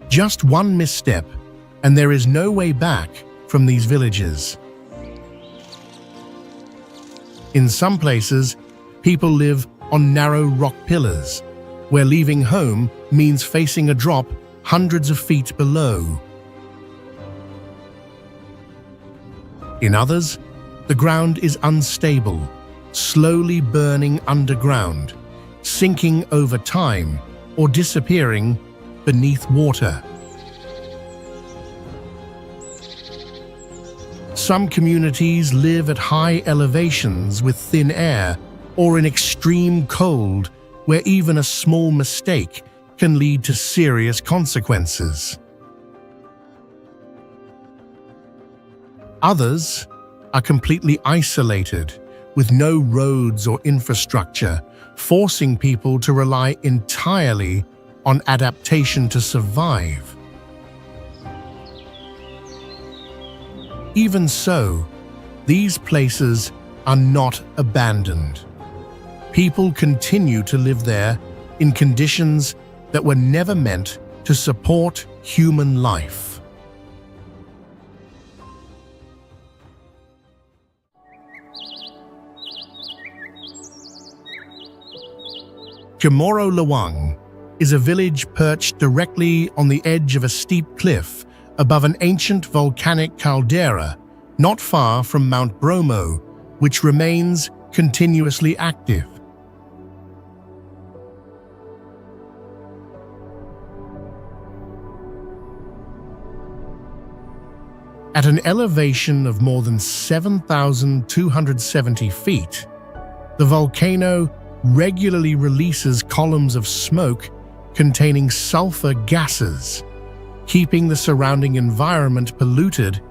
Just one misstep, and there is no way back from these villages. In some places, people live on narrow rock pillars, where leaving home means facing a drop hundreds of feet below. In others, the ground is unstable, slowly burning underground, sinking over time, or disappearing beneath water. Some communities live at high elevations with thin air or in extreme cold, where even a small mistake can lead to serious consequences. Others are completely isolated, with no roads or infrastructure, forcing people to rely entirely on adaptation to survive. Even so, these places are not abandoned. People continue to live there in conditions that were never meant to support human life. Chamorro Lawang is a village perched directly on the edge of a steep cliff above an ancient volcanic caldera not far from Mount Bromo, which remains continuously active. At an elevation of more than 7,270 feet, the volcano regularly releases columns of smoke containing sulfur gases, keeping the surrounding environment polluted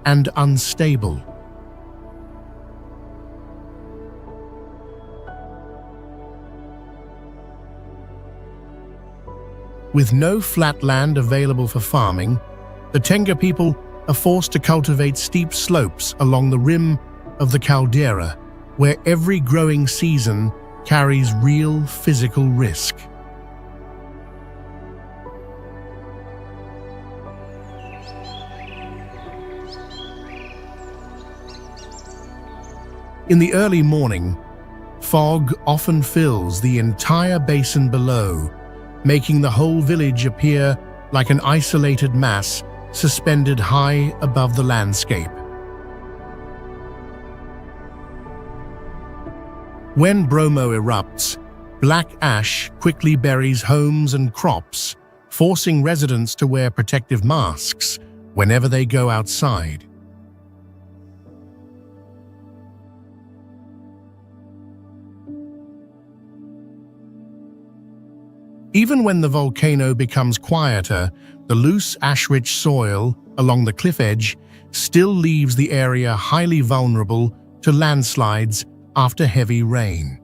and unstable. With no flat land available for farming, the Tenga people are forced to cultivate steep slopes along the rim of the caldera, where every growing season carries real physical risk. In the early morning, fog often fills the entire basin below, making the whole village appear like an isolated mass suspended high above the landscape. When Bromo erupts, black ash quickly buries homes and crops, forcing residents to wear protective masks whenever they go outside. Even when the volcano becomes quieter, the loose ash-rich soil along the cliff edge still leaves the area highly vulnerable to landslides after heavy rain.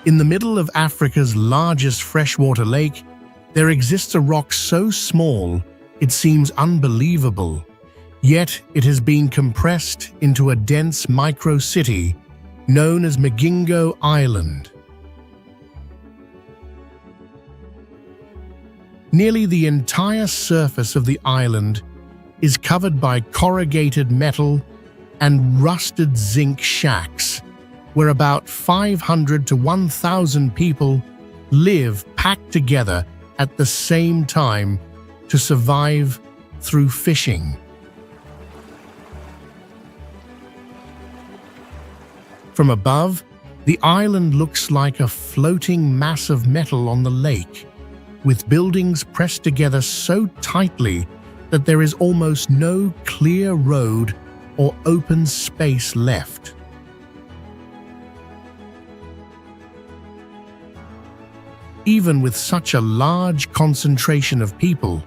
In the middle of Africa's largest freshwater lake, there exists a rock so small it seems unbelievable, yet it has been compressed into a dense micro-city known as Magingo Island. Nearly the entire surface of the island is covered by corrugated metal and rusted zinc shacks, where about 500 to 1,000 people live packed together at the same time to survive through fishing. From above, the island looks like a floating mass of metal on the lake, with buildings pressed together so tightly that there is almost no clear road or open space left. Even with such a large concentration of people,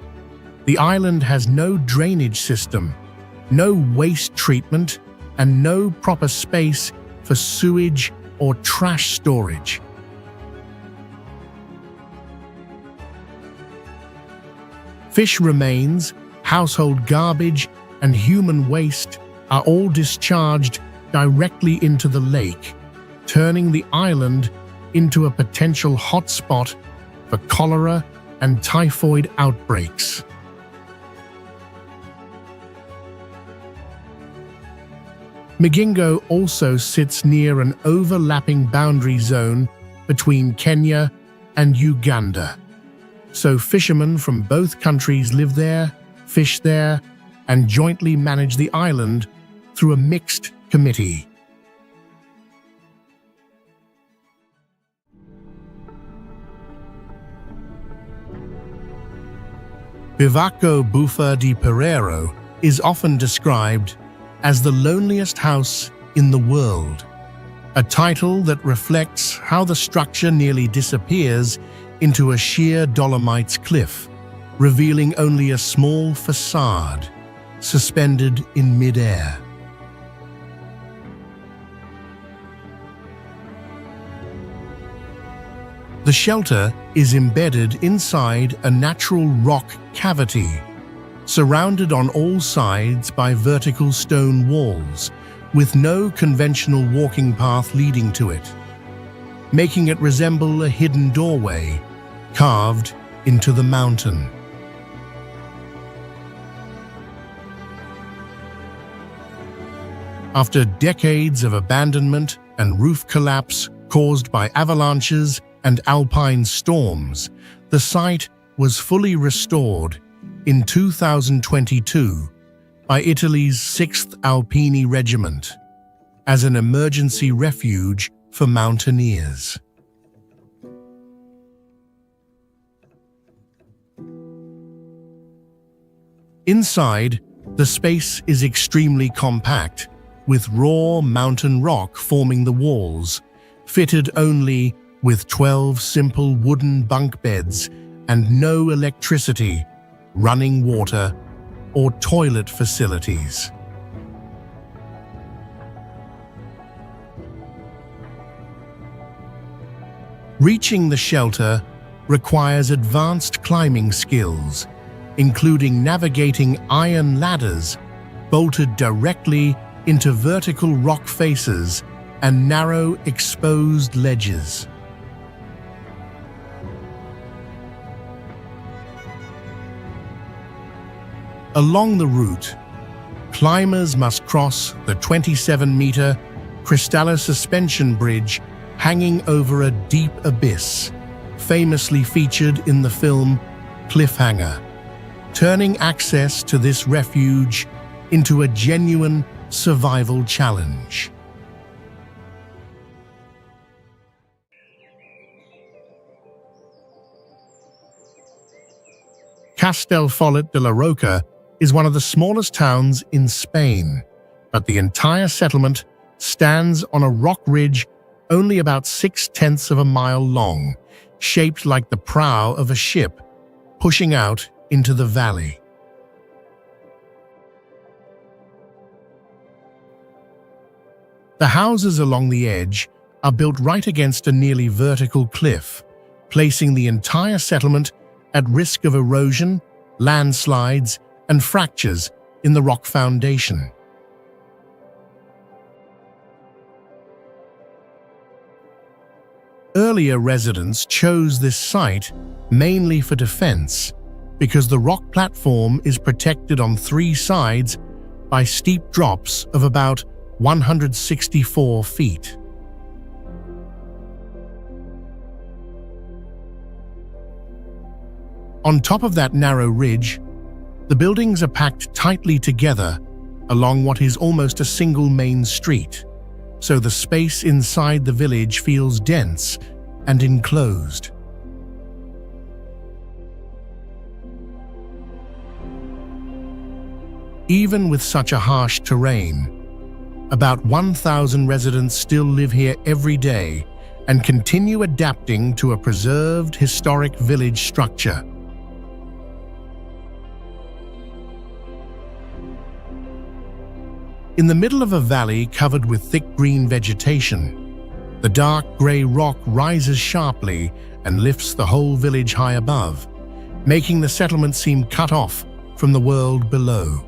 the island has no drainage system, no waste treatment, and no proper space for sewage or trash storage. Fish remains, household garbage, and human waste are all discharged directly into the lake, turning the island into a potential hotspot for cholera and typhoid outbreaks. Migingo also sits near an overlapping boundary zone between Kenya and Uganda. So fishermen from both countries live there, fish there, and jointly manage the island through a mixed committee. Bivaco Bufa de Pereiro is often described as the loneliest house in the world, a title that reflects how the structure nearly disappears into a sheer Dolomites cliff, revealing only a small facade suspended in mid-air. The shelter is embedded inside a natural rock cavity, surrounded on all sides by vertical stone walls, with no conventional walking path leading to it, making it resemble a hidden doorway carved into the mountain. After decades of abandonment and roof collapse caused by avalanches and alpine storms, the site was fully restored in 2022 by Italy's 6th Alpini Regiment as an emergency refuge for mountaineers. Inside, the space is extremely compact, with raw mountain rock forming the walls, fitted only with 12 simple wooden bunk beds and no electricity, running water, or toilet facilities. Reaching the shelter requires advanced climbing skills, including navigating iron ladders bolted directly into vertical rock faces and narrow exposed ledges. Along the route, climbers must cross the 27-meter Cristallo suspension bridge hanging over a deep abyss, famously featured in the film Cliffhanger, turning access to this refuge into a genuine survival challenge. Castellfollit de la Roca is one of the smallest towns in Spain, but the entire settlement stands on a rock ridge only about 0.6 of a mile long, shaped like the prow of a ship, pushing out into the valley. The houses along the edge are built right against a nearly vertical cliff, placing the entire settlement at risk of erosion, landslides, and fractures in the rock foundation. Earlier residents chose this site mainly for defense, because the rock platform is protected on 3 sides by steep drops of about 164 feet. On top of that narrow ridge, the buildings are packed tightly together along what is almost a single main street, so the space inside the village feels dense and enclosed. Even with such a harsh terrain, about 1,000 residents still live here every day and continue adapting to a preserved historic village structure. In the middle of a valley covered with thick green vegetation, the dark grey rock rises sharply and lifts the whole village high above, making the settlement seem cut off from the world below.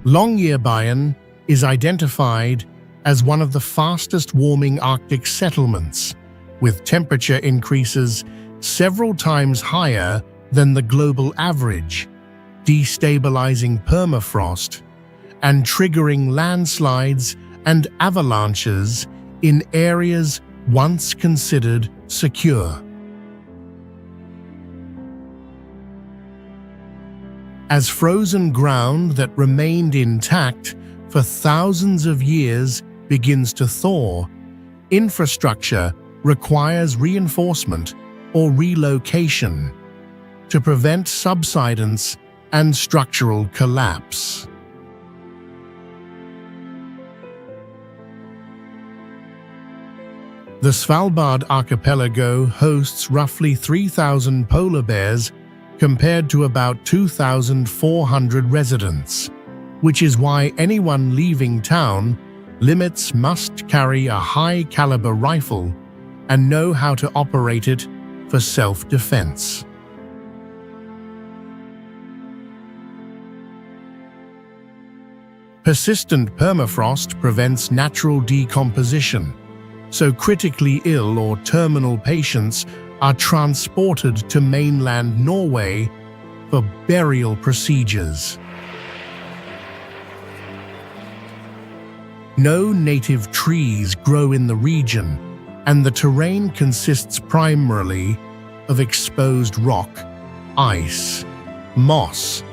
Longyearbyen is identified as one of the fastest warming Arctic settlements, with temperature increases several times higher than the global average, destabilizing permafrost and triggering landslides and avalanches in areas once considered secure. As frozen ground that remained intact for thousands of years begins to thaw, infrastructure requires reinforcement or relocation to prevent subsidence and structural collapse. The Svalbard archipelago hosts roughly 3,000 polar bears compared to about 2,400 residents, which is why anyone leaving town limits must carry a high-caliber rifle and know how to operate it for self-defense. Persistent permafrost prevents natural decomposition, so critically ill or terminal patients are transported to mainland Norway for burial procedures. No native trees grow in the region, and the terrain consists primarily of exposed rock, ice, moss,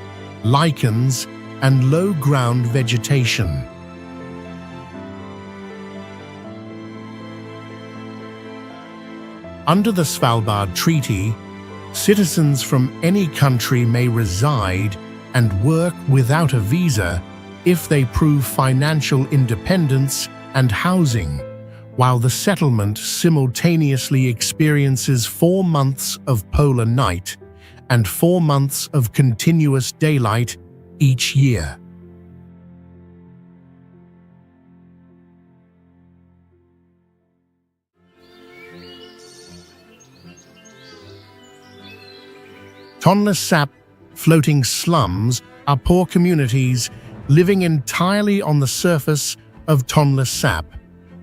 lichens, and low-ground vegetation. Under the Svalbard Treaty, citizens from any country may reside and work without a visa if they prove financial independence and housing, while the settlement simultaneously experiences 4 months of polar night and 4 months of continuous daylight each year. Tonle Sap floating slums are poor communities living entirely on the surface of Tonle Sap,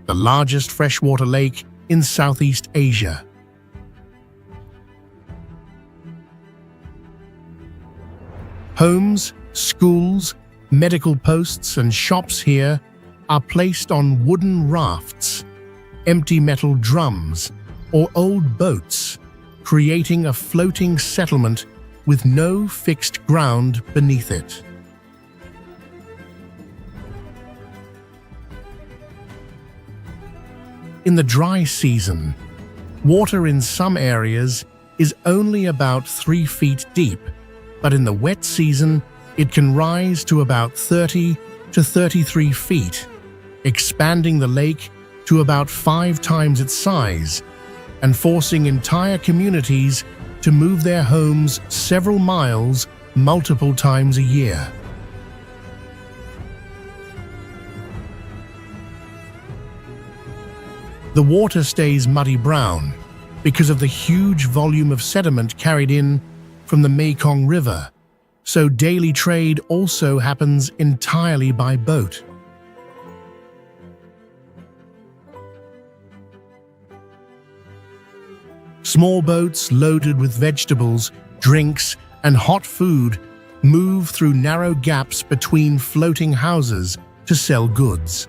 the largest freshwater lake in Southeast Asia. Homes, schools, medical posts, and shops here are placed on wooden rafts, empty metal drums, or old boats, creating a floating settlement with no fixed ground beneath it. In the dry season, water in some areas is only about 3 feet deep, but in the wet season, it can rise to about 30 to 33 feet, expanding the lake to about 5 times its size and forcing entire communities to move their homes several miles multiple times a year. The water stays muddy brown because of the huge volume of sediment carried in from the Mekong River, so daily trade also happens entirely by boat. Small boats loaded with vegetables, drinks, and hot food move through narrow gaps between floating houses to sell goods.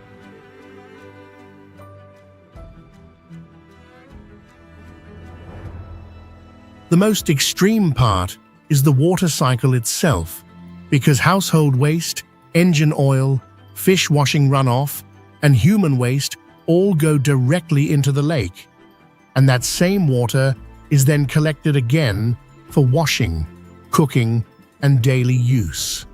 The most extreme part is the water cycle itself, because household waste, engine oil, fish washing runoff, and human waste all go directly into the lake, and that same water is then collected again for washing, cooking, and daily use.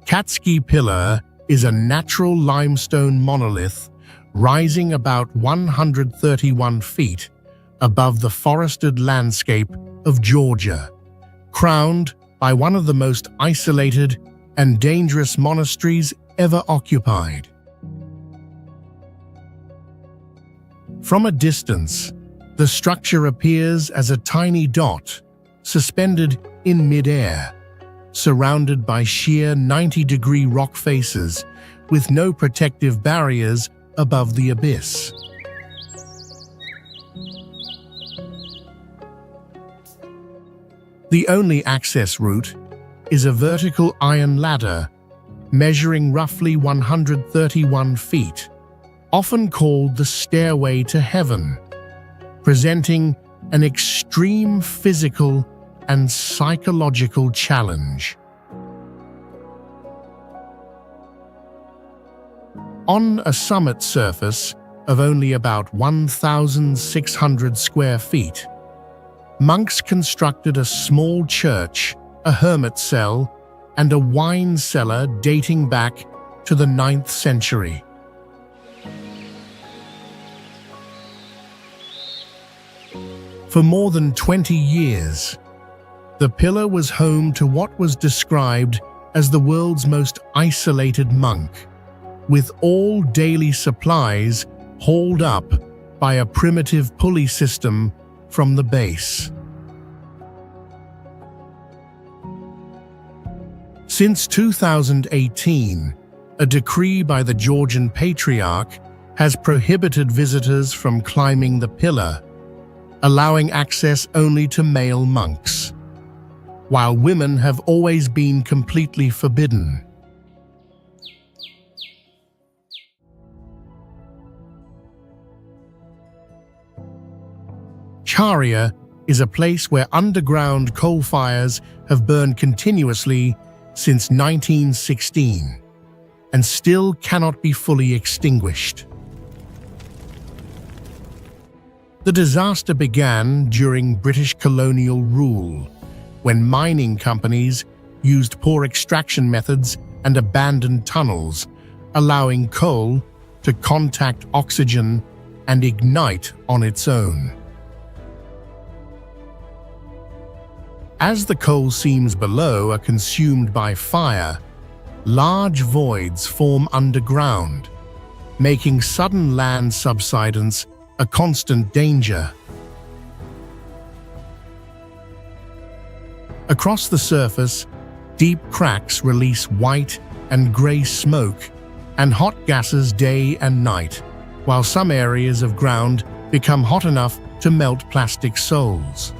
Katski Pillar is a natural limestone monolith rising about 131 feet above the forested landscape of Georgia, crowned by one of the most isolated and dangerous monasteries ever occupied. From a distance, the structure appears as a tiny dot suspended in mid-air, surrounded by sheer 90-degree rock faces with no protective barriers above the abyss. The only access route is a vertical iron ladder measuring roughly 131 feet, often called the Stairway to Heaven, presenting an extreme physical and psychological challenge. On a summit surface of only about 1,600 square feet, monks constructed a small church, a hermit cell, and a wine cellar dating back to the 9th century. For more than 20 years, the pillar was home to what was described as the world's most isolated monk, with all daily supplies hauled up by a primitive pulley system from the base. Since 2018, a decree by the Georgian Patriarch has prohibited visitors from climbing the pillar, allowing access only to male monks, while women have always been completely forbidden. Charya is a place where underground coal fires have burned continuously since 1916 and still cannot be fully extinguished. The disaster began during British colonial rule, when mining companies used poor extraction methods and abandoned tunnels, allowing coal to contact oxygen and ignite on its own. As the coal seams below are consumed by fire, large voids form underground, making sudden land subsidence a constant danger. Across the surface, deep cracks release white and grey smoke and hot gases day and night, while some areas of ground become hot enough to melt plastic soles.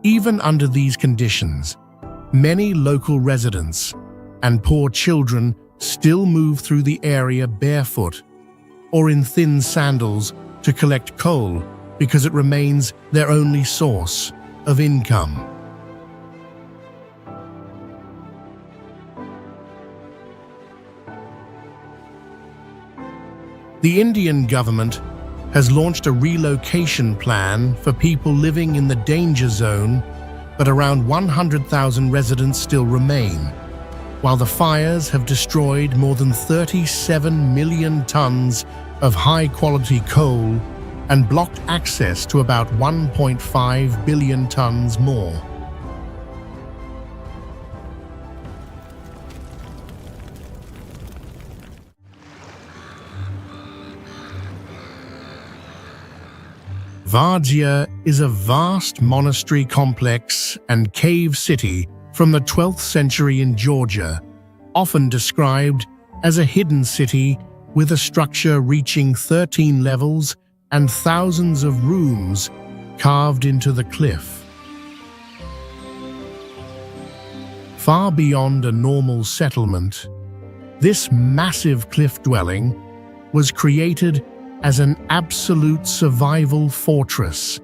Even under these conditions, many local residents and poor children still move through the area barefoot or in thin sandals to collect coal because it remains their only source of income. The Indian government has launched a relocation plan for people living in the danger zone, but around 100,000 residents still remain, while the fires have destroyed more than 37 million tons of high-quality coal and blocked access to about 1.5 billion tons more. Vardhya is a vast monastery complex and cave city from the 12th century in Georgia, often described as a hidden city with a structure reaching 13 levels and thousands of rooms carved into the cliff. Far beyond a normal settlement, this massive cliff dwelling was created as an absolute survival fortress,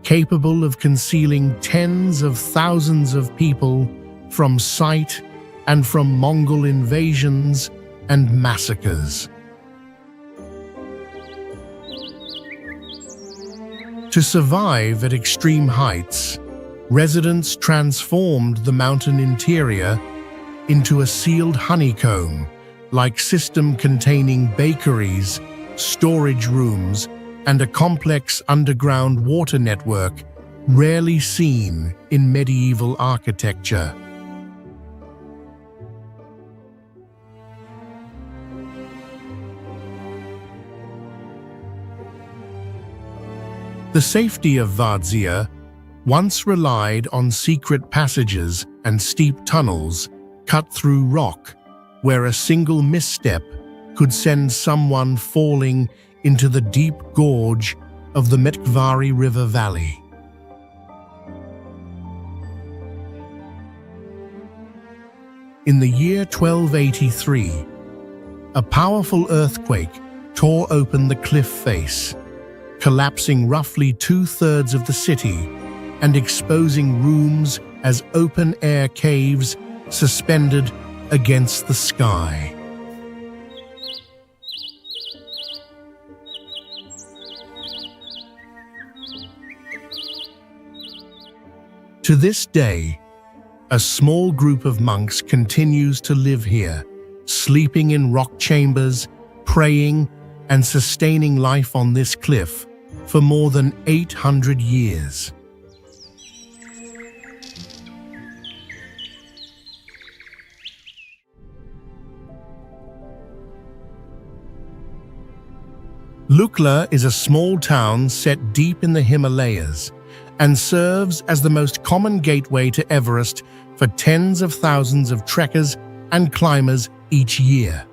capable of concealing tens of thousands of people from sight and from Mongol invasions and massacres. To survive at extreme heights, residents transformed the mountain interior into a sealed honeycomb-like system containing bakeries, storage rooms, and a complex underground water network rarely seen in medieval architecture. The safety of Vadzia once relied on secret passages and steep tunnels cut through rock, where a single misstep could send someone falling into the deep gorge of the Metkvari River Valley. In the year 1283, a powerful earthquake tore open the cliff face, collapsing roughly 2/3 of the city and exposing rooms as open-air caves suspended against the sky. To this day, a small group of monks continues to live here, sleeping in rock chambers, praying, and sustaining life on this cliff for more than 800 years. Lukla is a small town set deep in the Himalayas and serves as the most common gateway to Everest for tens of thousands of trekkers and climbers each year.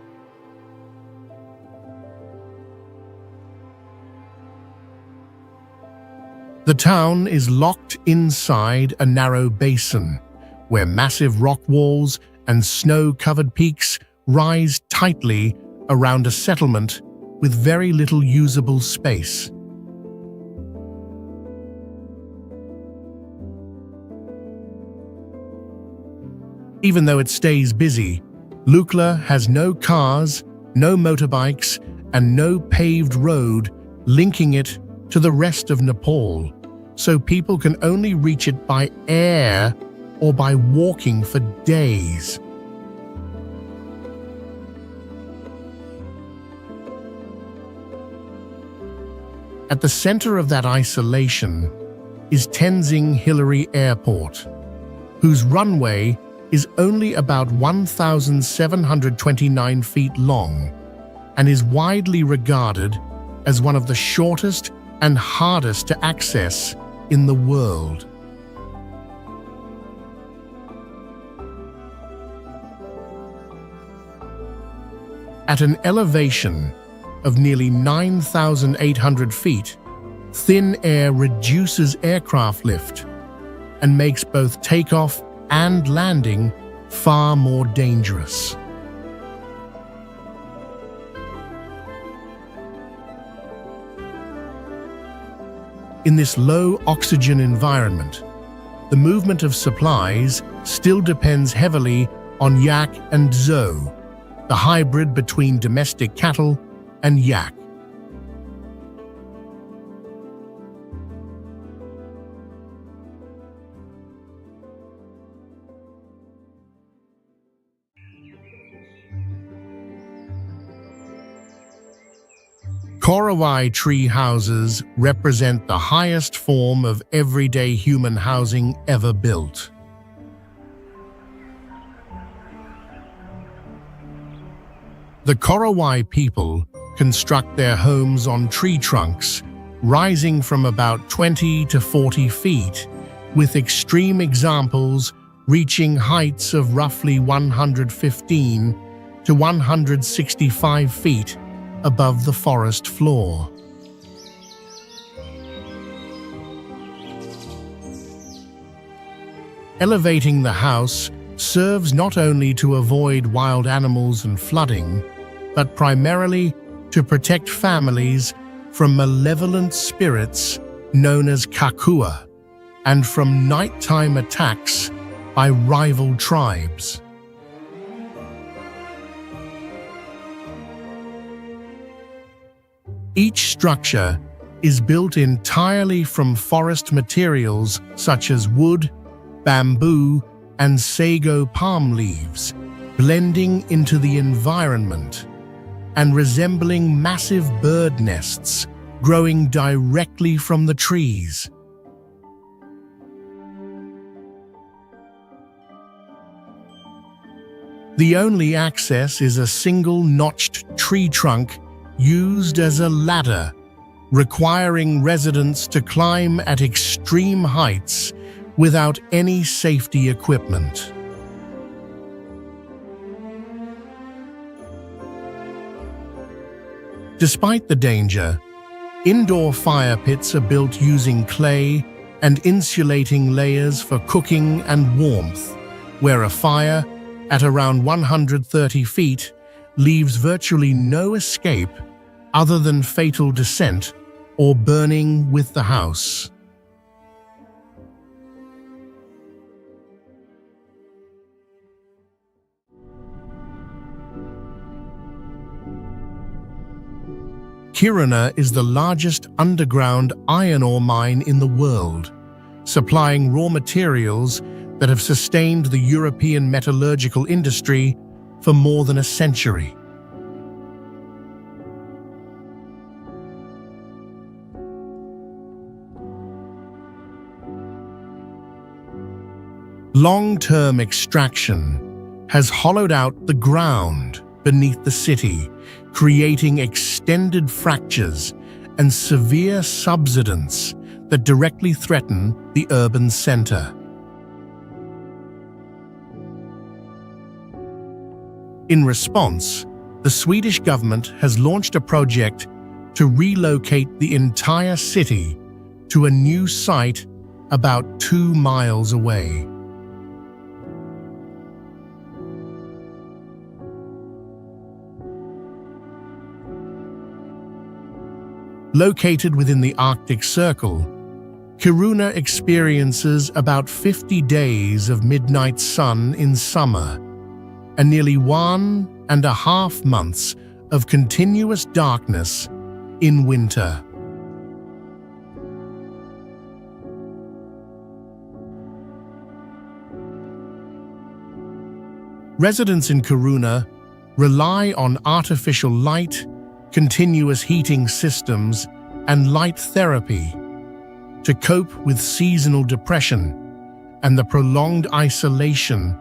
The town is locked inside a narrow basin, where massive rock walls and snow-covered peaks rise tightly around a settlement with very little usable space. Even though it stays busy, Lukla has no cars, no motorbikes, and no paved road linking it to the rest of Nepal, so people can only reach it by air or by walking for days. At the center of that isolation is Tenzing Hillary Airport, whose runway is only about 1,729 feet long and is widely regarded as one of the shortest and hardest to access in the world. At an elevation of nearly 9,800 feet, thin air reduces aircraft lift and makes both takeoff and landing far more dangerous. In this low oxygen environment, the movement of supplies still depends heavily on yak and zo, the hybrid between domestic cattle and yak. Korawai tree houses represent the highest form of everyday human housing ever built. The Korawai people construct their homes on tree trunks, rising from about 20 to 40 feet, with extreme examples reaching heights of roughly 115 to 165 feet above the forest floor. Elevating the house serves not only to avoid wild animals and flooding, but primarily to protect families from malevolent spirits known as kakua and from nighttime attacks by rival tribes. Each structure is built entirely from forest materials such as wood, bamboo, and sago palm leaves, blending into the environment and resembling massive bird nests growing directly from the trees. The only access is a single notched tree trunk used as a ladder, requiring residents to climb at extreme heights without any safety equipment. Despite the danger, indoor fire pits are built using clay and insulating layers for cooking and warmth, where a fire at around 130 feet leaves virtually no escape other than fatal descent or burning with the house. Kiruna is the largest underground iron ore mine in the world, supplying raw materials that have sustained the European metallurgical industry for more than a century. Long-term extraction has hollowed out the ground beneath the city, creating extended fractures and severe subsidence that directly threaten the urban center. In response, the Swedish government has launched a project to relocate the entire city to a new site about 2 miles away. Located within the Arctic Circle, Kiruna experiences about 50 days of midnight sun in summer and nearly 1.5 months of continuous darkness in winter. Residents in Kiruna rely on artificial light, continuous heating systems, and light therapy to cope with seasonal depression and the prolonged isolation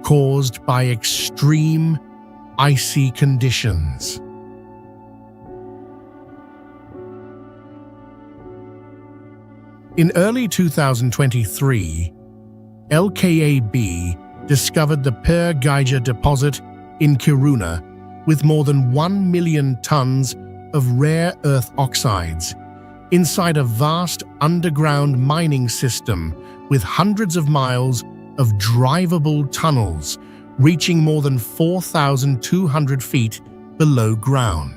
caused by extreme, icy conditions. In early 2023, LKAB discovered the Per Geiger deposit in Kiruna with more than 1 million tons of rare earth oxides inside a vast underground mining system with hundreds of miles of drivable tunnels reaching more than 4,200 feet below ground.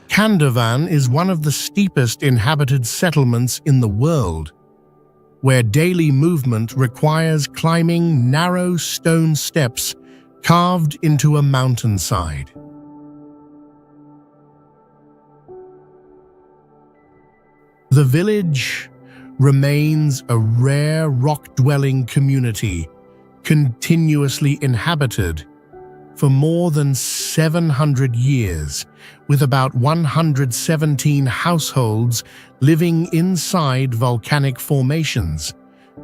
Kandavan is one of the steepest inhabited settlements in the world, where daily movement requires climbing narrow stone steps carved into a mountainside. The village remains a rare rock-dwelling community, continuously inhabited for more than 700 years, with about 117 households living inside volcanic formations,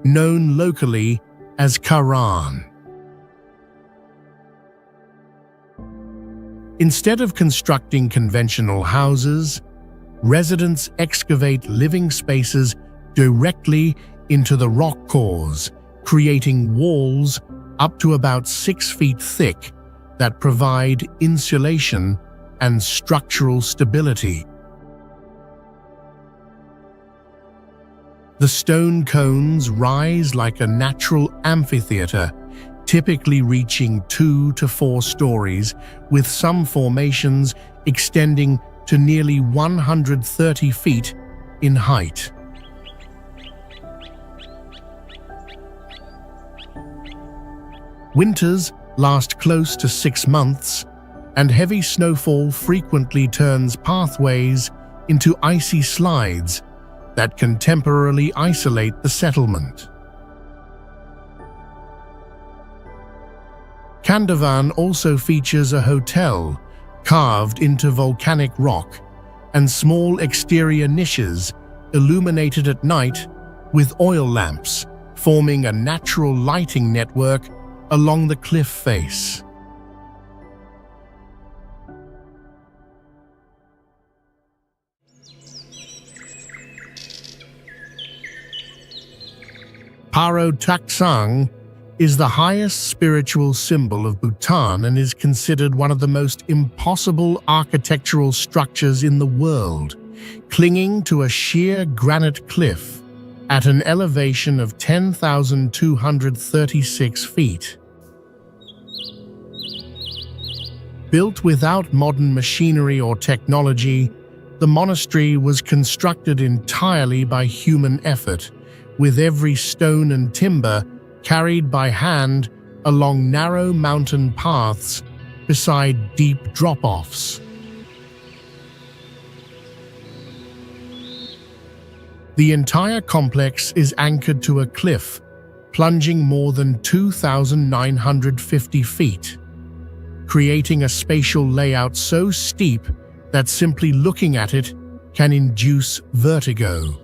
known locally as Karan. Instead of constructing conventional houses, residents excavate living spaces directly into the rock cores, creating walls up to about 6 feet thick that provide insulation and structural stability. The stone cones rise like a natural amphitheater, typically reaching 2 to 4 stories, with some formations extending to nearly 130 feet in height. Winters last close to 6 months, and heavy snowfall frequently turns pathways into icy slides that can temporarily isolate the settlement. Kandavan also features a hotel carved into volcanic rock and small exterior niches illuminated at night with oil lamps, forming a natural lighting network along the cliff face. Paro Taksang is the highest spiritual symbol of Bhutan and is considered one of the most impossible architectural structures in the world, clinging to a sheer granite cliff at an elevation of 10,236 feet. Built without modern machinery or technology, the monastery was constructed entirely by human effort, with every stone and timber carried by hand along narrow mountain paths beside deep drop-offs. The entire complex is anchored to a cliff, plunging more than 2,950 feet, creating a spatial layout so steep that simply looking at it can induce vertigo.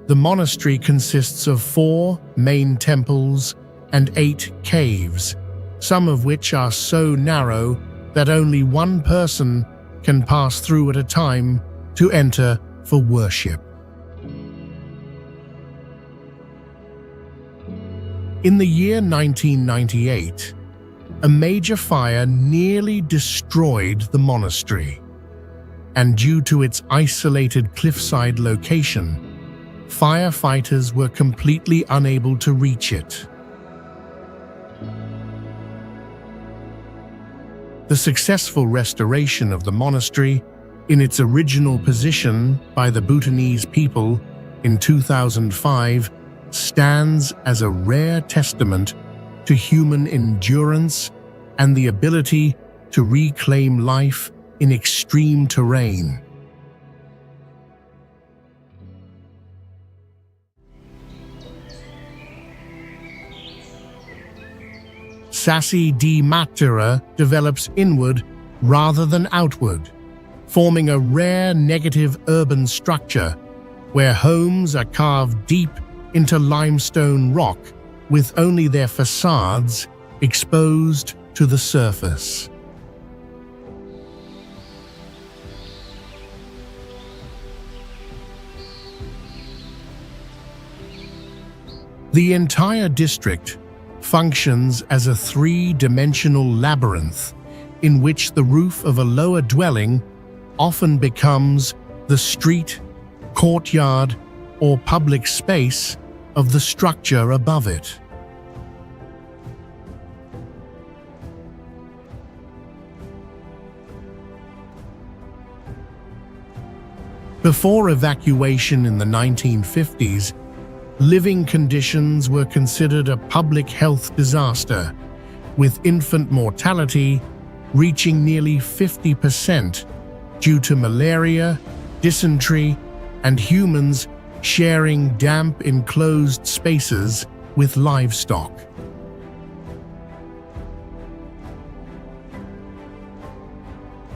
The monastery consists of 4 main temples and 8 caves, some of which are so narrow that only one person can pass through at a time to enter for worship. In the year 1998, a major fire nearly destroyed the monastery, and due to its isolated cliffside location, firefighters were completely unable to reach it. The successful restoration of the monastery in its original position by the Bhutanese people in 2005 stands as a rare testament to human endurance and the ability to reclaim life in extreme terrain. Sasi di Matira develops inward rather than outward, forming a rare negative urban structure where homes are carved deep into limestone rock with only their facades exposed to the surface. The entire district functions as a 3-dimensional labyrinth in which the roof of a lower dwelling often becomes the street, courtyard, or public space of the structure above it. Before evacuation in the 1950s, living conditions were considered a public health disaster, with infant mortality reaching nearly 50% due to malaria, dysentery, and humans sharing damp enclosed spaces with livestock.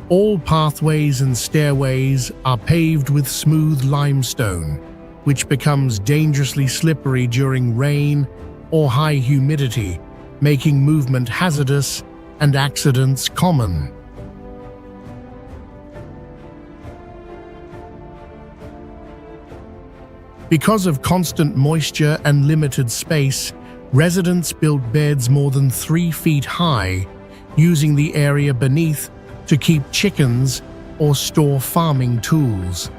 All pathways and stairways are paved with smooth limestone, which becomes dangerously slippery during rain or high humidity, making movement hazardous and accidents common. Because of constant moisture and limited space, residents built beds more than 3 feet high, using the area beneath to keep chickens or store farming tools.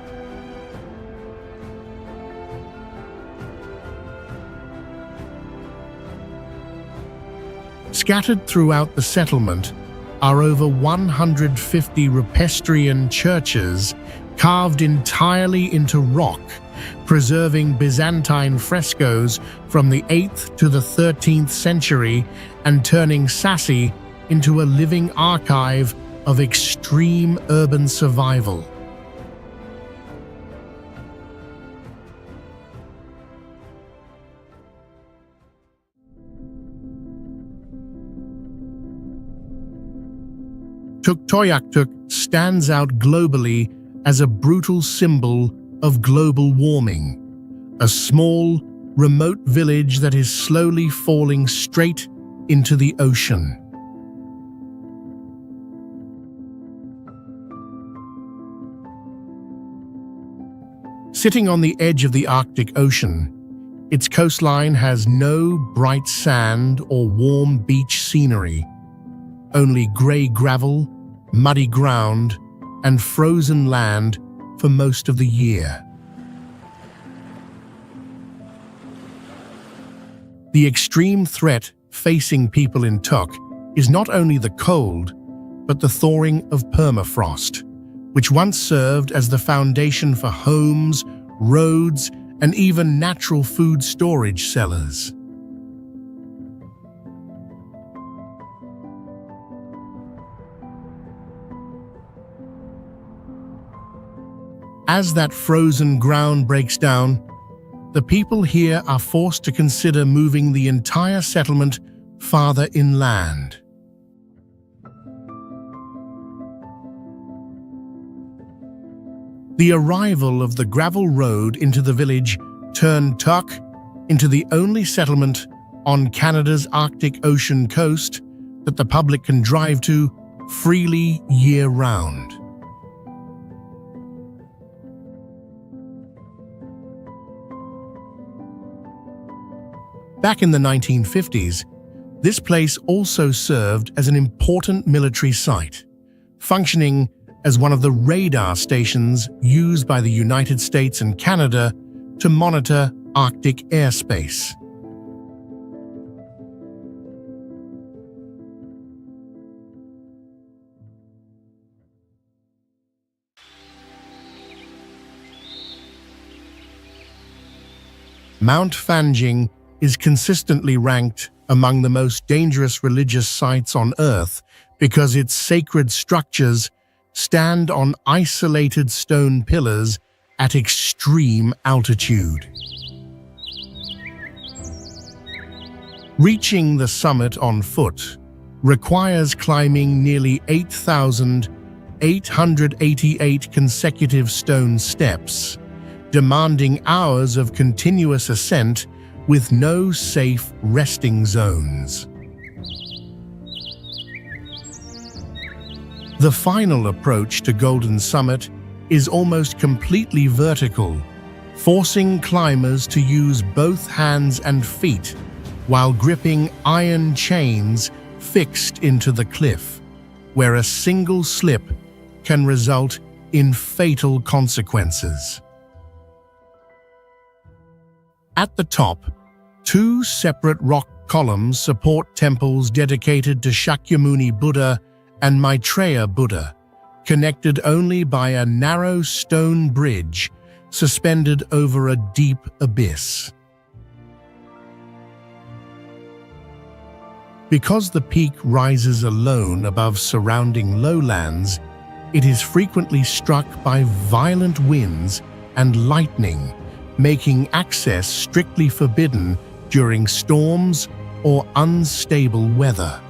Scattered throughout the settlement are over 150 Rupestrian churches carved entirely into rock preserving Byzantine frescoes from the 8th to the 13th century and turning Sassi into a living archive of extreme urban survival. Tuktoyaktuk stands out globally as a brutal symbol of global warming, a small, remote village that is slowly falling straight into the ocean. Sitting on the edge of the Arctic Ocean, its coastline has no bright sand or warm beach scenery, only grey gravel, muddy ground, and frozen land for most of the year. The extreme threat facing people in Tuk is not only the cold, but the thawing of permafrost, which once served as the foundation for homes, roads, and even natural food storage cellars. As that frozen ground breaks down, the people here are forced to consider moving the entire settlement farther inland. The arrival of the gravel road into the village turned Tuk into the only settlement on Canada's Arctic Ocean coast that the public can drive to freely year-round. Back in the 1950s, this place also served as an important military site, functioning as one of the radar stations used by the United States and Canada to monitor Arctic airspace. Mount Fanjing is consistently ranked among the most dangerous religious sites on Earth because its sacred structures stand on isolated stone pillars at extreme altitude. Reaching the summit on foot requires climbing nearly 8,888 consecutive stone steps, demanding hours of continuous ascent with no safe resting zones. The final approach to Golden Summit is almost completely vertical, forcing climbers to use both hands and feet while gripping iron chains fixed into the cliff, where a single slip can result in fatal consequences. At the top, two separate rock columns support temples dedicated to Shakyamuni Buddha and Maitreya Buddha, connected only by a narrow stone bridge suspended over a deep abyss. Because the peak rises alone above surrounding lowlands, it is frequently struck by violent winds and lightning, making access strictly forbidden during storms or unstable weather.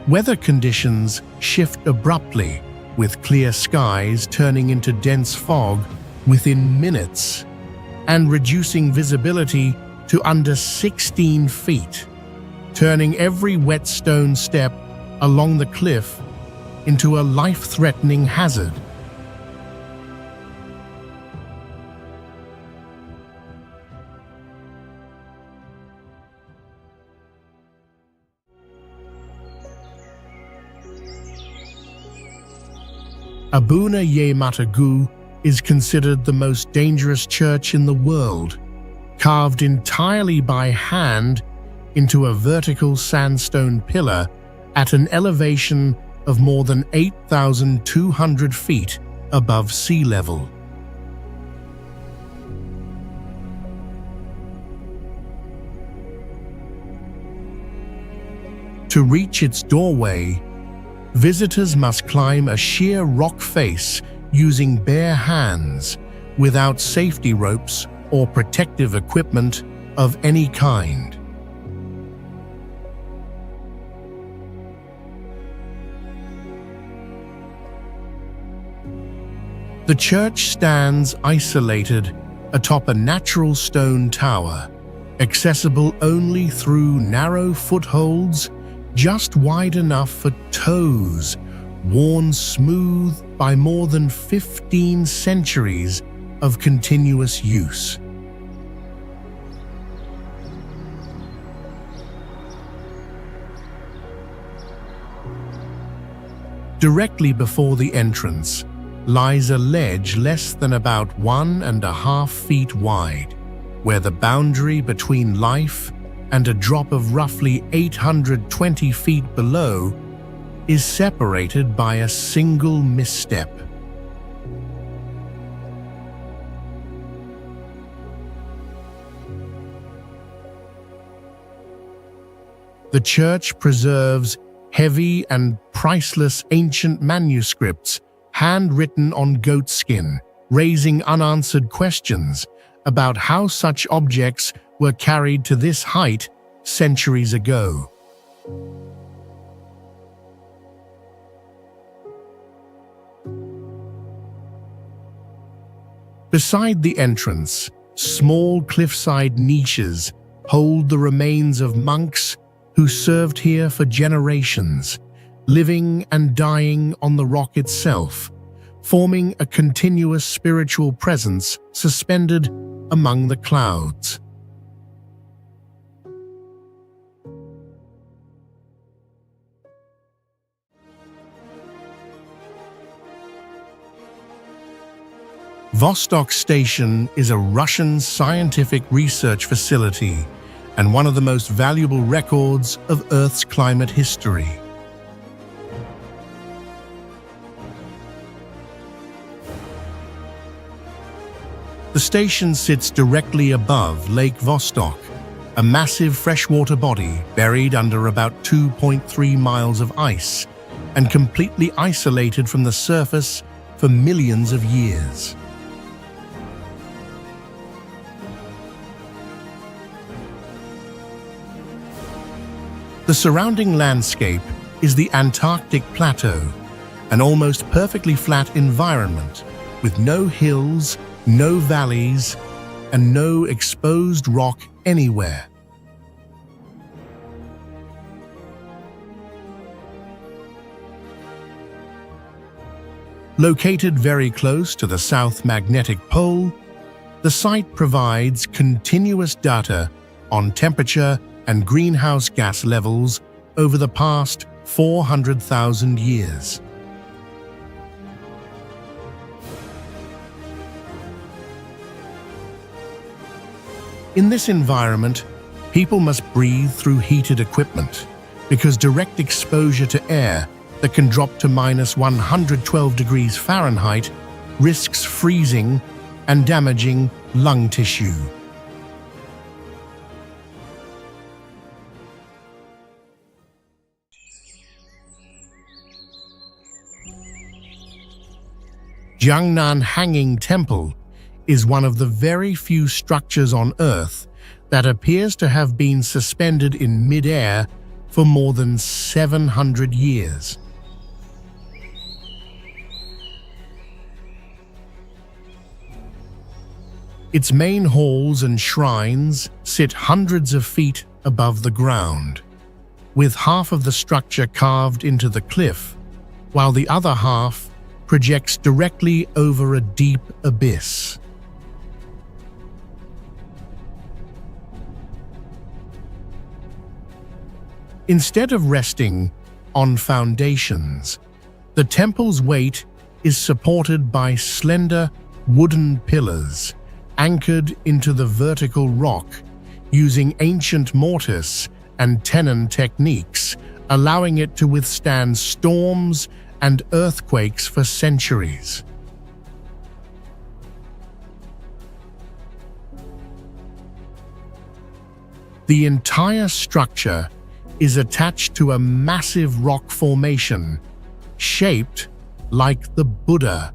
Weather conditions shift abruptly, with clear skies turning into dense fog within minutes and reducing visibility to under 16 feet, turning every wet stone step along the cliff into a life-threatening hazard. Abuna Ye Matagu is considered the most dangerous church in the world, carved entirely by hand into a vertical sandstone pillar at an elevation of more than 8,200 feet above sea level. To reach its doorway, visitors must climb a sheer rock face using bare hands, without safety ropes or protective equipment of any kind. The church stands isolated atop a natural stone tower, accessible only through narrow footholds just wide enough for toes, worn smooth by more than 15 centuries of continuous use. Directly before the entrance lies a ledge less than about 1.5 feet wide, where the boundary between life and a drop of roughly 820 feet below is separated by a single misstep. The church preserves heavy and priceless ancient manuscripts handwritten on goat skin, raising unanswered questions about how such objects were carried to this height centuries ago. Beside the entrance, small cliffside niches hold the remains of monks who served here for generations, living and dying on the rock itself, forming a continuous spiritual presence suspended among the clouds. Vostok Station is a Russian scientific research facility and one of the most valuable records of Earth's climate history. The station sits directly above Lake Vostok, a massive freshwater body buried under about 2.3 miles of ice and completely isolated from the surface for millions of years. The surrounding landscape is the Antarctic Plateau, an almost perfectly flat environment with no hills, no valleys, and no exposed rock anywhere. Located very close to the South Magnetic Pole, the site provides continuous data on temperature and greenhouse gas levels over the past 400,000 years. In this environment, people must breathe through heated equipment because direct exposure to air that can drop to minus 112 degrees Fahrenheit risks freezing and damaging lung tissue. Jiangnan Hanging Temple is one of the very few structures on Earth that appears to have been suspended in mid-air for more than 700 years. Its main halls and shrines sit hundreds of feet above the ground, with half of the structure carved into the cliff, while the other half projects directly over a deep abyss. Instead of resting on foundations, the temple's weight is supported by slender wooden pillars anchored into the vertical rock using ancient mortise and tenon techniques allowing it to withstand storms and earthquakes for centuries. The entire structure is attached to a massive rock formation, shaped like the Buddha,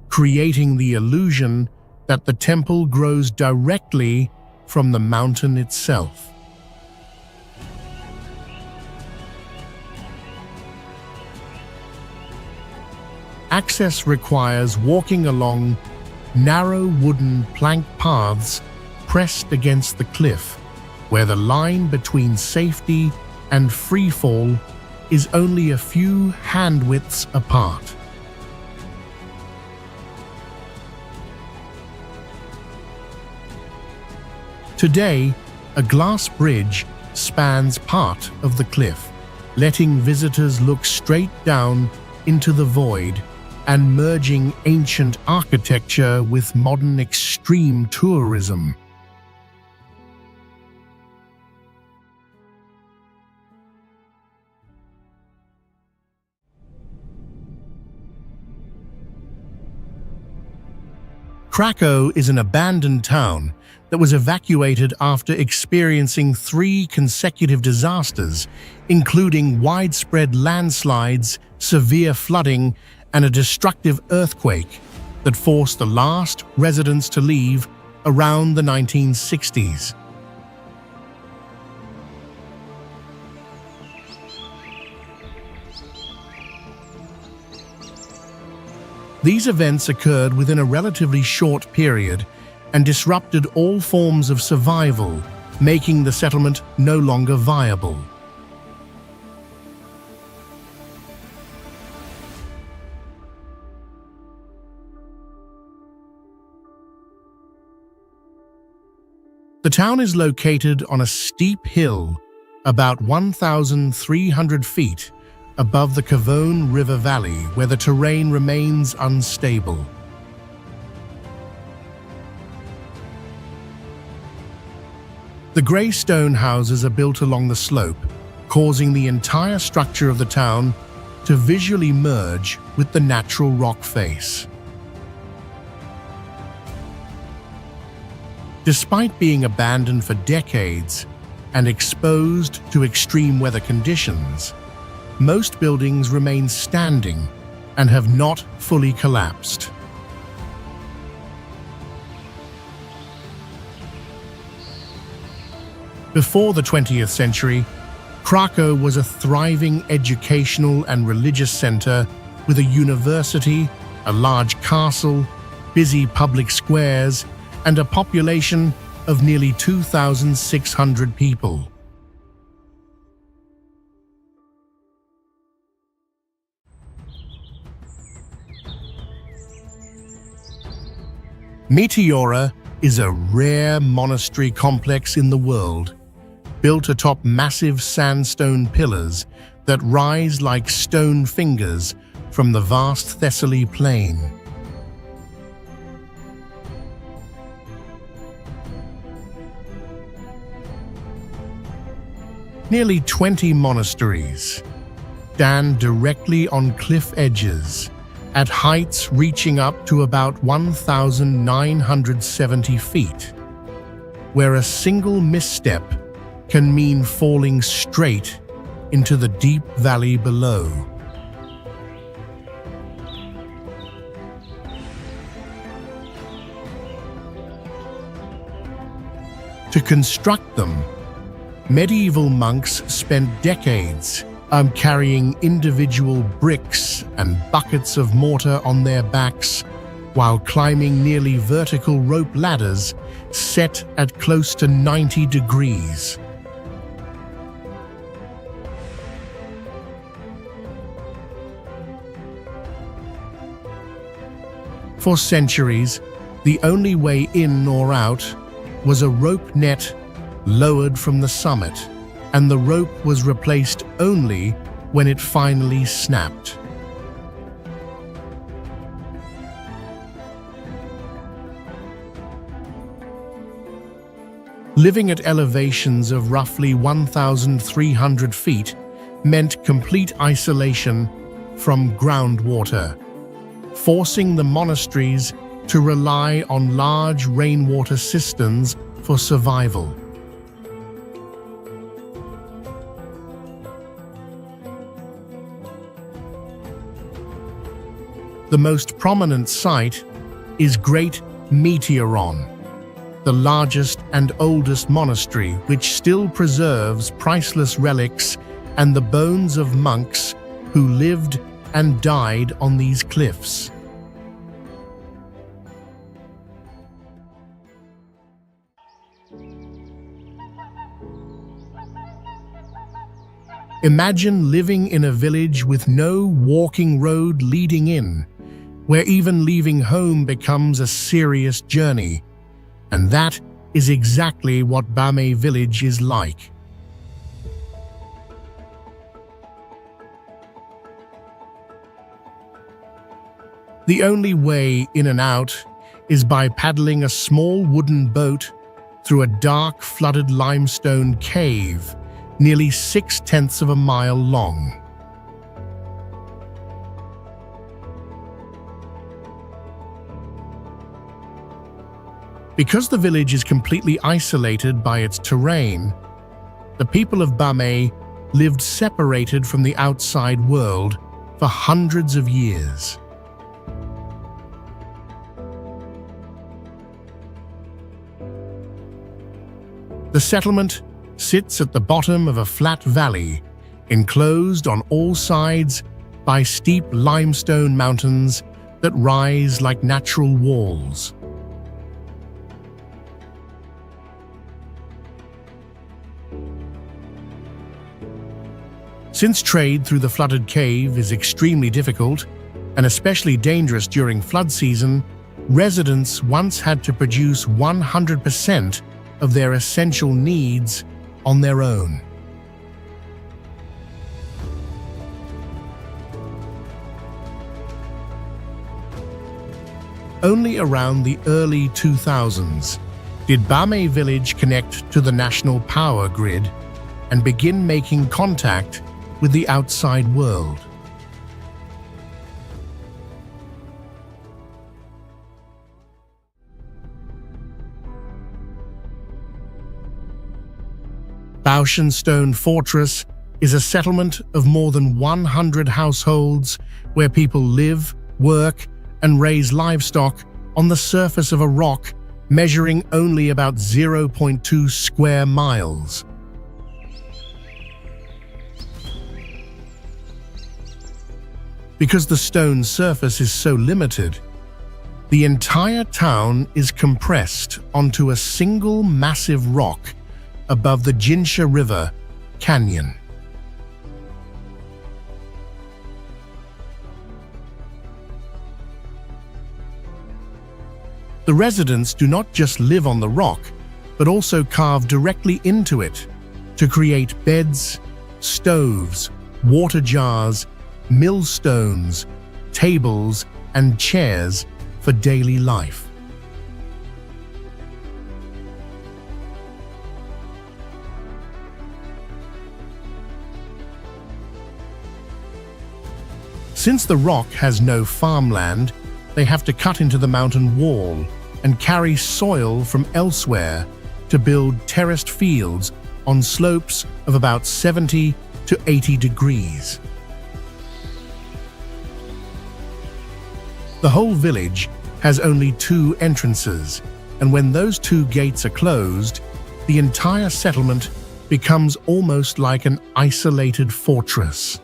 creating the illusion that the temple grows directly from the mountain itself. Access requires walking along narrow wooden plank paths pressed against the cliff, where the line between safety and freefall is only a few hand widths apart. Today, a glass bridge spans part of the cliff, letting visitors look straight down into the void and merging ancient architecture with modern extreme tourism. Krakow is an abandoned town that was evacuated after experiencing 3 consecutive disasters, including widespread landslides, severe flooding, and a destructive earthquake that forced the last residents to leave around the 1960s. These events occurred within a relatively short period and disrupted all forms of survival, making the settlement no longer viable. The town is located on a steep hill about 1,300 feet above the Kavone River Valley, where the terrain remains unstable. The grey stone houses are built along the slope, causing the entire structure of the town to visually merge with the natural rock face. Despite being abandoned for decades and exposed to extreme weather conditions, most buildings remain standing and have not fully collapsed. Before the 20th century, Krakow was a thriving educational and religious center with a university, a large castle, busy public squares, and a population of nearly 2,600 people. Meteora is a rare monastery complex in the world, built atop massive sandstone pillars that rise like stone fingers from the vast Thessaly plain. Nearly 20 monasteries stand directly on cliff edges, at heights reaching up to about 1,970 feet, where a single misstep can mean falling straight into the deep valley below. To construct them, medieval monks spent decades carrying individual bricks and buckets of mortar on their backs while climbing nearly vertical rope ladders set at close to 90 degrees. For centuries, the only way in or out was a rope net lowered from the summit, and the rope was replaced only when it finally snapped. Living at elevations of roughly 1,300 feet, meant complete isolation from groundwater, forcing the monasteries to rely on large rainwater cisterns for survival. The most prominent site is Great Meteoron, the largest and oldest monastery which still preserves priceless relics and the bones of monks who lived and died on these cliffs. Imagine living in a village with no walking road leading in, where even leaving home becomes a serious journey. And that is exactly what Bame village is like. The only way in and out is by paddling a small wooden boat through a dark, flooded limestone cave, nearly 6/10 of a mile long. Because the village is completely isolated by its terrain, the people of Bame lived separated from the outside world for hundreds of years. The settlement sits at the bottom of a flat valley, enclosed on all sides by steep limestone mountains that rise like natural walls. Since trade through the flooded cave is extremely difficult, and especially dangerous during flood season, residents once had to produce 100% of their essential needs on their own. Only around the early 2000s did Bame village connect to the national power grid and begin making contact with the outside world. Baushenstone Fortress is a settlement of more than 100 households where people live, work, and raise livestock on the surface of a rock measuring only about 0.2 square miles. Because the stone surface is so limited, the entire town is compressed onto a single massive rock above the Jinsha River Canyon. The residents do not just live on the rock, but also carve directly into it to create beds, stoves, water jars, millstones, tables, and chairs for daily life. Since the rock has no farmland, they have to cut into the mountain wall and carry soil from elsewhere to build terraced fields on slopes of about 70 to 80 degrees. The whole village has only 2 entrances, and when those 2 gates are closed, the entire settlement becomes almost like an isolated fortress.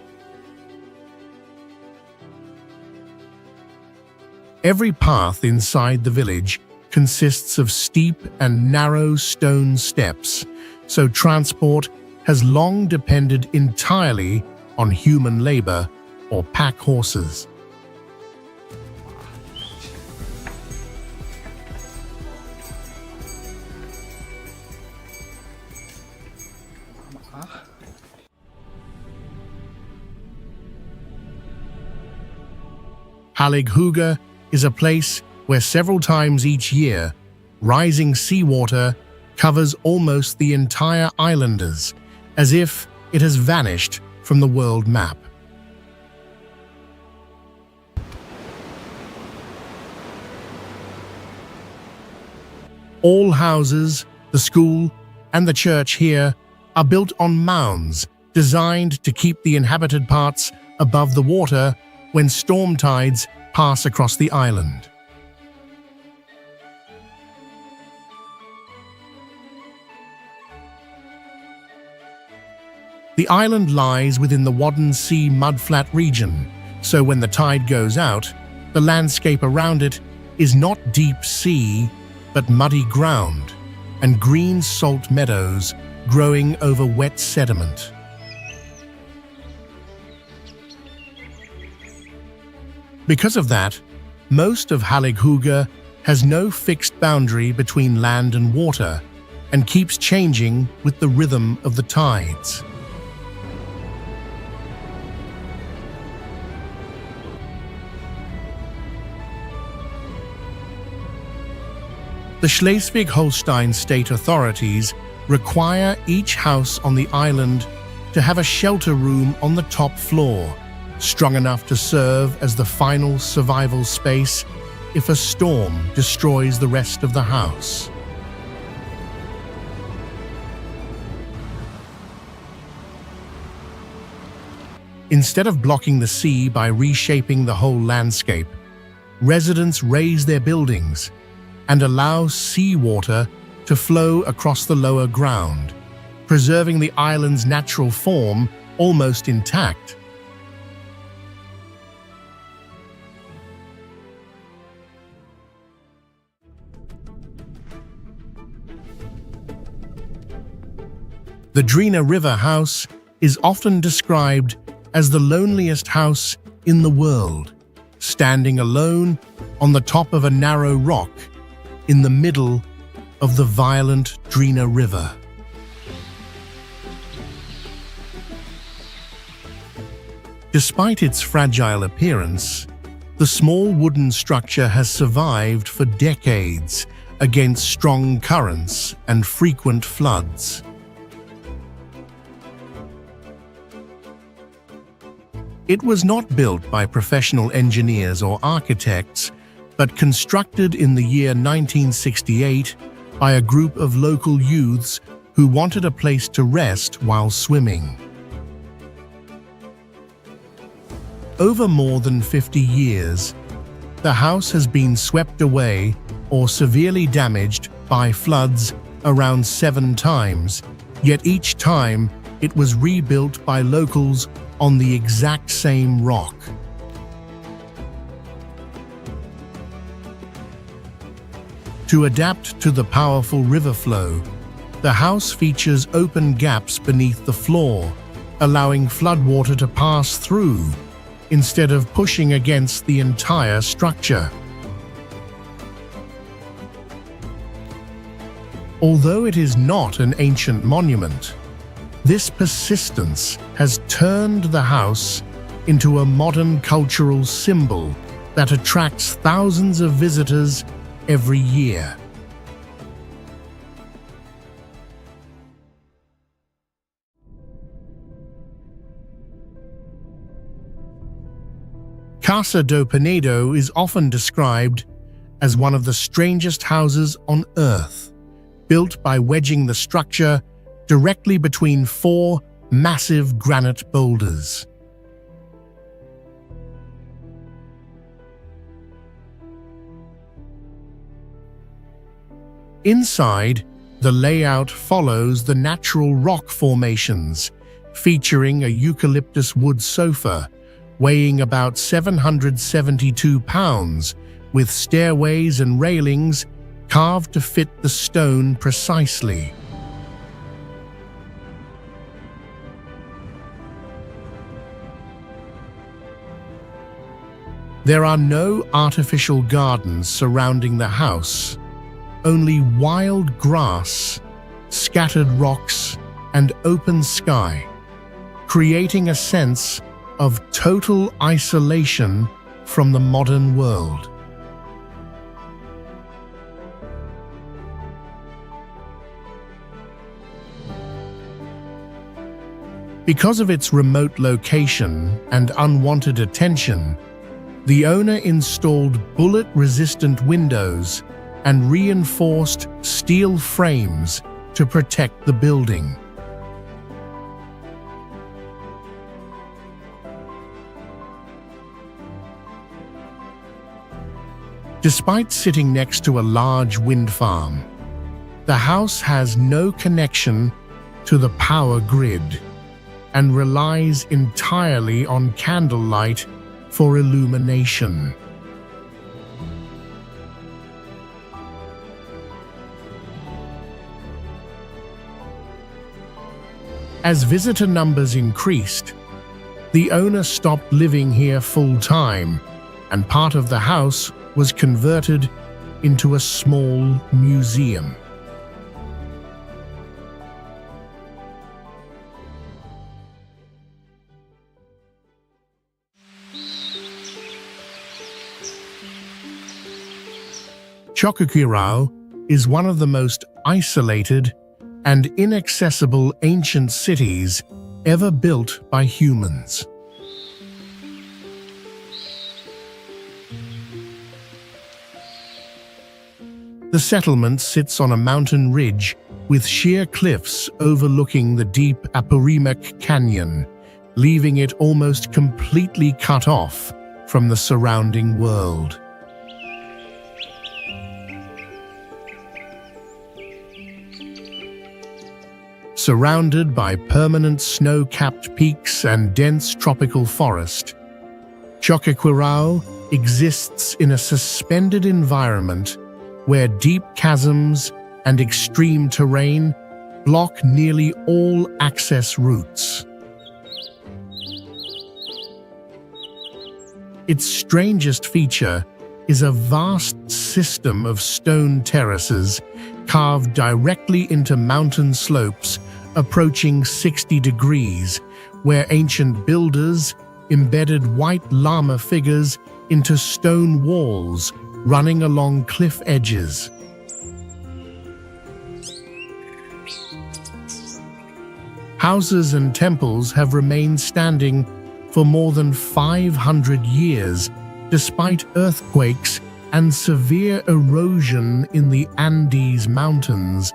Every path inside the village consists of steep and narrow stone steps, so transport has long depended entirely on human labor or pack horses. Halighuga is a place where several times each year, rising seawater covers almost the entire islanders, as if it has vanished from the world map. All houses, the school, and the church here are built on mounds designed to keep the inhabited parts above the water when storm tides pass across the island. The island lies within the Wadden Sea mudflat region, so when the tide goes out, the landscape around it is not deep sea, but muddy ground and green salt meadows growing over wet sediment. Because of that, most of Halighuga has no fixed boundary between land and water and keeps changing with the rhythm of the tides. The Schleswig-Holstein state authorities require each house on the island to have a shelter room on the top floor, strong enough to serve as the final survival space if a storm destroys the rest of the house. Instead of blocking the sea by reshaping the whole landscape, residents raise their buildings and allow seawater to flow across the lower ground, preserving the island's natural form almost intact. The Drina River house is often described as the loneliest house in the world, standing alone on the top of a narrow rock in the middle of the violent Drina River. Despite its fragile appearance, the small wooden structure has survived for decades against strong currents and frequent floods. It was not built by professional engineers or architects, but constructed in the year 1968 by a group of local youths who wanted a place to rest while swimming. Over more than 50 years, the house has been swept away or severely damaged by floods around 7 times, yet each time it was rebuilt by locals on the exact same rock. To adapt to the powerful river flow, the house features open gaps beneath the floor, allowing floodwater to pass through instead of pushing against the entire structure. Although it is not an ancient monument, this persistence has turned the house into a modern cultural symbol that attracts thousands of visitors every year. Casa do Penedo is often described as one of the strangest houses on Earth, built by wedging the structure directly between 4 massive granite boulders. Inside, the layout follows the natural rock formations, featuring a eucalyptus wood sofa weighing about 772 pounds, with stairways and railings carved to fit the stone precisely. There are no artificial gardens surrounding the house, only wild grass, scattered rocks, and open sky, creating a sense of total isolation from the modern world. Because of its remote location and unwanted attention, the owner installed bullet-resistant windows and reinforced steel frames to protect the building. Despite sitting next to a large wind farm, the house has no connection to the power grid and relies entirely on candlelight for illumination. As visitor numbers increased, the owner stopped living here full-time, and part of the house was converted into a small museum. Choqquequirau is one of the most isolated and inaccessible ancient cities ever built by humans. The settlement sits on a mountain ridge with sheer cliffs overlooking the deep Apurimac Canyon, leaving it almost completely cut off from the surrounding world. Surrounded by permanent snow-capped peaks and dense tropical forest, Choqquequirau exists in a suspended environment where deep chasms and extreme terrain block nearly all access routes. Its strangest feature is a vast system of stone terraces carved directly into mountain slopes approaching 60 degrees, where ancient builders embedded white llama figures into stone walls running along cliff edges. Houses and temples have remained standing for more than 500 years, despite earthquakes and severe erosion in the Andes Mountains,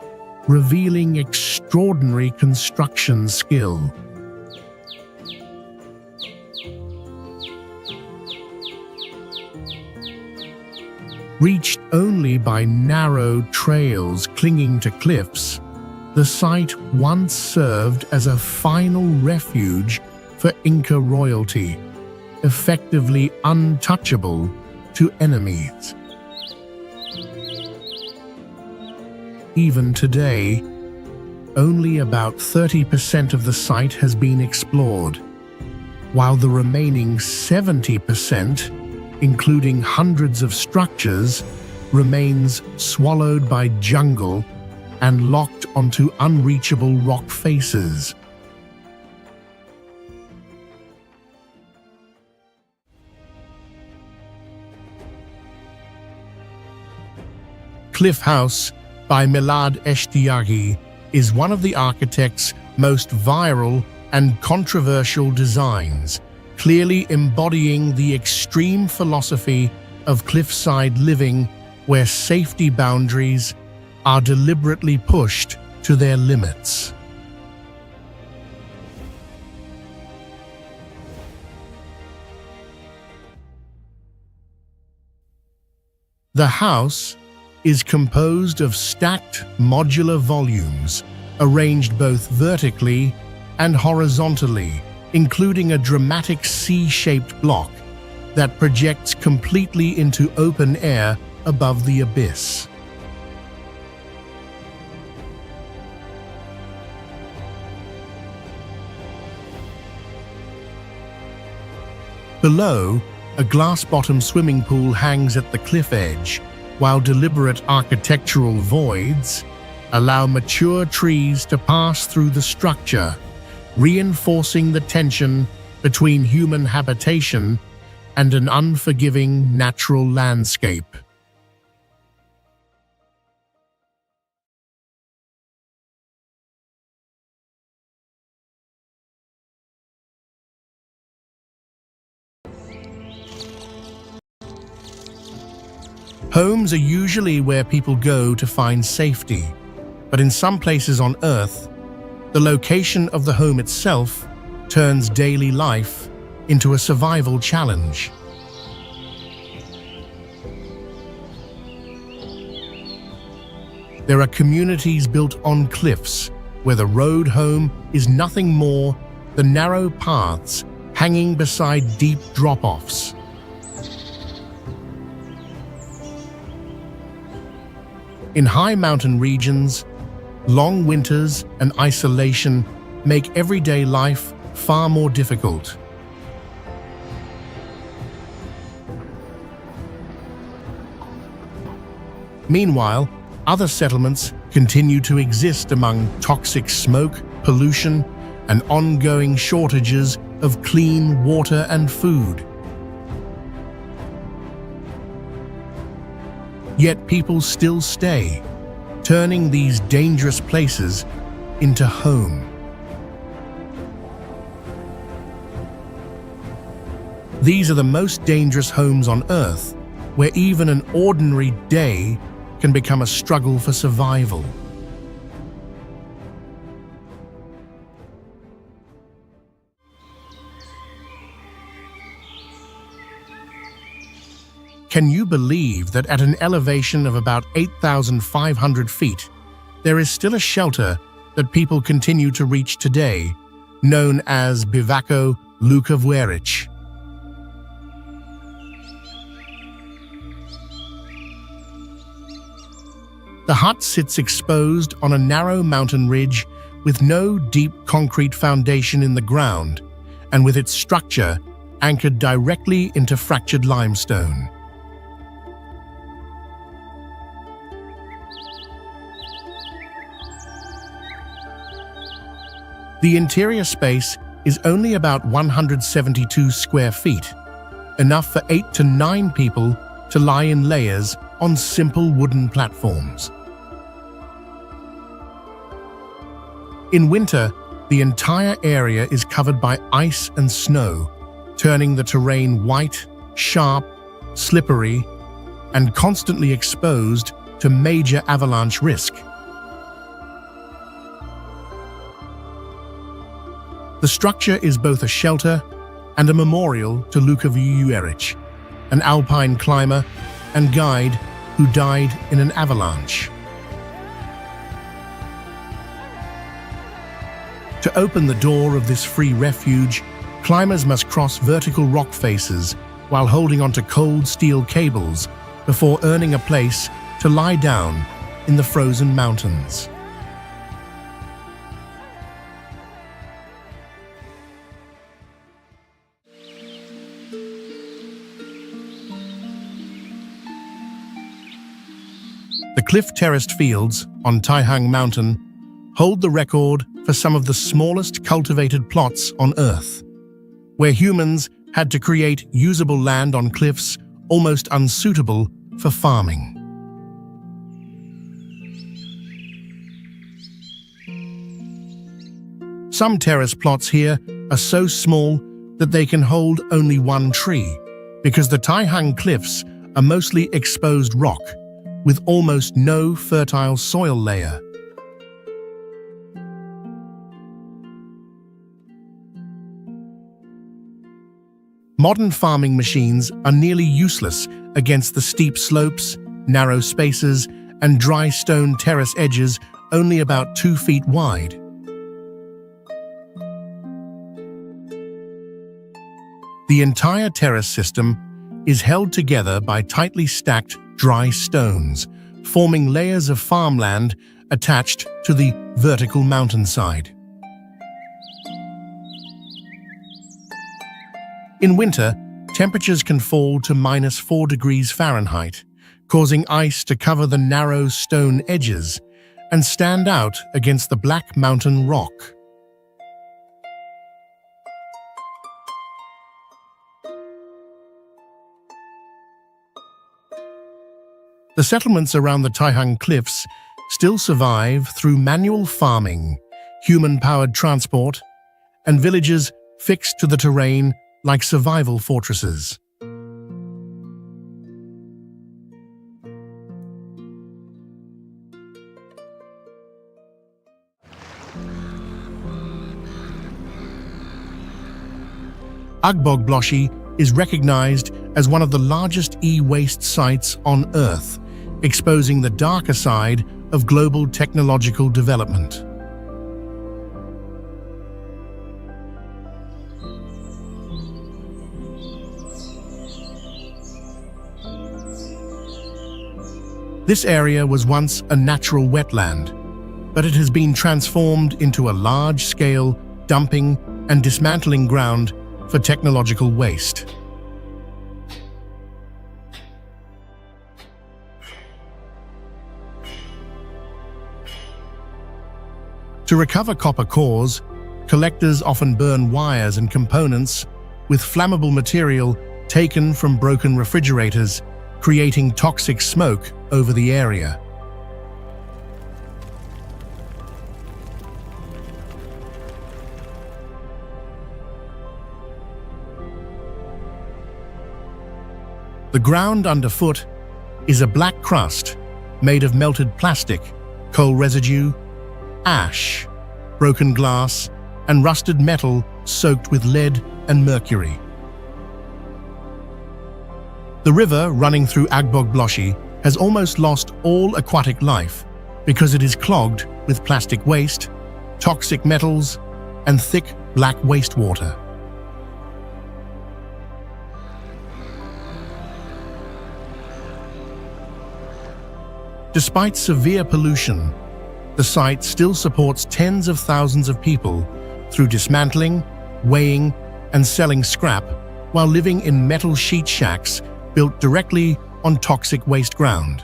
revealing extraordinary construction skill. Reached only by narrow trails clinging to cliffs, the site once served as a final refuge for Inca royalty, effectively untouchable to enemies. Even today, only about 30% of the site has been explored, while the remaining 70%, including hundreds of structures, remains swallowed by jungle and locked onto unreachable rock faces. Cliff House by Milad Eshtiaghi is one of the architect's most viral and controversial designs, clearly embodying the extreme philosophy of cliffside living where safety boundaries are deliberately pushed to their limits. The house is composed of stacked modular volumes, arranged both vertically and horizontally, including a dramatic C-shaped block that projects completely into open air above the abyss. Below, a glass-bottom swimming pool hangs at the cliff edge, while deliberate architectural voids allow mature trees to pass through the structure, reinforcing the tension between human habitation and an unforgiving natural landscape. Homes are usually where people go to find safety, but in some places on Earth, the location of the home itself turns daily life into a survival challenge. There are communities built on cliffs where the road home is nothing more than narrow paths hanging beside deep drop-offs. In high mountain regions, long winters and isolation make everyday life far more difficult. Meanwhile, other settlements continue to exist among toxic smoke, pollution, and ongoing shortages of clean water and food. Yet people still stay, turning these dangerous places into home. These are the most dangerous homes on Earth, where even an ordinary day can become a struggle for survival. Can you believe that at an elevation of about 8,500 feet, there is still a shelter that people continue to reach today, known as Bivako Lukavwerich? The hut sits exposed on a narrow mountain ridge with no deep concrete foundation in the ground, and with its structure anchored directly into fractured limestone. The interior space is only about 172 square feet, enough for 8 to 9 people to lie in layers on simple wooden platforms. In winter, the entire area is covered by ice and snow, turning the terrain white, sharp, slippery, and constantly exposed to major avalanche risk. The structure is both a shelter and a memorial to Lukavwerich, an alpine climber and guide who died in an avalanche. To open the door of this free refuge, climbers must cross vertical rock faces while holding onto cold steel cables before earning a place to lie down in the frozen mountains. The cliff-terraced fields on Taihang Mountain hold the record for some of the smallest cultivated plots on Earth, where humans had to create usable land on cliffs almost unsuitable for farming. Some terrace plots here are so small that they can hold only one tree, because the Taihang cliffs are mostly exposed rock, with almost no fertile soil layer. Modern farming machines are nearly useless against the steep slopes, narrow spaces, and dry stone terrace edges only about 2 feet wide. The entire terrace system is held together by tightly stacked dry stones, forming layers of farmland attached to the vertical mountainside. In winter, temperatures can fall to -4 degrees Fahrenheit, causing ice to cover the narrow stone edges and stand out against the black mountain rock. The settlements around the Taihang Cliffs still survive through manual farming, human-powered transport, and villages fixed to the terrain like survival fortresses. Agbogbloshie is recognized as one of the largest e-waste sites on Earth, exposing the darker side of global technological development. This area was once a natural wetland, but it has been transformed into a large-scale dumping and dismantling ground for technological waste. To recover copper cores, collectors often burn wires and components with flammable material taken from broken refrigerators, creating toxic smoke over the area. The ground underfoot is a black crust made of melted plastic, coal residue, ash, broken glass, and rusted metal soaked with lead and mercury. The river running through Agbogbloshie has almost lost all aquatic life because it is clogged with plastic waste, toxic metals, and thick black wastewater. Despite severe pollution, the site still supports tens of thousands of people through dismantling, weighing, and selling scrap while living in metal sheet shacks built directly on toxic waste ground.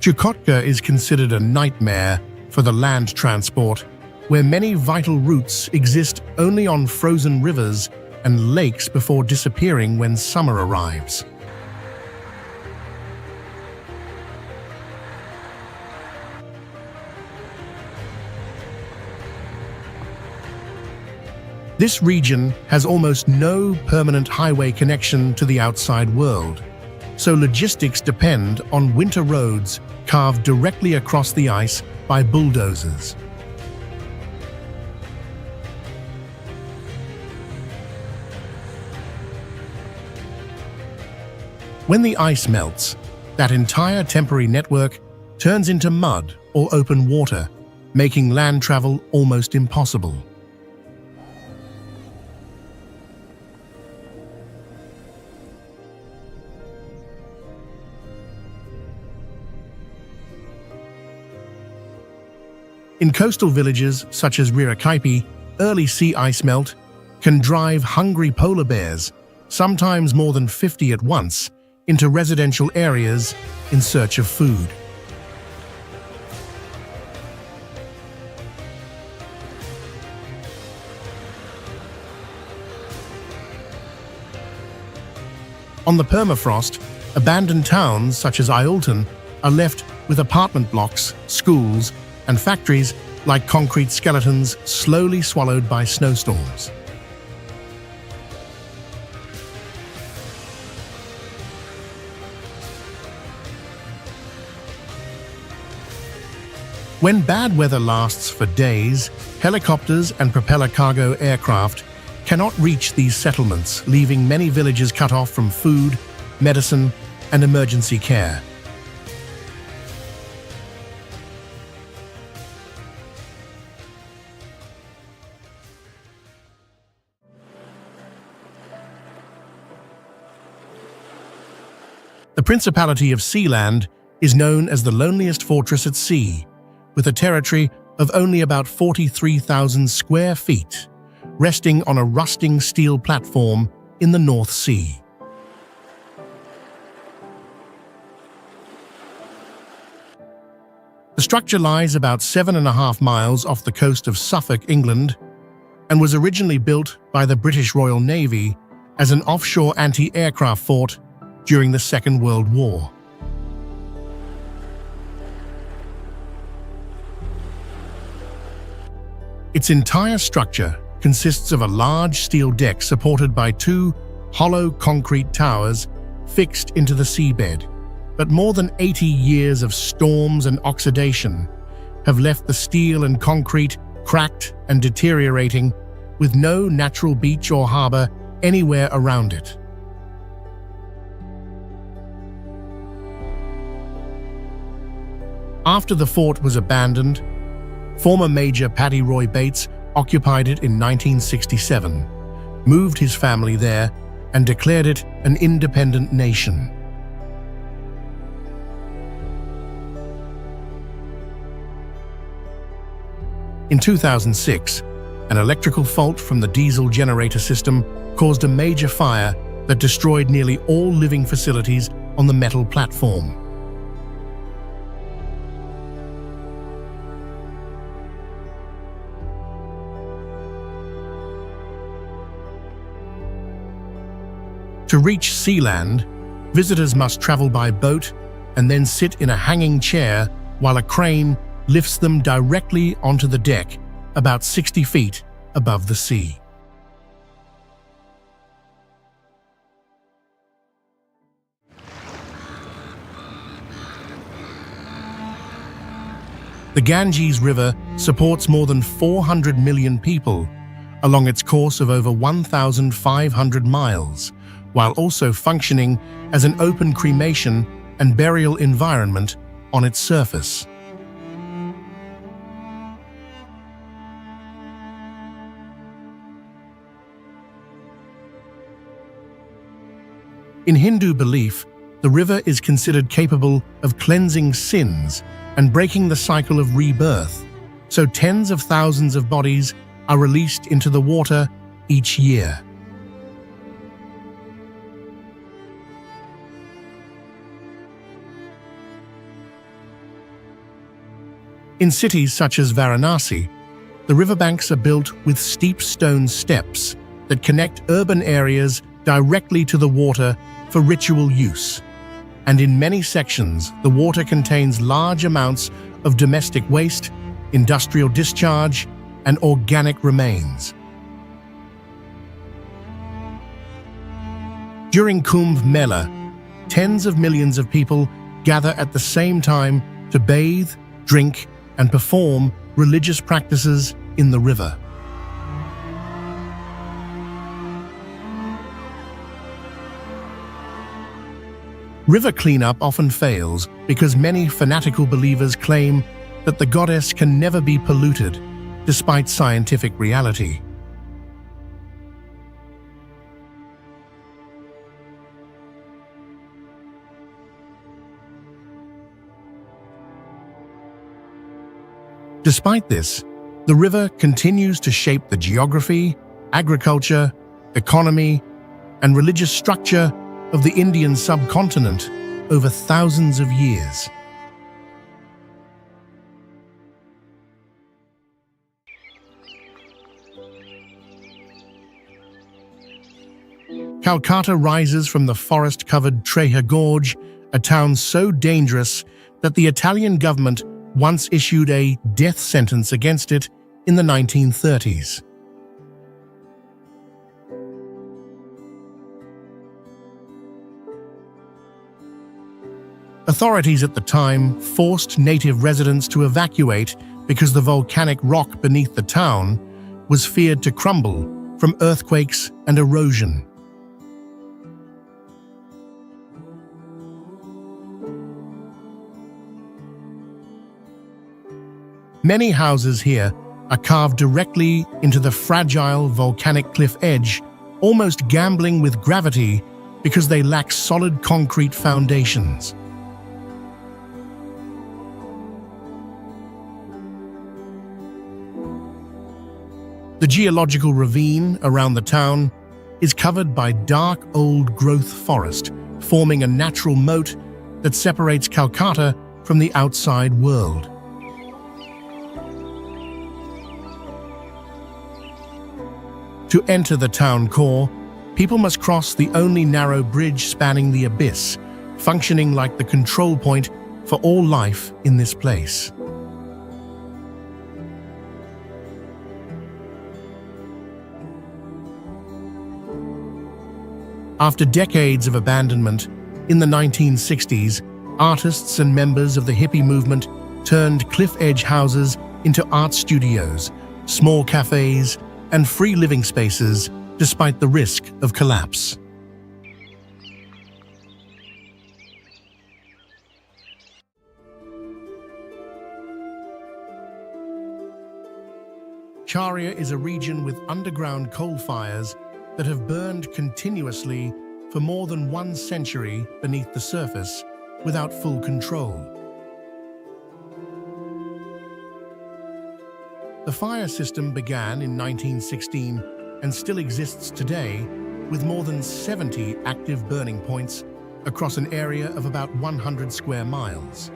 Chukotka is considered a nightmare for the land transport, where many vital routes exist only on frozen rivers and lakes before disappearing when summer arrives. This region has almost no permanent highway connection to the outside world, so logistics depend on winter roads carved directly across the ice by bulldozers. When the ice melts, that entire temporary network turns into mud or open water, making land travel almost impossible. In coastal villages such as Rirakaipi, early sea ice melt can drive hungry polar bears, sometimes more than 50 at once, into residential areas in search of food. On the permafrost, abandoned towns such as Iolton are left with apartment blocks, schools, and factories like concrete skeletons slowly swallowed by snowstorms. When bad weather lasts for days, helicopters and propeller cargo aircraft cannot reach these settlements, leaving many villages cut off from food, medicine, and emergency care. The Principality of Sealand is known as the loneliest fortress at sea, with a territory of only about 43,000 square feet, resting on a rusting steel platform in the North Sea. The structure lies about 7.5 miles off the coast of Suffolk, England, and was originally built by the British Royal Navy as an offshore anti-aircraft fort during the Second World War. Its entire structure consists of a large steel deck supported by two hollow concrete towers fixed into the seabed, but more than 80 years of storms and oxidation have left the steel and concrete cracked and deteriorating, with no natural beach or harbor anywhere around it. After the fort was abandoned, former Major Paddy Roy Bates occupied it in 1967, moved his family there, and declared it an independent nation. In 2006, an electrical fault from the diesel generator system caused a major fire that destroyed nearly all living facilities on the metal platform. To reach Sealand, visitors must travel by boat and then sit in a hanging chair while a crane lifts them directly onto the deck about 60 feet above the sea. The Ganges River supports more than 400 million people along its course of over 1,500 miles, while also functioning as an open cremation and burial environment on its surface. In Hindu belief, the river is considered capable of cleansing sins and breaking the cycle of rebirth, so tens of thousands of bodies are released into the water each year. In cities such as Varanasi, the riverbanks are built with steep stone steps that connect urban areas directly to the water for ritual use. And in many sections, the water contains large amounts of domestic waste, industrial discharge, and organic remains. During Kumbh Mela, tens of millions of people gather at the same time to bathe, drink, and perform religious practices in the river. River cleanup often fails because many fanatical believers claim that the goddess can never be polluted, despite scientific reality. Despite this, the river continues to shape the geography, agriculture, economy, and religious structure of the Indian subcontinent over thousands of years. Calcutta rises from the forest-covered Treja Gorge, a town so dangerous that the Italian government once issued a death sentence against it in the 1930s. Authorities at the time forced native residents to evacuate because the volcanic rock beneath the town was feared to crumble from earthquakes and erosion. Many houses here are carved directly into the fragile volcanic cliff edge, almost gambling with gravity because they lack solid concrete foundations. The geological ravine around the town is covered by dark old-growth forest, forming a natural moat that separates Calcutta from the outside world. To enter the town core, people must cross the only narrow bridge spanning the abyss, functioning like the control point for all life in this place. After decades of abandonment, in the 1960s, Artists and members of the hippie movement turned cliff-edge houses into art studios, small cafes, and free living spaces despite the risk of collapse. Charia is a region with underground coal fires that have burned continuously for more than 1 century beneath the surface without full control. The fire system began in 1916 and still exists today with more than 70 active burning points across an area of about 100 square miles.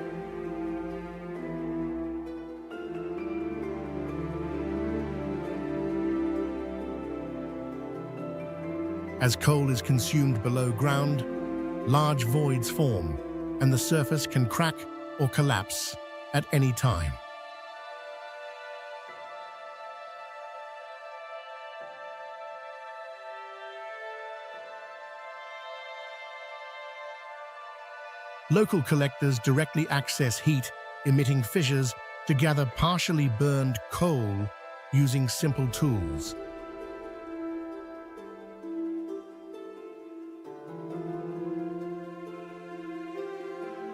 As coal is consumed below ground, large voids form, and the surface can crack or collapse at any time. Local collectors directly access heat, emitting fissures to gather partially burned coal using simple tools.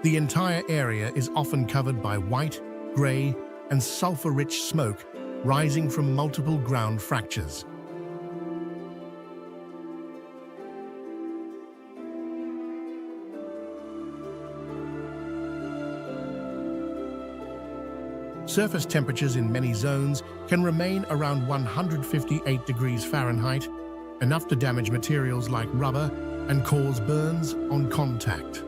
The entire area is often covered by white, grey, and sulfur-rich smoke rising from multiple ground fractures. Surface temperatures in many zones can remain around 158 degrees Fahrenheit, enough to damage materials like rubber and cause burns on contact.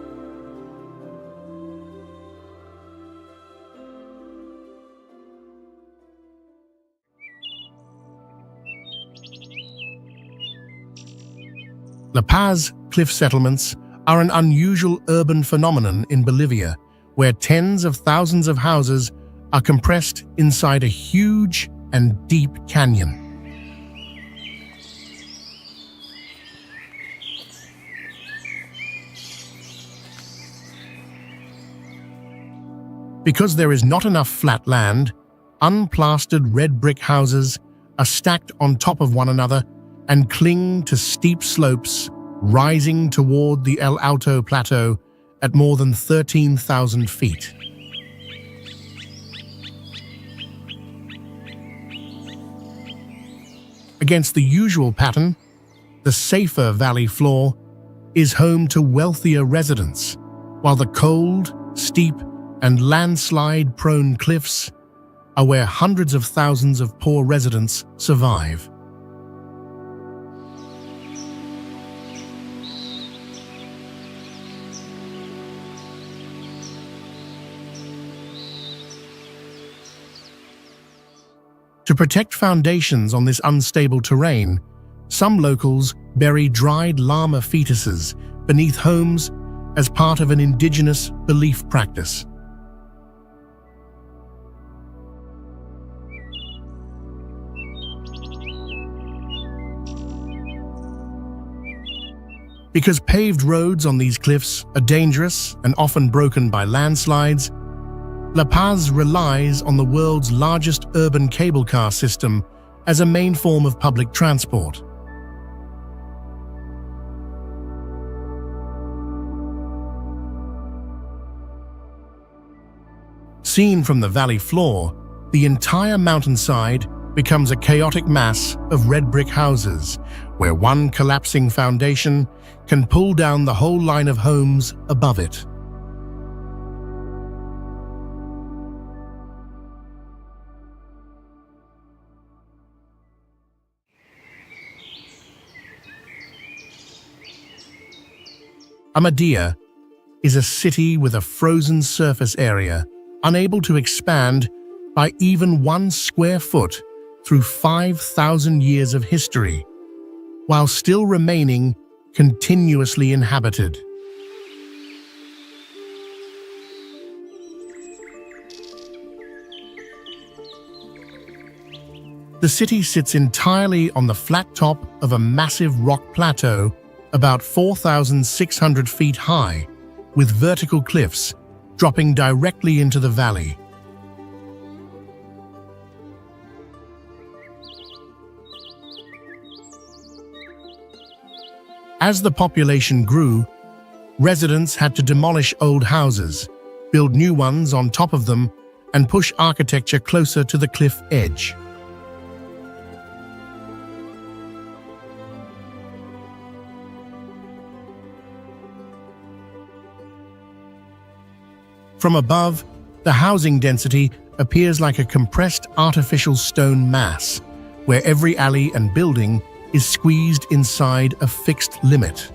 La Paz cliff settlements are an unusual urban phenomenon in Bolivia, where tens of thousands of houses are compressed inside a huge and deep canyon. Because there is not enough flat land, unplastered red brick houses are stacked on top of one another and cling to steep slopes rising toward the El Alto Plateau at more than 13,000 feet. Against the usual pattern, the safer valley floor is home to wealthier residents, while the cold, steep, and landslide-prone cliffs are where hundreds of thousands of poor residents survive. To protect foundations on this unstable terrain, some locals bury dried llama fetuses beneath homes as part of an indigenous belief practice. Because paved roads on these cliffs are dangerous and often broken by landslides, La Paz relies on the world's largest urban cable car system as a main form of public transport. Seen from the valley floor, the entire mountainside becomes a chaotic mass of red brick houses, where one collapsing foundation can pull down the whole line of homes above it. Amadea is a city with a frozen surface area, unable to expand by even 1 square foot through 5,000 years of history, while still remaining continuously inhabited. The city sits entirely on the flat top of a massive rock plateau about 4,600 feet high, with vertical cliffs dropping directly into the valley. As the population grew, residents had to demolish old houses, build new ones on top of them, and push architecture closer to the cliff edge. From above, the housing density appears like a compressed artificial stone mass, where every alley and building is squeezed inside a fixed limit.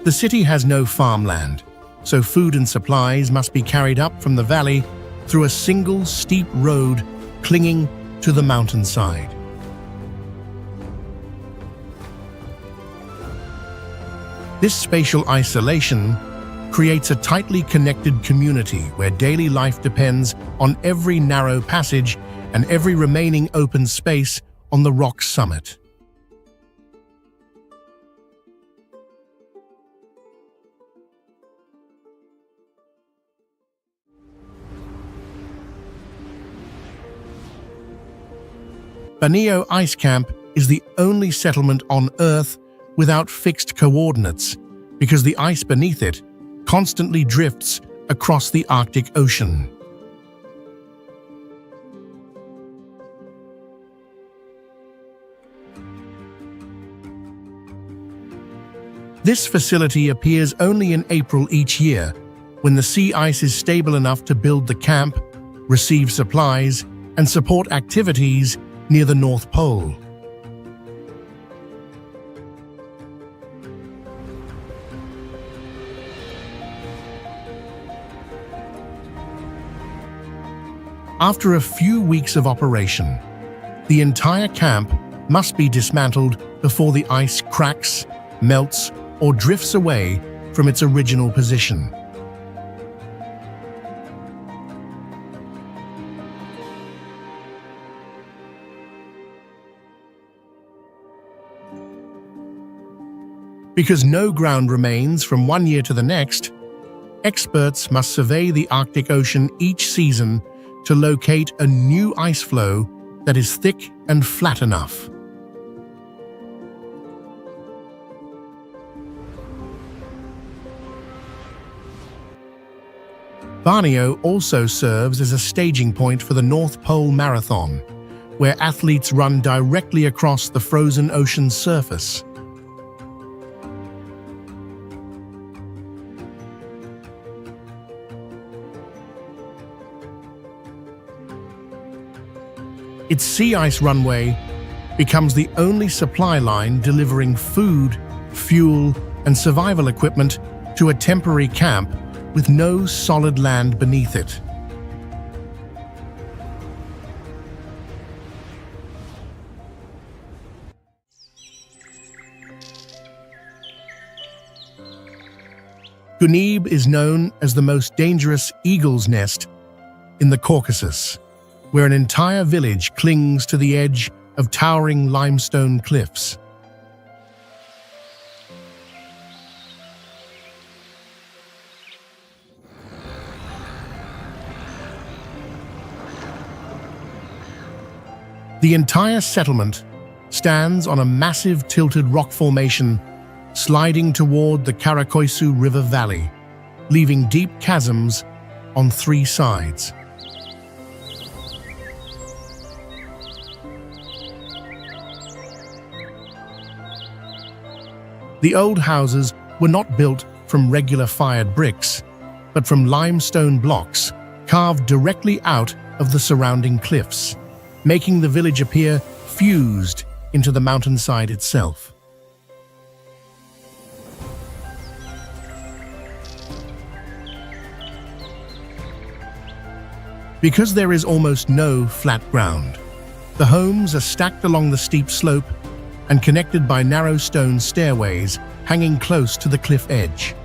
The city has no farmland, so food and supplies must be carried up from the valley through a single steep road clinging to the mountainside. This spatial isolation creates a tightly connected community where daily life depends on every narrow passage and every remaining open space on the rock summit. Banio Ice Camp is the only settlement on Earth without fixed coordinates because the ice beneath it constantly drifts across the Arctic Ocean. This facility appears only in April each year, when the sea ice is stable enough to build the camp, receive supplies, and support activities near the North Pole. After a few weeks of operation, the entire camp must be dismantled before the ice cracks, melts, or drifts away from its original position. Because no ground remains from one year to the next, experts must survey the Arctic Ocean each season to locate a new ice flow that is thick and flat enough. Banio also serves as a staging point for the North Pole Marathon, where athletes run directly across the frozen ocean's surface. Its sea ice runway becomes the only supply line delivering food, fuel, and survival equipment to a temporary camp with no solid land beneath it. Gunib is known as the most dangerous eagle's nest in the Caucasus, where an entire village clings to the edge of towering limestone cliffs. The entire settlement stands on a massive tilted rock formation sliding toward the Karakoysu River Valley, leaving deep chasms on three sides. The old houses were not built from regular fired bricks, but from limestone blocks carved directly out of the surrounding cliffs, making the village appear fused into the mountainside itself. Because there is almost no flat ground, the homes are stacked along the steep slope and connected by narrow stone stairways hanging close to the cliff edge.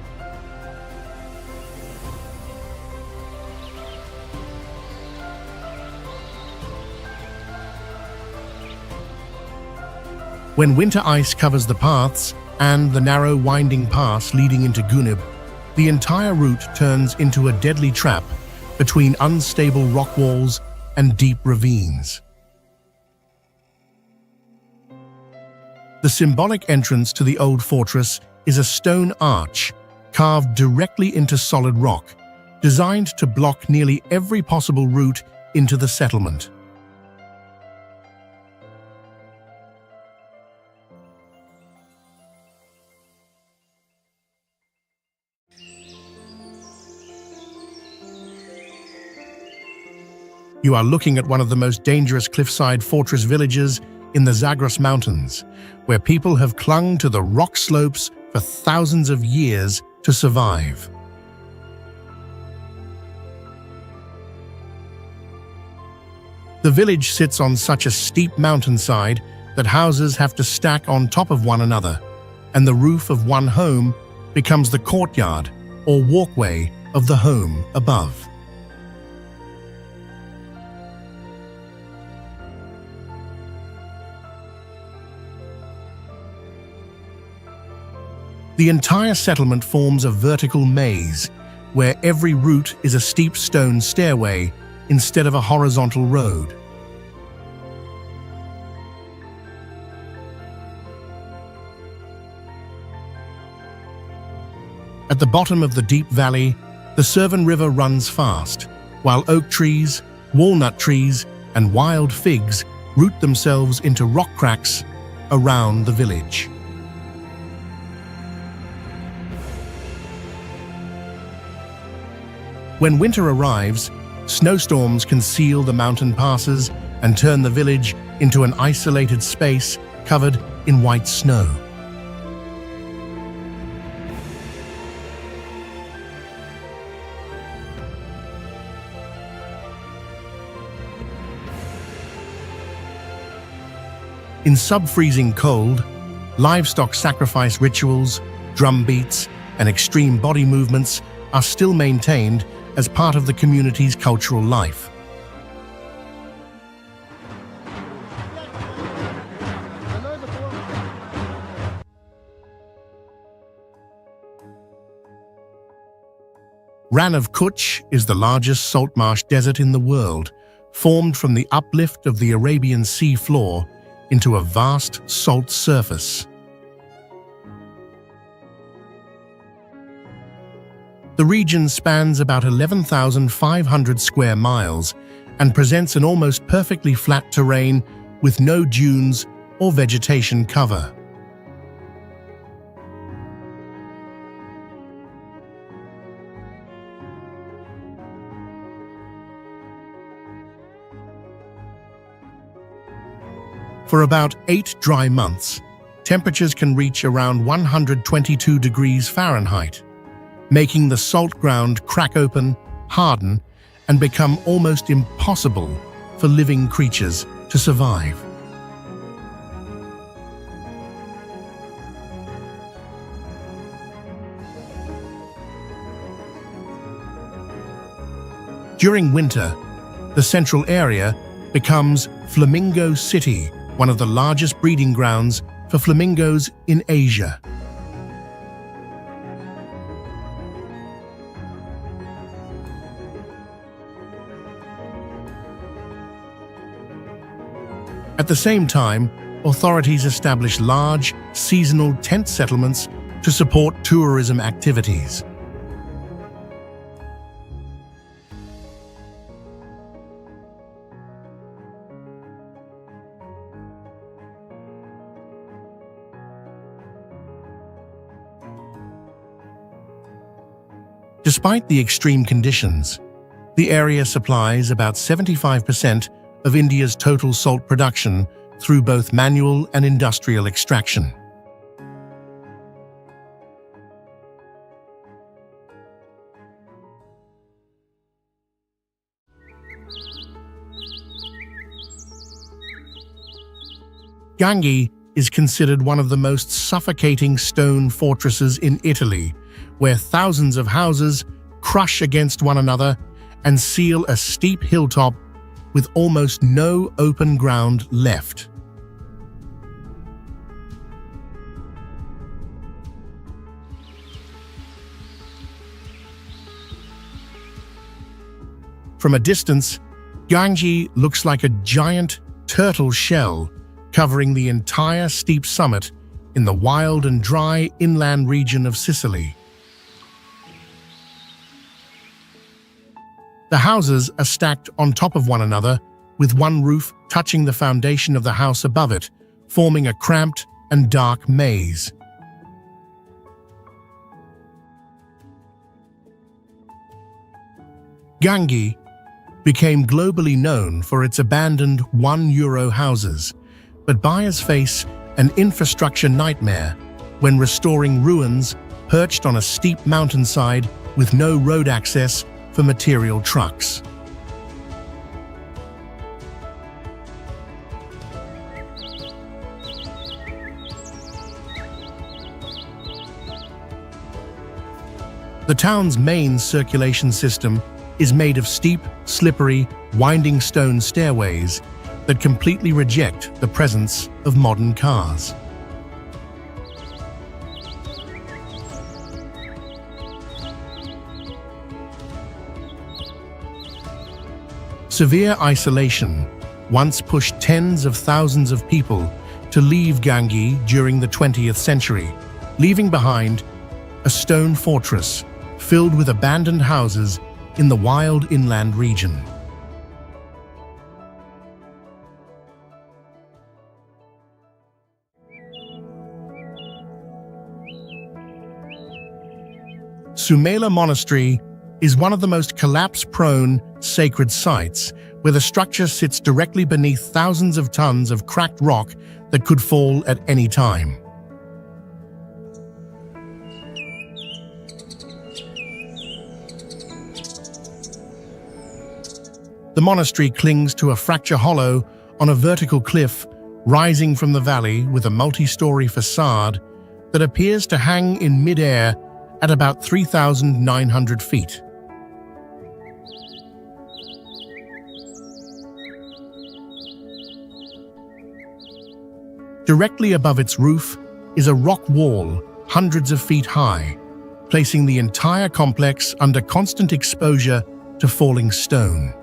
When winter ice covers the paths and the narrow winding pass leading into Gunib, the entire route turns into a deadly trap between unstable rock walls and deep ravines. The symbolic entrance to the old fortress is a stone arch carved directly into solid rock, designed to block nearly every possible route into the settlement. You are looking at one of the most dangerous cliffside fortress villages in the Zagros Mountains, where people have clung to the rock slopes for thousands of years to survive. The village sits on such a steep mountainside that houses have to stack on top of one another, and the roof of one home becomes the courtyard or walkway of the home above. The entire settlement forms a vertical maze, where every route is a steep stone stairway instead of a horizontal road. At the bottom of the deep valley, the Servan River runs fast, while oak trees, walnut trees, and wild figs root themselves into rock cracks around the village. When winter arrives, snowstorms can seal the mountain passes and turn the village into an isolated space covered in white snow. In sub-freezing cold, livestock sacrifice rituals, drum beats, and extreme body movements are still maintained as part of the community's cultural life. Rann of Kutch is the largest salt marsh desert in the world, formed from the uplift of the Arabian Sea floor into a vast salt surface. The region spans about 11,500 square miles and presents an almost perfectly flat terrain with no dunes or vegetation cover. For about 8 dry months, temperatures can reach around 122 degrees Fahrenheit, making the salt ground crack open, harden, and become almost impossible for living creatures to survive. During winter, the central area becomes Flamingo City, one of the largest breeding grounds for flamingos in Asia. At the same time, authorities establish large, seasonal tent settlements to support tourism activities. Despite the extreme conditions, the area supplies about 75% of India's total salt production through both manual and industrial extraction. Gangi is considered one of the most suffocating stone fortresses in Italy, where thousands of houses crush against one another and seal a steep hilltop with almost no open ground left. From a distance, Ganges looks like a giant turtle shell covering the entire steep summit in the wild and dry inland region of Sicily. The houses are stacked on top of one another, with one roof touching the foundation of the house above it, forming a cramped and dark maze. Ganges became globally known for its abandoned €1 houses, but buyers face an infrastructure nightmare when restoring ruins perched on a steep mountainside with no road access for material trucks. The town's main circulation system is made of steep, slippery, winding stone stairways that completely reject the presence of modern cars. Severe isolation once pushed tens of thousands of people to leave Ganges during the 20th century, leaving behind a stone fortress filled with abandoned houses in the wild inland region. Sumela Monastery is one of the most collapse-prone sacred sites, where the structure sits directly beneath thousands of tons of cracked rock that could fall at any time. The monastery clings to a fracture hollow on a vertical cliff rising from the valley with a multi-story facade that appears to hang in mid-air at about 3,900 feet. Directly above its roof is a rock wall hundreds of feet high, placing the entire complex under constant exposure to falling stone.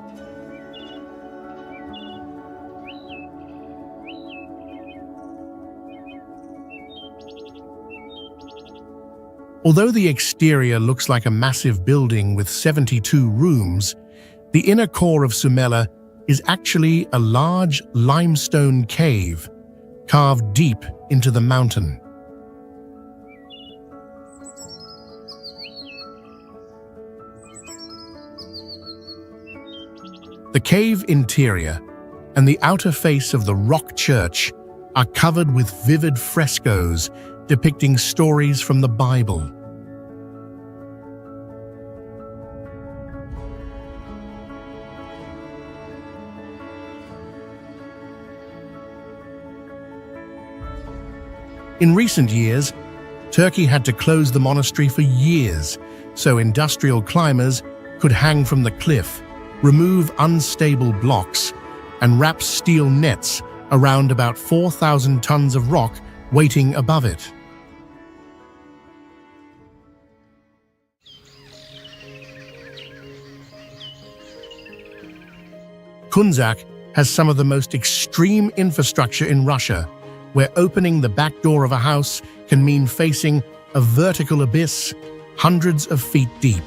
Although the exterior looks like a massive building with 72 rooms, the inner core of Sumela is actually a large limestone cave carved deep into the mountain. The cave interior and the outer face of the rock church are covered with vivid frescoes depicting stories from the Bible. In recent years, Turkey had to close the monastery for years so industrial climbers could hang from the cliff, remove unstable blocks, and wrap steel nets around about 4,000 tons of rock waiting above it. Kunzak has some of the most extreme infrastructure in Russia, where opening the back door of a house can mean facing a vertical abyss hundreds of feet deep.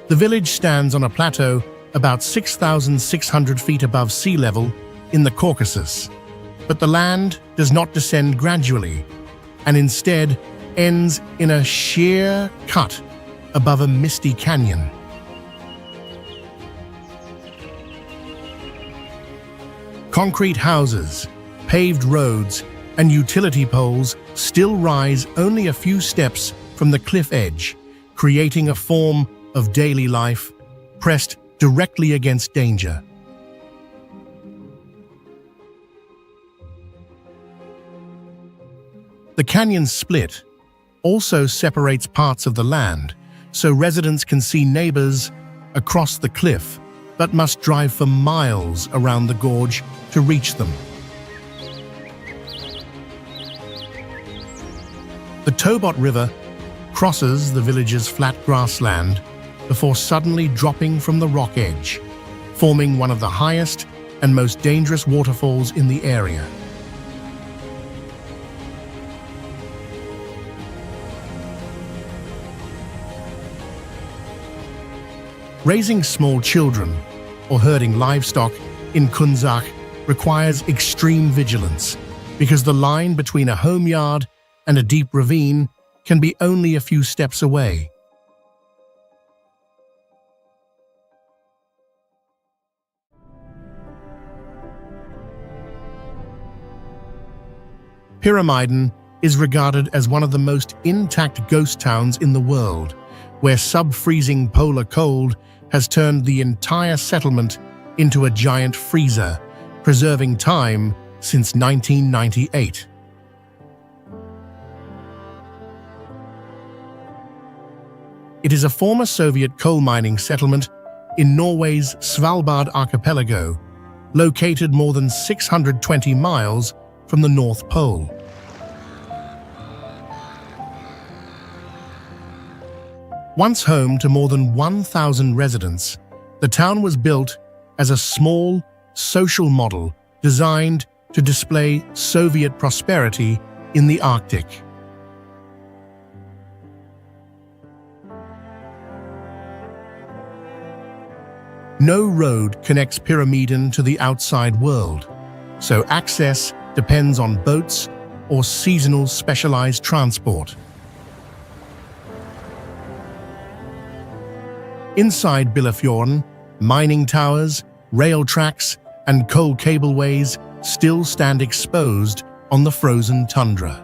The village stands on a plateau about 6,600 feet above sea level in the Caucasus, but the land does not descend gradually, and instead ends in a sheer cut above a misty canyon. Concrete houses, paved roads, and utility poles still rise only a few steps from the cliff edge, creating a form of daily life pressed directly against danger. The canyon's split also separates parts of the land, so residents can see neighbors across the cliff, but must drive for miles around the gorge to reach them. The Tobot River crosses the village's flat grassland before suddenly dropping from the rock edge, forming one of the highest and most dangerous waterfalls in the area. Raising small children or herding livestock in Kunzak requires extreme vigilance because the line between a home yard and a deep ravine can be only a few steps away. Pyramiden is regarded as one of the most intact ghost towns in the world, where sub-freezing polar cold has turned the entire settlement into a giant freezer, preserving time since 1998. It is a former Soviet coal mining settlement in Norway's Svalbard archipelago, located more than 620 miles from the North Pole. Once home to more than 1,000 residents, the town was built as a small, social model designed to display Soviet prosperity in the Arctic. No road connects Pyramiden to the outside world, so access depends on boats or seasonal specialized transport. Inside Billefjorden, mining towers, rail tracks, and coal cableways still stand exposed on the frozen tundra.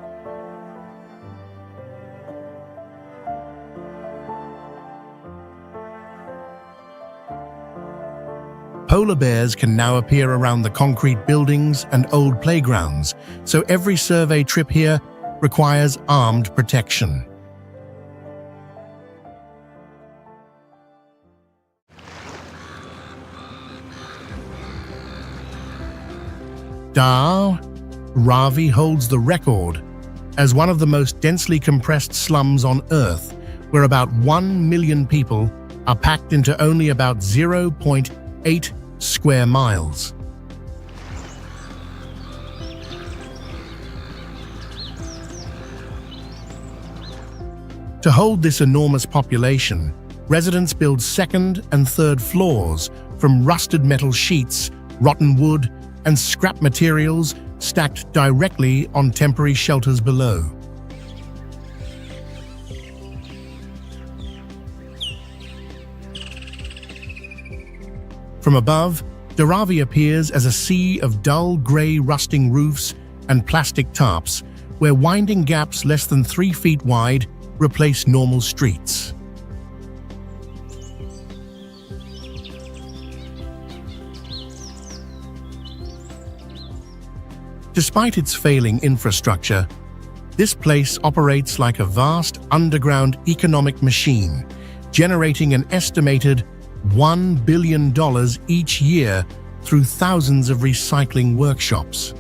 Polar bears can now appear around the concrete buildings and old playgrounds, so every survey trip here requires armed protection. Ravi holds the record as one of the most densely compressed slums on Earth, where about 1 million people are packed into only about 0.8 square miles. To hold this enormous population, residents build second and third floors from rusted metal sheets, rotten wood, and scrap materials stacked directly on temporary shelters below. From above, Dharavi appears as a sea of dull grey rusting roofs and plastic tarps, where winding gaps less than 3 feet wide replace normal streets. Despite its failing infrastructure, this place operates like a vast underground economic machine, generating an estimated $1 billion each year through thousands of recycling workshops.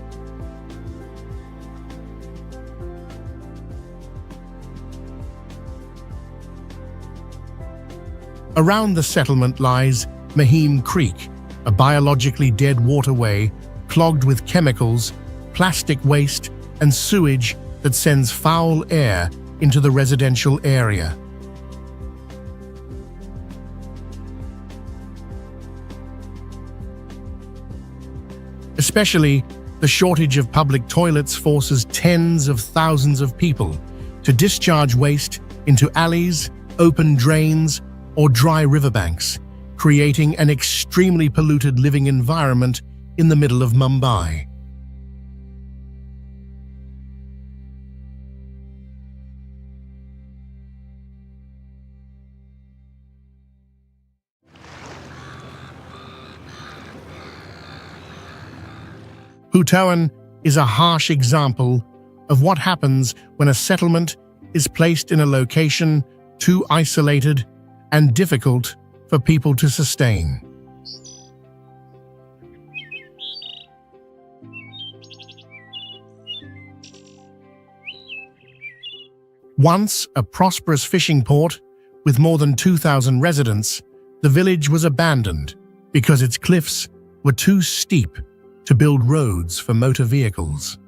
Around the settlement lies Mahim Creek, a biologically dead waterway clogged with chemicals, plastic waste, and sewage that sends foul air into the residential area. Especially, the shortage of public toilets forces tens of thousands of people to discharge waste into alleys, open drains, or dry riverbanks, creating an extremely polluted living environment in the middle of Mumbai. Bhutan is a harsh example of what happens when a settlement is placed in a location too isolated and difficult for people to sustain. Once a prosperous fishing port with more than 2,000 residents, the village was abandoned because its cliffs were too steep to build roads for motor vehicles.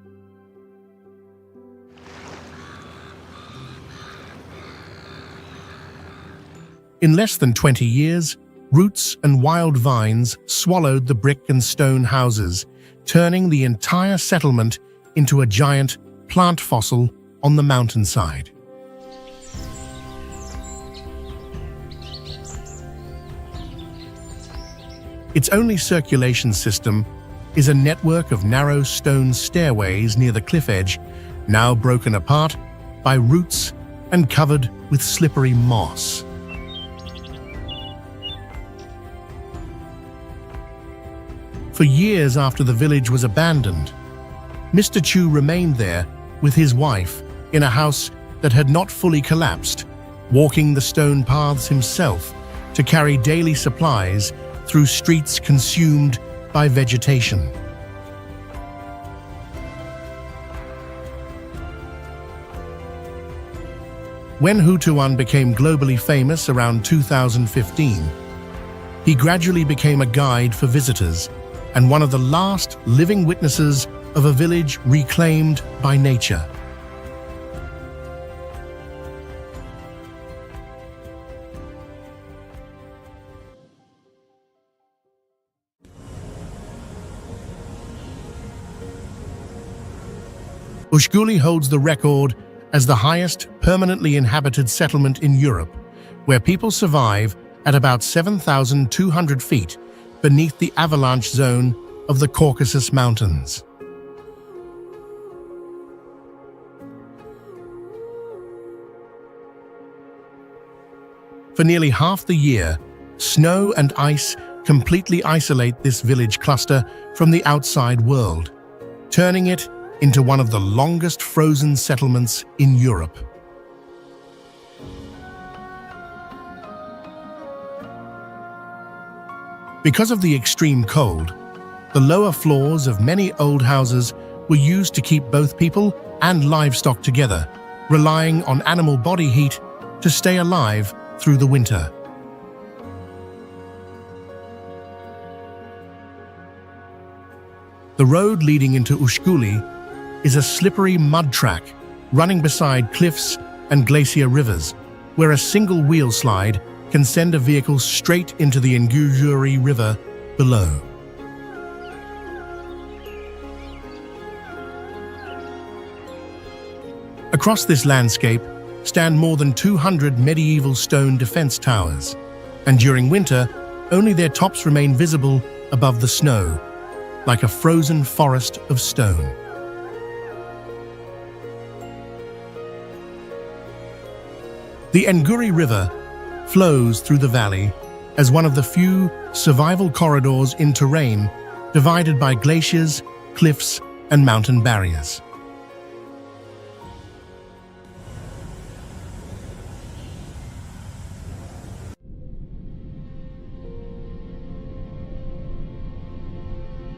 In less than 20 years, roots and wild vines swallowed the brick and stone houses, turning the entire settlement into a giant plant fossil on the mountainside. Its only circulation system is a network of narrow stone stairways near the cliff edge, now broken apart by roots and covered with slippery moss. For years after the village was abandoned, Mr. Chu remained there with his wife in a house that had not fully collapsed, walking the stone paths himself to carry daily supplies through streets consumed by vegetation. When Hu Tuan became globally famous around 2015, he gradually became a guide for visitors and one of the last living witnesses of a village reclaimed by nature. Ushguli holds the record as the highest permanently inhabited settlement in Europe, where people survive at about 7,200 feet beneath the avalanche zone of the Caucasus Mountains. For nearly half the year, snow and ice completely isolate this village cluster from the outside world, turning it into one of the longest frozen settlements in Europe. Because of the extreme cold, the lower floors of many old houses were used to keep both people and livestock together, relying on animal body heat to stay alive through the winter. The road leading into Ushguli is a slippery mud track running beside cliffs and glacier rivers, where a single wheel slide can send a vehicle straight into the Inguzuri River below. Across this landscape stand more than 200 medieval stone defense towers, and during winter, only their tops remain visible above the snow, like a frozen forest of stone. The Nguri River flows through the valley as one of the few survival corridors in terrain divided by glaciers, cliffs, and mountain barriers.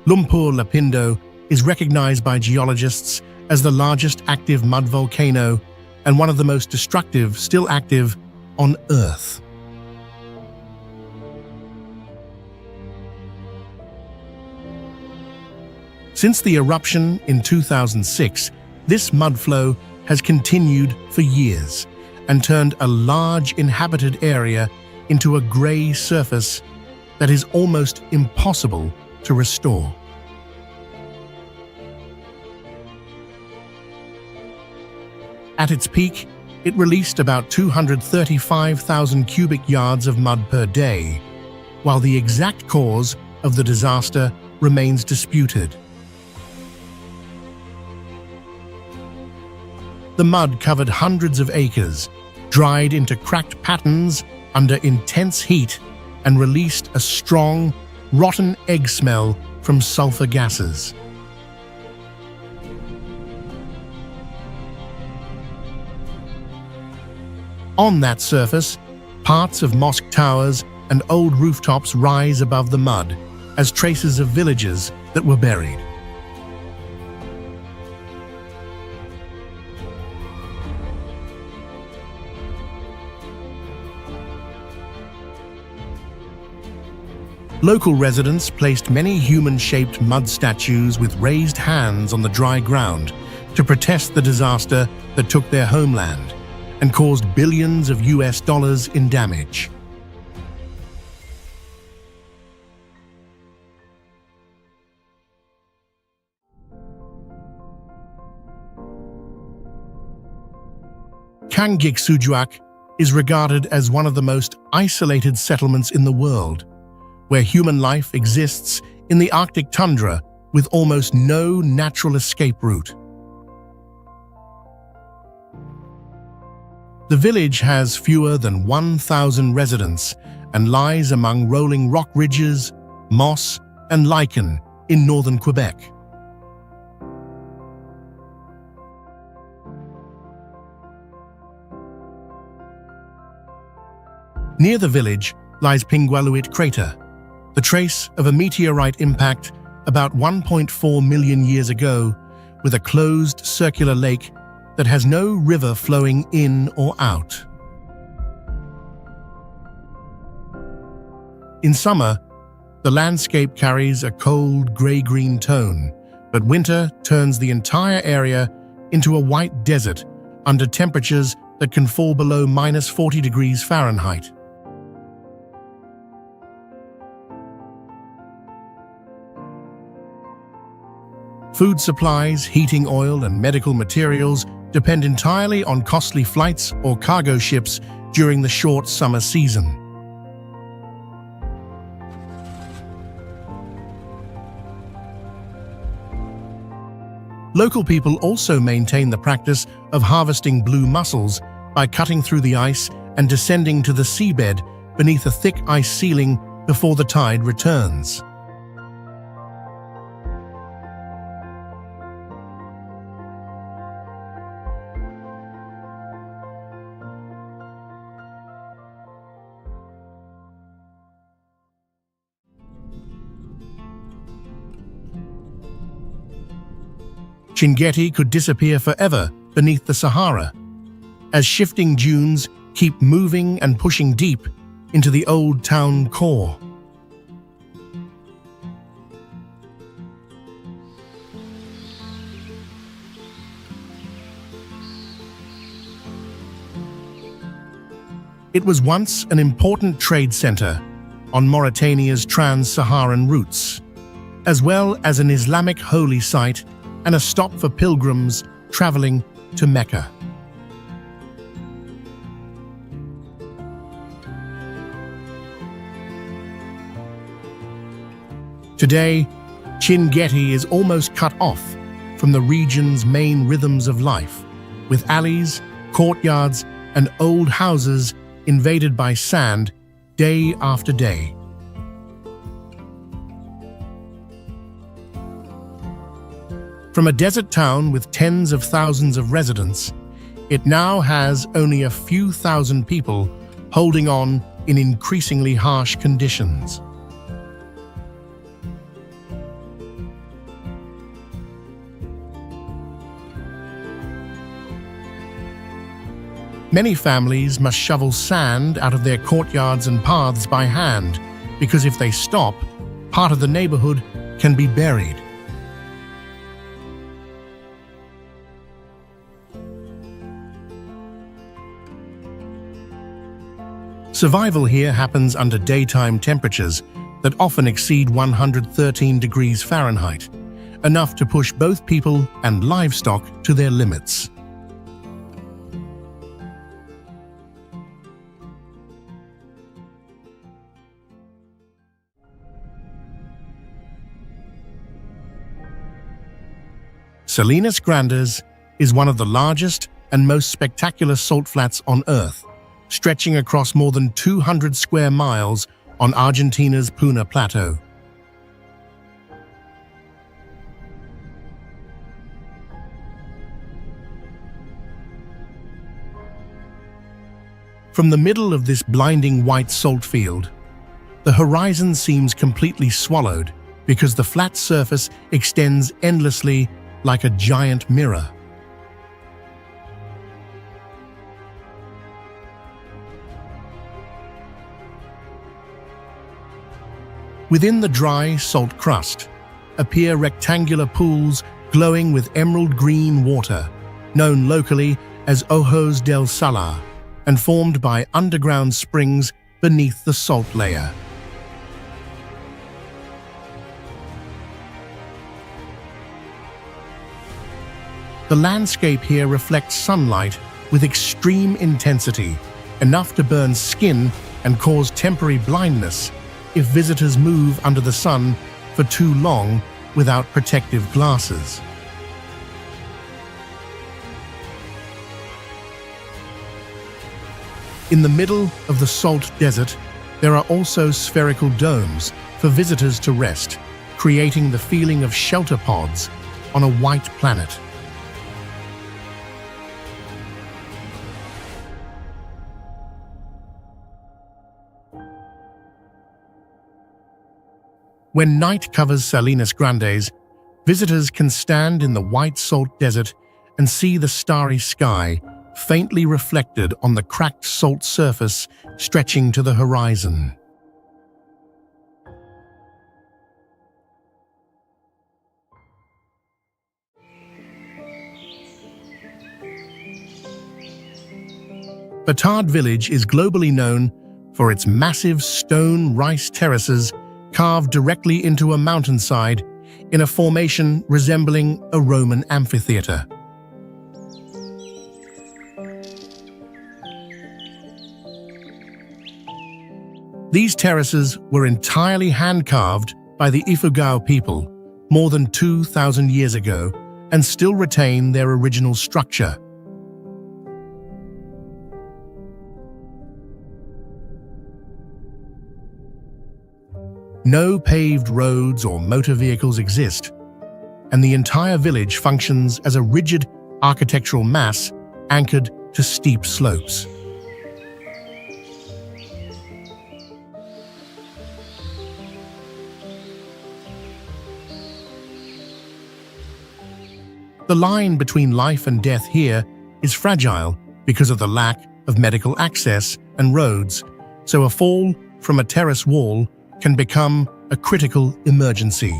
Lumpur Lapindo is recognized by geologists as the largest active mud volcano and one of the most destructive still active on Earth. Since the eruption in 2006, this mudflow has continued for years and turned a large inhabited area into a grey surface that is almost impossible to restore. At its peak, it released about 235,000 cubic yards of mud per day, while the exact cause of the disaster remains disputed. The mud covered hundreds of acres, dried into cracked patterns under intense heat, and released a strong, rotten egg smell from sulfur gases. On that surface, parts of mosque towers and old rooftops rise above the mud as traces of villages that were buried. Local residents placed many human-shaped mud statues with raised hands on the dry ground to protest the disaster that took their homeland and caused billions of US dollars in damage. Kanggiksujuak is regarded as one of the most isolated settlements in the world, where human life exists in the Arctic tundra with almost no natural escape route. The village has fewer than 1,000 residents and lies among rolling rock ridges, moss, and lichen in northern Quebec. Near the village lies Pingualuit crater, the trace of a meteorite impact about 1.4 million years ago with a closed circular lake that has no river flowing in or out. In summer, the landscape carries a cold gray-green tone, but winter turns the entire area into a white desert under temperatures that can fall below -40 degrees Fahrenheit. Food supplies, heating oil, and medical materials depend entirely on costly flights or cargo ships during the short summer season. Local people also maintain the practice of harvesting blue mussels by cutting through the ice and descending to the seabed beneath a thick ice ceiling before the tide returns. Chinguetti could disappear forever beneath the Sahara, as shifting dunes keep moving and pushing deep into the old town core. It was once an important trade center on Mauritania's trans-Saharan routes, as well as an Islamic holy site and a stop for pilgrims traveling to Mecca. Today, Chinguetti is almost cut off from the region's main rhythms of life, with alleys, courtyards, and old houses invaded by sand day after day. From a desert town with tens of thousands of residents, it now has only a few thousand people holding on in increasingly harsh conditions. Many families must shovel sand out of their courtyards and paths by hand, because if they stop, part of the neighborhood can be buried. Survival here happens under daytime temperatures that often exceed 113 degrees Fahrenheit, enough to push both people and livestock to their limits. Salinas Grandes is one of the largest and most spectacular salt flats on Earth, stretching across more than 200 square miles on Argentina's Puna Plateau. From the middle of this blinding white salt field, the horizon seems completely swallowed because the flat surface extends endlessly like a giant mirror. Within the dry, salt crust appear rectangular pools glowing with emerald green water, known locally as Ojos del Salar, and formed by underground springs beneath the salt layer. The landscape here reflects sunlight with extreme intensity, enough to burn skin and cause temporary blindness if visitors move under the sun for too long without protective glasses. In the middle of the salt desert, there are also spherical domes for visitors to rest, creating the feeling of shelter pods on a white planet. When night covers Salinas Grandes, visitors can stand in the white salt desert and see the starry sky faintly reflected on the cracked salt surface stretching to the horizon. Batad village is globally known for its massive stone rice terraces carved directly into a mountainside in a formation resembling a Roman amphitheater. These terraces were entirely hand-carved by the Ifugao people more than 2,000 years ago and still retain their original structure. No paved roads or motor vehicles exist, and the entire village functions as a rigid architectural mass anchored to steep slopes. The line between life and death here is fragile because of the lack of medical access and roads, so a fall from a terrace wall can become a critical emergency.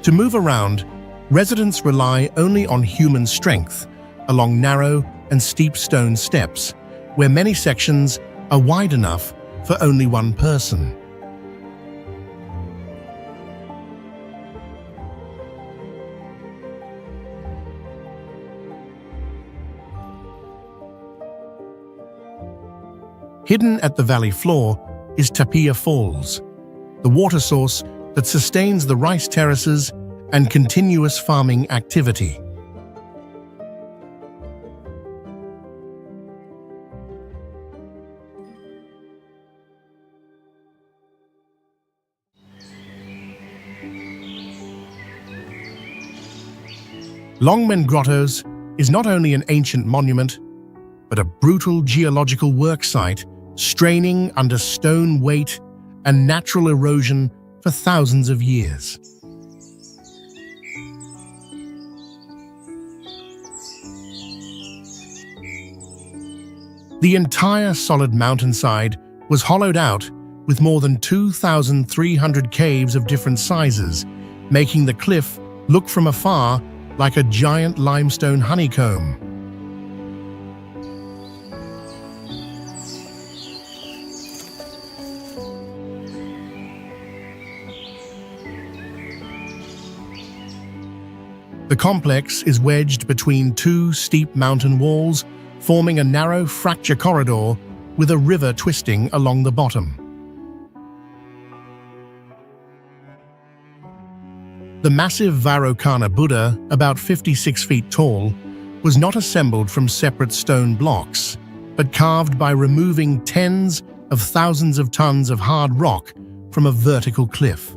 To move around, residents rely only on human strength along narrow and steep stone steps, where many sections are wide enough for only one person. Hidden at the valley floor is Tapia Falls, the water source that sustains the rice terraces and continuous farming activity. Longmen Grottos is not only an ancient monument, but a brutal geological work site straining under stone weight and natural erosion for thousands of years. The entire solid mountainside was hollowed out with more than 2,300 caves of different sizes, making the cliff look from afar like a giant limestone honeycomb. The complex is wedged between two steep mountain walls, forming a narrow fracture corridor with a river twisting along the bottom. The massive Vairocana Buddha, about 56 feet tall, was not assembled from separate stone blocks, but carved by removing tens of thousands of tons of hard rock from a vertical cliff.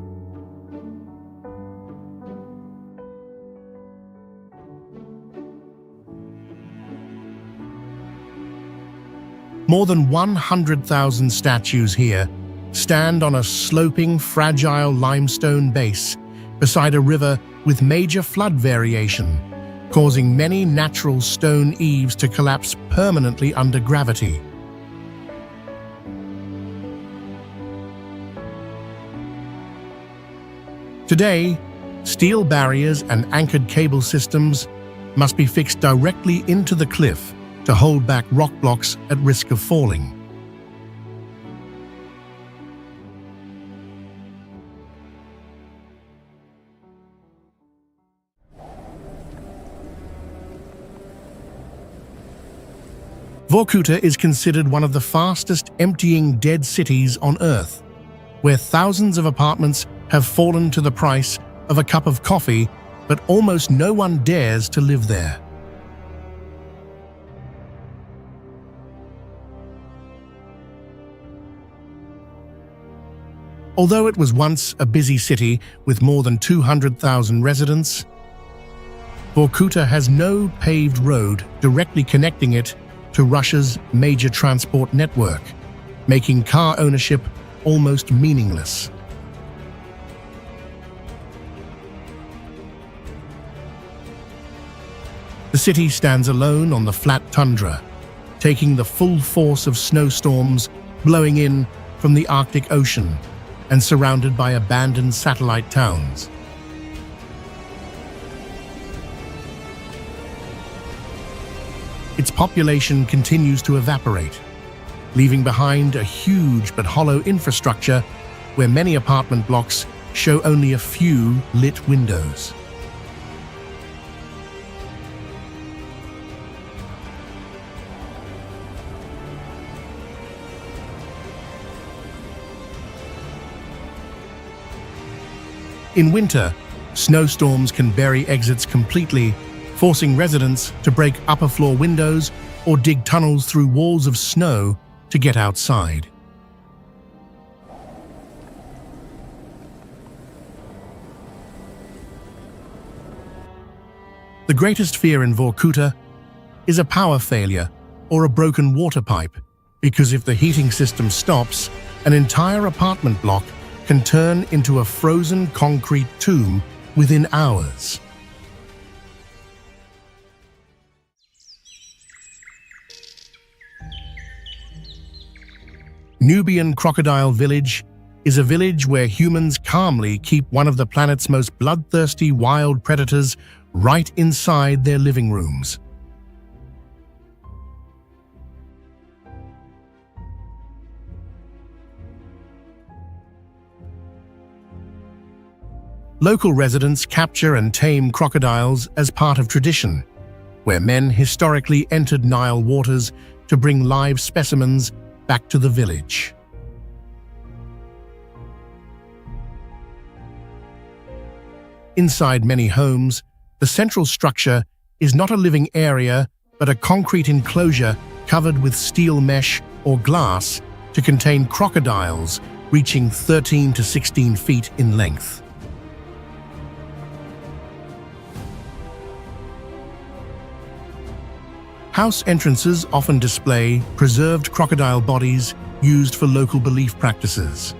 More than 100,000 statues here stand on a sloping, fragile limestone base beside a river with major flood variation, causing many natural stone eaves to collapse permanently under gravity. Today, steel barriers and anchored cable systems must be fixed directly into the cliff to hold back rock blocks at risk of falling. Vorkuta is considered one of the fastest emptying dead cities on Earth, where thousands of apartments have fallen to the price of a cup of coffee, but almost no one dares to live there. Although it was once a busy city with more than 200,000 residents, Vorkuta has no paved road directly connecting it to Russia's major transport network, making car ownership almost meaningless. The city stands alone on the flat tundra, taking the full force of snowstorms blowing in from the Arctic Ocean and surrounded by abandoned satellite towns. Its population continues to evaporate, leaving behind a huge but hollow infrastructure where many apartment blocks show only a few lit windows. In winter, snowstorms can bury exits completely, forcing residents to break upper floor windows or dig tunnels through walls of snow to get outside. The greatest fear in Vorkuta is a power failure or a broken water pipe, because if the heating system stops, an entire apartment block can turn into a frozen concrete tomb within hours. Nubian Crocodile Village is a village where humans calmly keep one of the planet's most bloodthirsty wild predators right inside their living rooms. Local residents capture and tame crocodiles as part of tradition, where men historically entered Nile waters to bring live specimens back to the village. Inside many homes, the central structure is not a living area but a concrete enclosure covered with steel mesh or glass to contain crocodiles reaching 13 to 16 feet in length. House entrances often display preserved crocodile bodies used for local belief practices.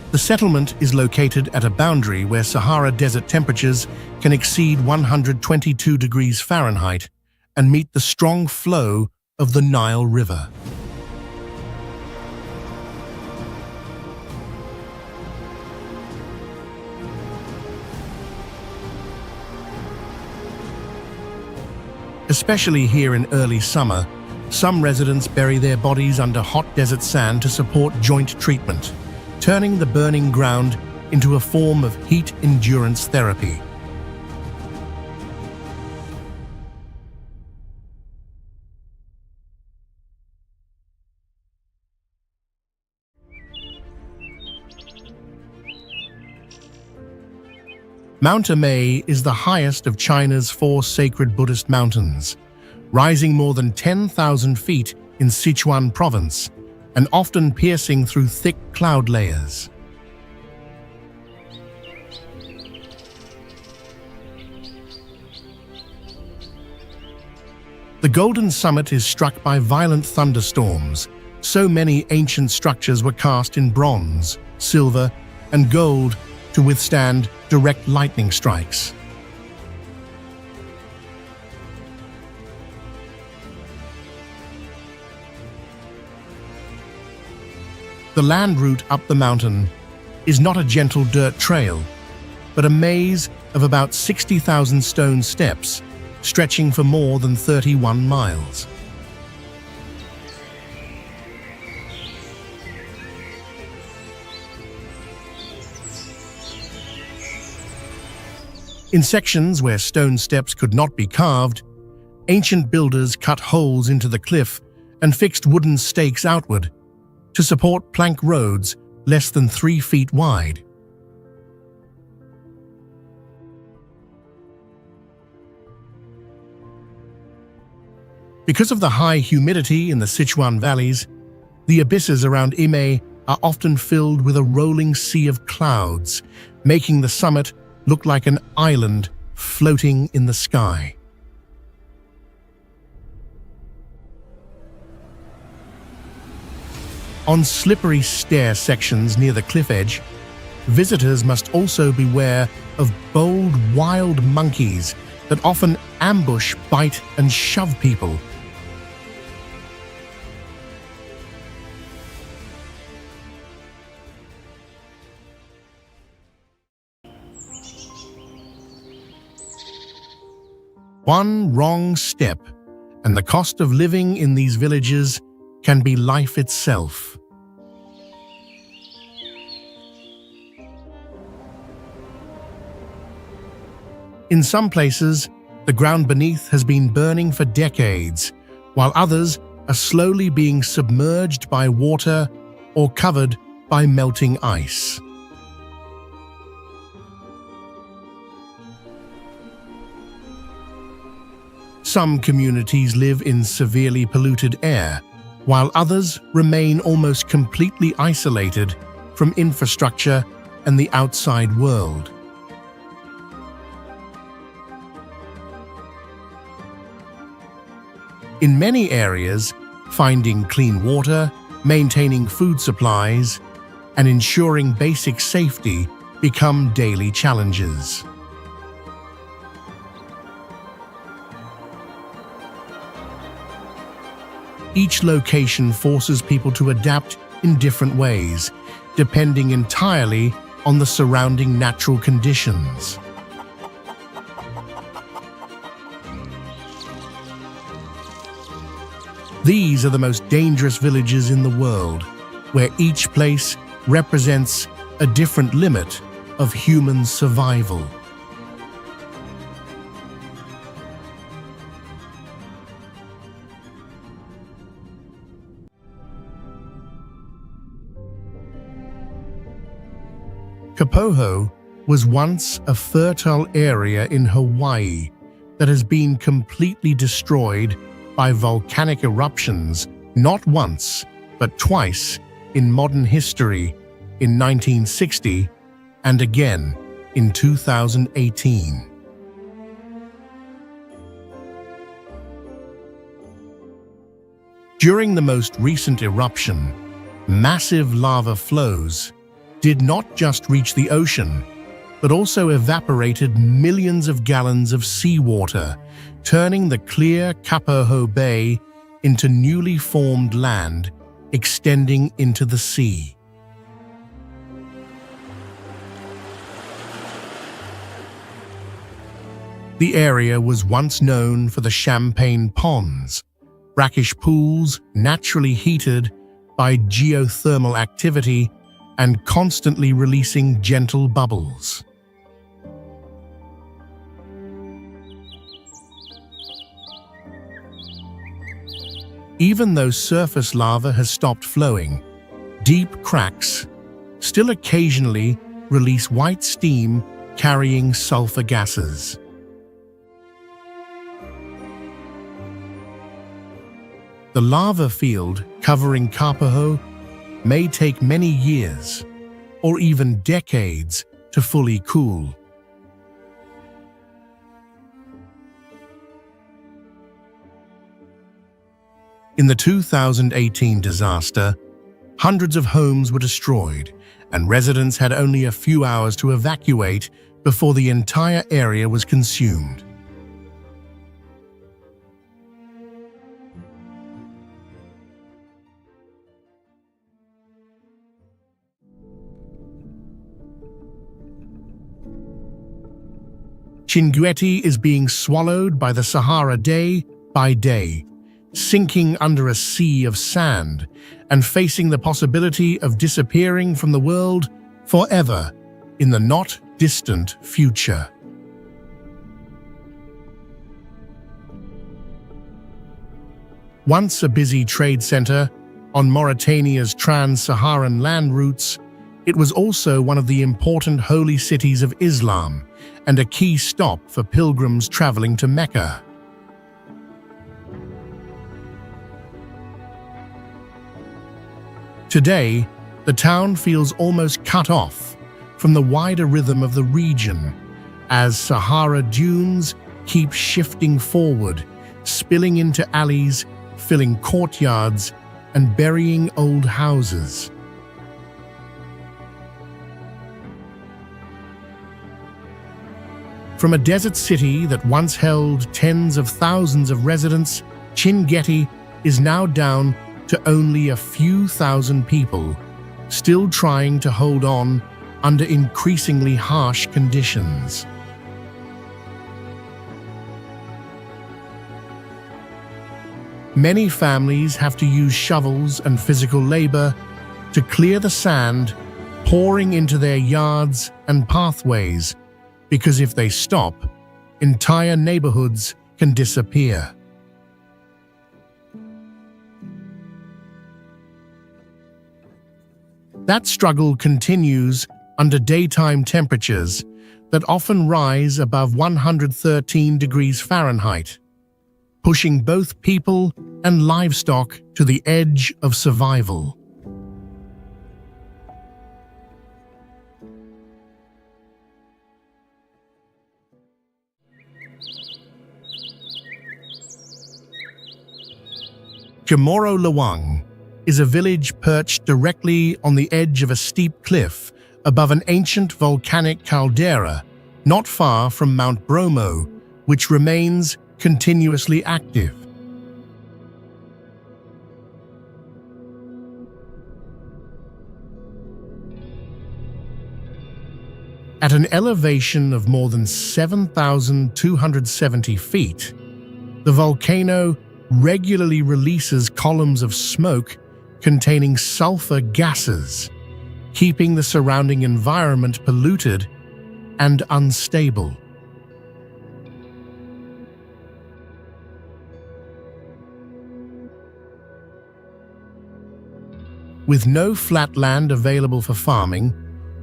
The settlement is located at a boundary where Sahara desert temperatures can exceed 122 degrees Fahrenheit and meet the strong flow of the Nile River. Especially here in early summer, some residents bury their bodies under hot desert sand to support joint treatment, turning the burning ground into a form of heat endurance therapy. Mount Amei is the highest of China's 4 sacred Buddhist mountains, rising more than 10,000 feet in Sichuan province and often piercing through thick cloud layers. The Golden Summit is struck by violent thunderstorms. So many ancient structures were cast in bronze, silver, and gold to withstand direct lightning strikes. The land route up the mountain is not a gentle dirt trail, but a maze of about 60,000 stone steps, stretching for more than 31 miles. In sections where stone steps could not be carved, ancient builders cut holes into the cliff and fixed wooden stakes outward to support plank roads less than 3 feet wide. Because of the high humidity in the Sichuan valleys, the abysses around Imei are often filled with a rolling sea of clouds, making the summit look like an island floating in the sky. On slippery stair sections near the cliff edge, visitors must also beware of bold, wild monkeys that often ambush, bite, and shove people. One wrong step, and the cost of living in these villages can be life itself. In some places, the ground beneath has been burning for decades, while others are slowly being submerged by water or covered by melting ice. Some communities live in severely polluted air, while others remain almost completely isolated from infrastructure and the outside world. In many areas, finding clean water, maintaining food supplies, and ensuring basic safety become daily challenges. Each location forces people to adapt in different ways, depending entirely on the surrounding natural conditions. These are the most dangerous villages in the world, where each place represents a different limit of human survival. Kapoho was once a fertile area in Hawaii that has been completely destroyed by volcanic eruptions not once, but twice in modern history, in 1960 and again in 2018. During the most recent eruption, massive lava flows did not just reach the ocean, but also evaporated millions of gallons of seawater, turning the clear Kapoho Bay into newly formed land extending into the sea. The area was once known for the champagne ponds, brackish pools naturally heated by geothermal activity and constantly releasing gentle bubbles. Even though surface lava has stopped flowing, deep cracks still occasionally release white steam carrying sulfur gases. The lava field covering Kapoho may take many years or even decades to fully cool. In the 2018 disaster, hundreds of homes were destroyed, and residents had only a few hours to evacuate before the entire area was consumed. Chinguetti is being swallowed by the Sahara day by day, sinking under a sea of sand and facing the possibility of disappearing from the world forever in the not-distant future. Once a busy trade center on Mauritania's trans-Saharan land routes, it was also one of the important holy cities of Islam and a key stop for pilgrims traveling to Mecca. Today, the town feels almost cut off from the wider rhythm of the region as Sahara dunes keep shifting forward, spilling into alleys, filling courtyards, and burying old houses. From a desert city that once held tens of thousands of residents, Chinguetti is now down to only a few thousand people, still trying to hold on under increasingly harsh conditions. Many families have to use shovels and physical labor to clear the sand pouring into their yards and pathways, because if they stop, entire neighborhoods can disappear. That struggle continues under daytime temperatures that often rise above 113 degrees Fahrenheit, pushing both people and livestock to the edge of survival. Chamorro Lawang is a village perched directly on the edge of a steep cliff above an ancient volcanic caldera not far from Mount Bromo, which remains continuously active. At an elevation of more than 7,270 feet, the volcano regularly releases columns of smoke containing sulfur gases, keeping the surrounding environment polluted and unstable. With no flat land available for farming,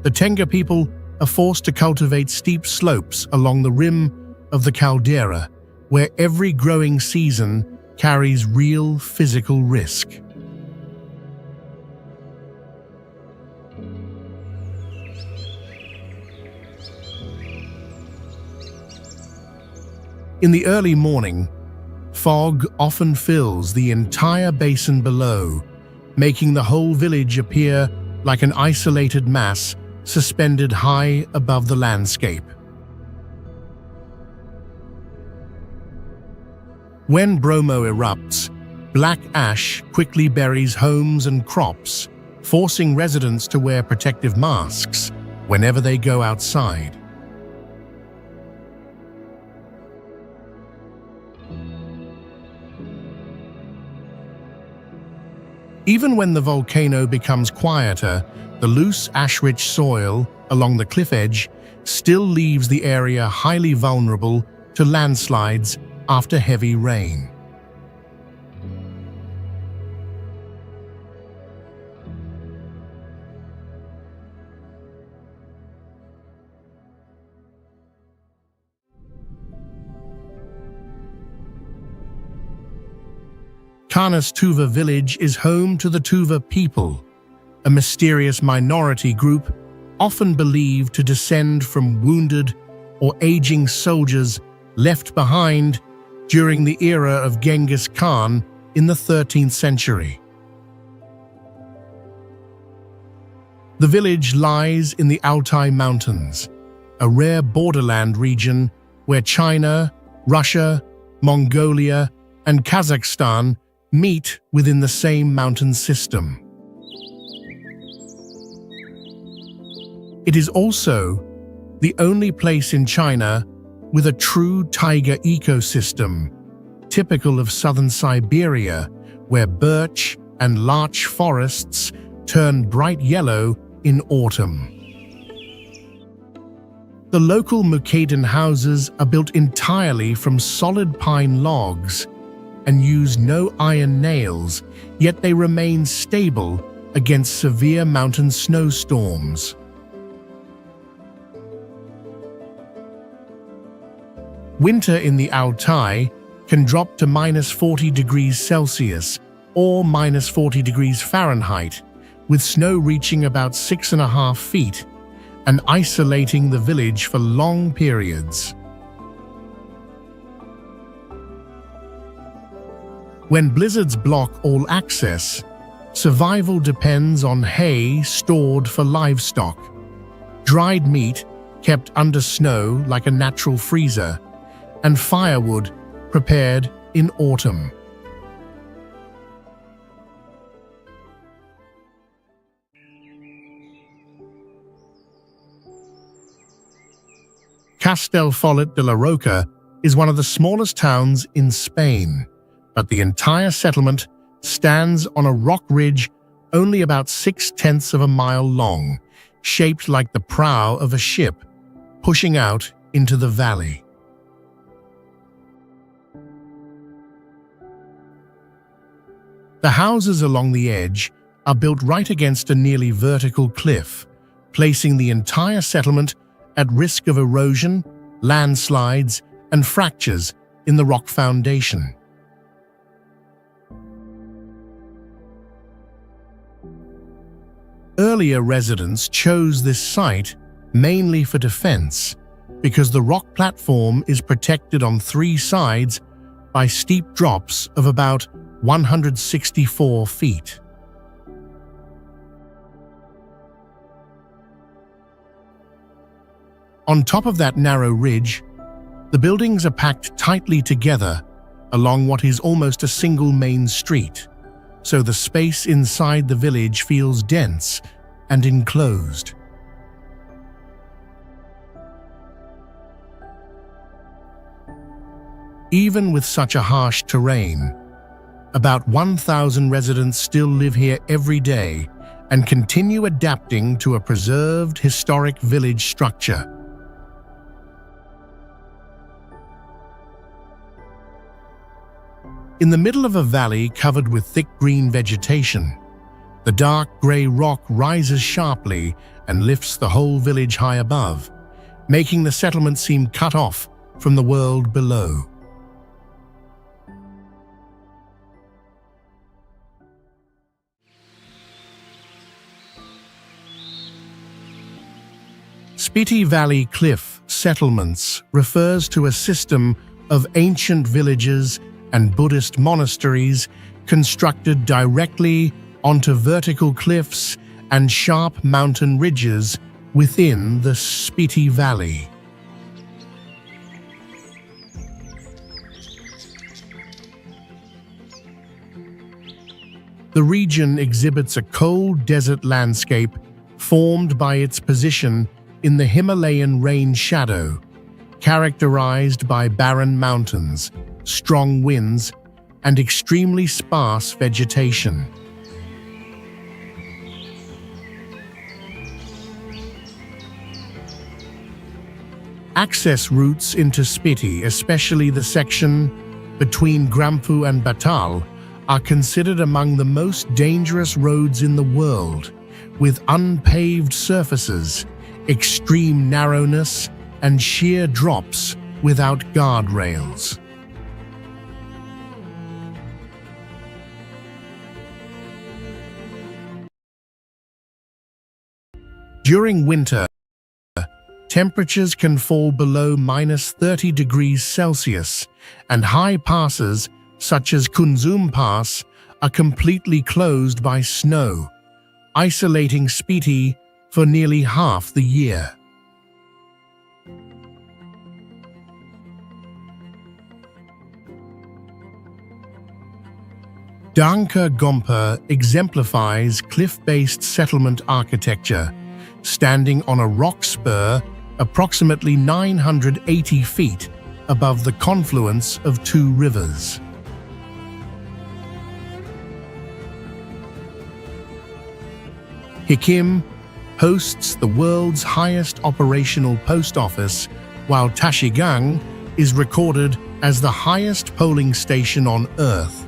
the Tenga people are forced to cultivate steep slopes along the rim of the caldera, where every growing season carries real physical risk. In the early morning, fog often fills the entire basin below, making the whole village appear like an isolated mass suspended high above the landscape. When Bromo erupts, black ash quickly buries homes and crops, forcing residents to wear protective masks whenever they go outside. Even when the volcano becomes quieter, the loose ash-rich soil along the cliff edge still leaves the area highly vulnerable to landslides after heavy rain. Canas Tuva village is home to the Tuva people, a mysterious minority group often believed to descend from wounded or aging soldiers left behind during the era of Genghis Khan in the 13th century. The village lies in the Altai Mountains, a rare borderland region where China, Russia, Mongolia, and Kazakhstan meet within the same mountain system. It is also the only place in China with a true taiga ecosystem, typical of southern Siberia, where birch and larch forests turn bright yellow in autumn. The local Mukden houses are built entirely from solid pine logs and use no iron nails, yet they remain stable against severe mountain snowstorms. Winter in the Altai can drop to -40 degrees Celsius or -40 degrees Fahrenheit, with snow reaching about 6.5 feet and isolating the village for long periods. When blizzards block all access, survival depends on hay stored for livestock, dried meat kept under snow like a natural freezer, and firewood prepared in autumn. Castellfollit de la Roca is one of the smallest towns in Spain, but the entire settlement stands on a rock ridge only about 6/10 of a mile long, shaped like the prow of a ship, pushing out into the valley. The houses along the edge are built right against a nearly vertical cliff, placing the entire settlement at risk of erosion, landslides, and fractures in the rock foundation. Earlier residents chose this site mainly for defense, because the rock platform is protected on 3 sides by steep drops of about 164 feet. On top of that narrow ridge, the buildings are packed tightly together along what is almost a single main street, so the space inside the village feels dense and enclosed. Even with such a harsh terrain, about 1,000 residents still live here every day and continue adapting to a preserved historic village structure. In the middle of a valley covered with thick green vegetation, the dark grey rock rises sharply and lifts the whole village high above, making the settlement seem cut off from the world below. Spiti Valley Cliff Settlements refers to a system of ancient villages and Buddhist monasteries constructed directly onto vertical cliffs and sharp mountain ridges within the Spiti Valley. The region exhibits a cold desert landscape formed by its position in the Himalayan rain shadow, characterized by barren mountains, strong winds, and extremely sparse vegetation. Access routes into Spiti, especially the section between Grampu and Batal, are considered among the most dangerous roads in the world, with unpaved surfaces, extreme narrowness, and sheer drops without guardrails. During winter, temperatures can fall below -30 degrees Celsius, and high passes such as Kunzum Pass, are completely closed by snow, isolating Spiti for nearly half the year. Danka Gompa exemplifies cliff-based settlement architecture, standing on a rock spur approximately 980 feet above the confluence of two rivers. Hikim hosts the world's highest operational post office, while Tashigang is recorded as the highest polling station on Earth,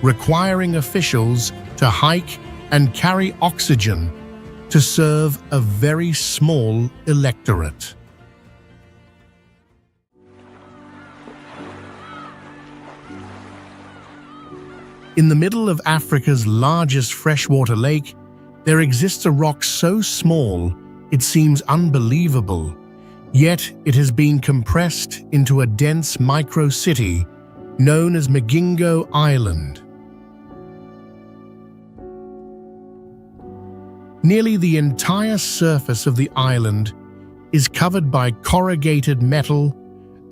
requiring officials to hike and carry oxygen to serve a very small electorate. In the middle of Africa's largest freshwater lake, there exists a rock so small it seems unbelievable, yet it has been compressed into a dense micro-city known as Migingo Island. Nearly the entire surface of the island is covered by corrugated metal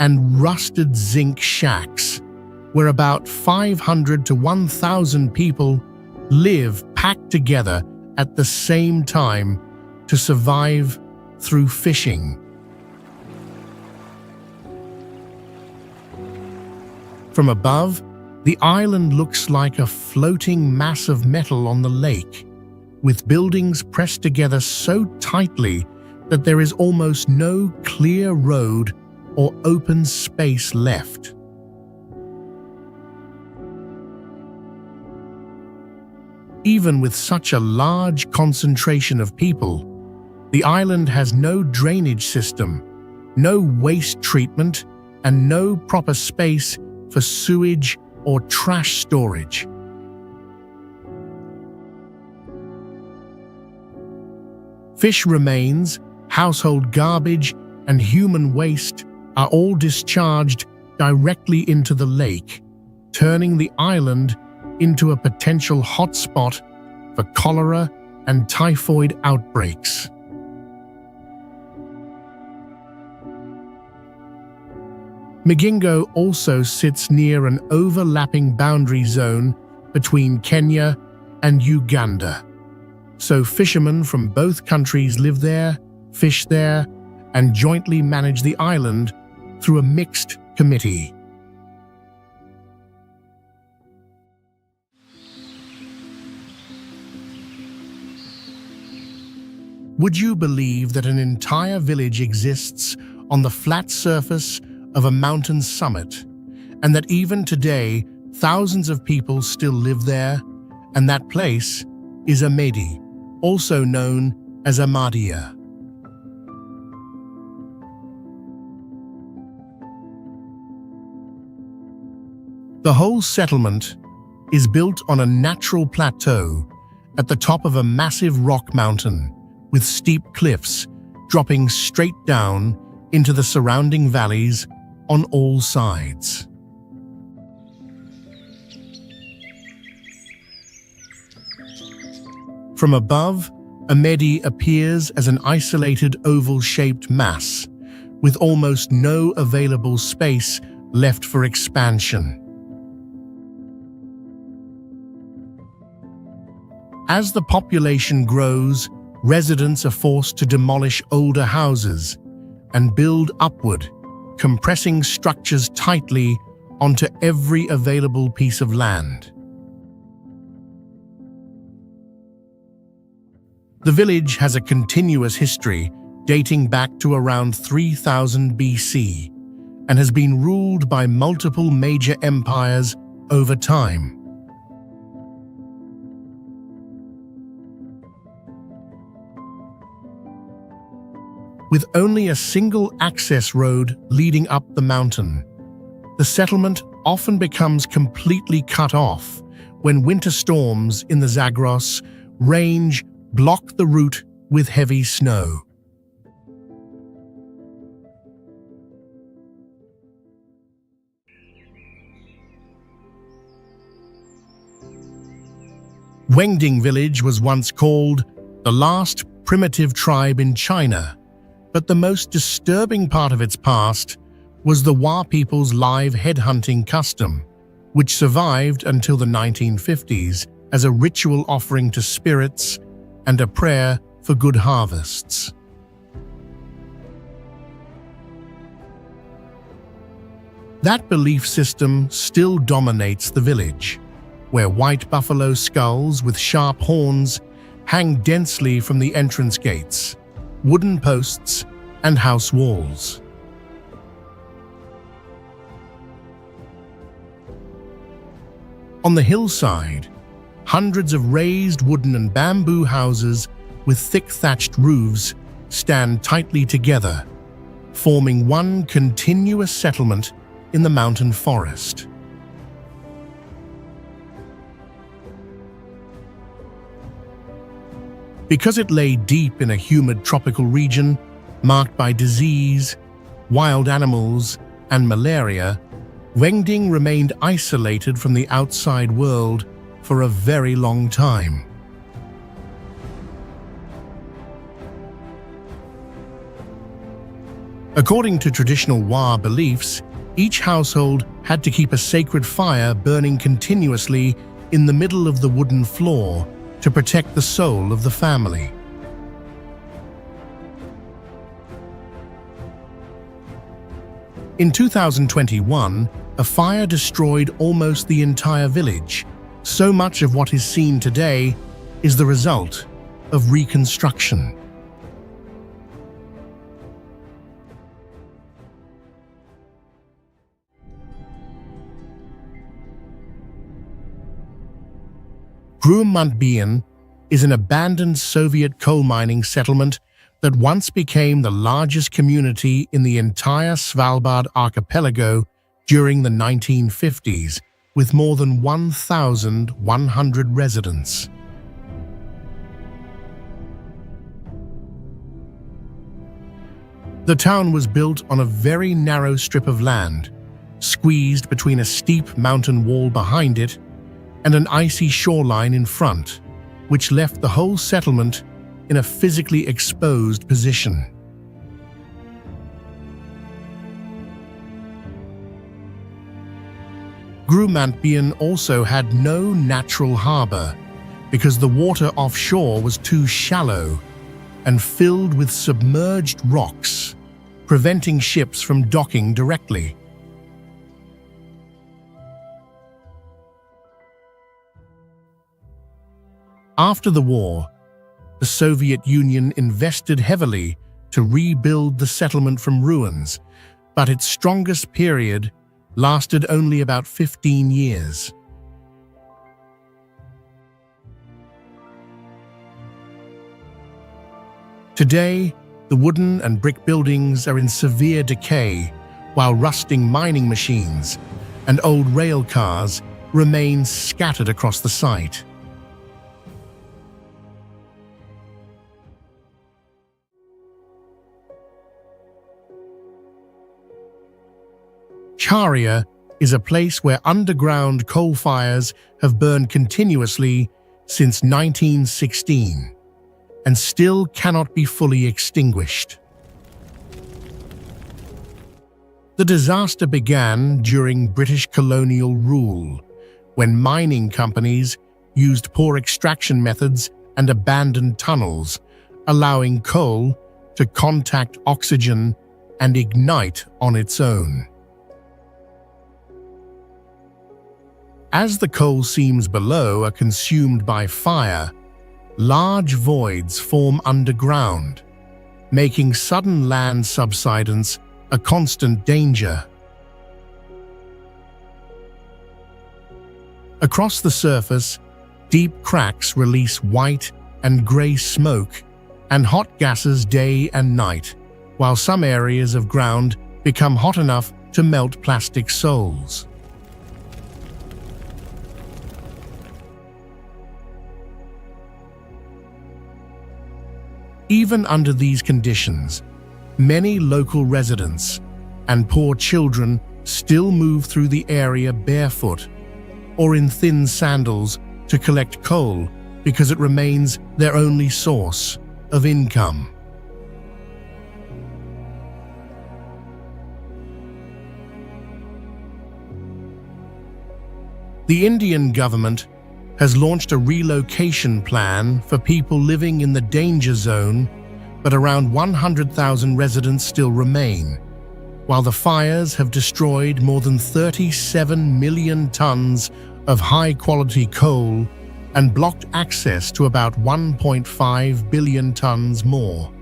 and rusted zinc shacks, where about 500 to 1,000 people live packed together at the same time to survive through fishing. From above, the island looks like a floating mass of metal on the lake, with buildings pressed together so tightly that there is almost no clear road or open space left. Even with such a large concentration of people, the island has no drainage system, no waste treatment, and no proper space for sewage or trash storage. Fish remains, household garbage, and human waste are all discharged directly into the lake, turning the island into a potential hotspot for cholera and typhoid outbreaks. Migingo also sits near an overlapping boundary zone between Kenya and Uganda. So fishermen from both countries live there, fish there, and jointly manage the island through a mixed committee. Would you believe that an entire village exists on the flat surface of a mountain summit, and that even today thousands of people still live there, and that place is Amedi, also known as Ahmadiyya? The whole settlement is built on a natural plateau at the top of a massive rock mountain, with steep cliffs dropping straight down into the surrounding valleys on all sides. From above, Ahmedi appears as an isolated oval-shaped mass, with almost no available space left for expansion. As the population grows, residents are forced to demolish older houses and build upward, compressing structures tightly onto every available piece of land. The village has a continuous history dating back to around 3000 BC and has been ruled by multiple major empires over time. With only a single access road leading up the mountain, the settlement often becomes completely cut off when winter storms in the Zagros range block the route with heavy snow. Wengding village was once called the last primitive tribe in China, but the most disturbing part of its past was the Wa people's live headhunting custom, which survived until the 1950s as a ritual offering to spirits and a prayer for good harvests. That belief system still dominates the village, where white buffalo skulls with sharp horns hang densely from the entrance gates, wooden posts, and house walls. On the hillside, hundreds of raised wooden and bamboo houses with thick thatched roofs stand tightly together, forming one continuous settlement in the mountain forest. Because it lay deep in a humid tropical region marked by disease, wild animals, and malaria, Wengding remained isolated from the outside world for a very long time. According to traditional Wa beliefs, each household had to keep a sacred fire burning continuously in the middle of the wooden floor to protect the soul of the family. In 2021, a fire destroyed almost the entire village. So much of what is seen today is the result of reconstruction. Mountainsides is an abandoned Soviet coal mining settlement that once became the largest community in the entire Svalbard archipelago during the 1950s, with more than 1,100 residents. The town was built on a very narrow strip of land, squeezed between a steep mountain wall behind it and an icy shoreline in front, which left the whole settlement in a physically exposed position. Mountainsides also had no natural harbor because the water offshore was too shallow and filled with submerged rocks, preventing ships from docking directly. After the war, the Soviet Union invested heavily to rebuild the settlement from ruins, but its strongest period lasted only about 15 years. Today, the wooden and brick buildings are in severe decay, while rusting mining machines and old rail cars remain scattered across the site. Charia is a place where underground coal fires have burned continuously since 1916 and still cannot be fully extinguished. The disaster began during British colonial rule, when mining companies used poor extraction methods and abandoned tunnels, allowing coal to contact oxygen and ignite on its own. As the coal seams below are consumed by fire, large voids form underground, making sudden land subsidence a constant danger. Across the surface, deep cracks release white and grey smoke and hot gases day and night, while some areas of ground become hot enough to melt plastic soles. Even under these conditions, many local residents and poor children still move through the area barefoot or in thin sandals to collect coal because it remains their only source of income. The Indian government has launched a relocation plan for people living in the danger zone, but around 100,000 residents still remain, while the fires have destroyed more than 37 million tons of high-quality coal and blocked access to about 1.5 billion tons more.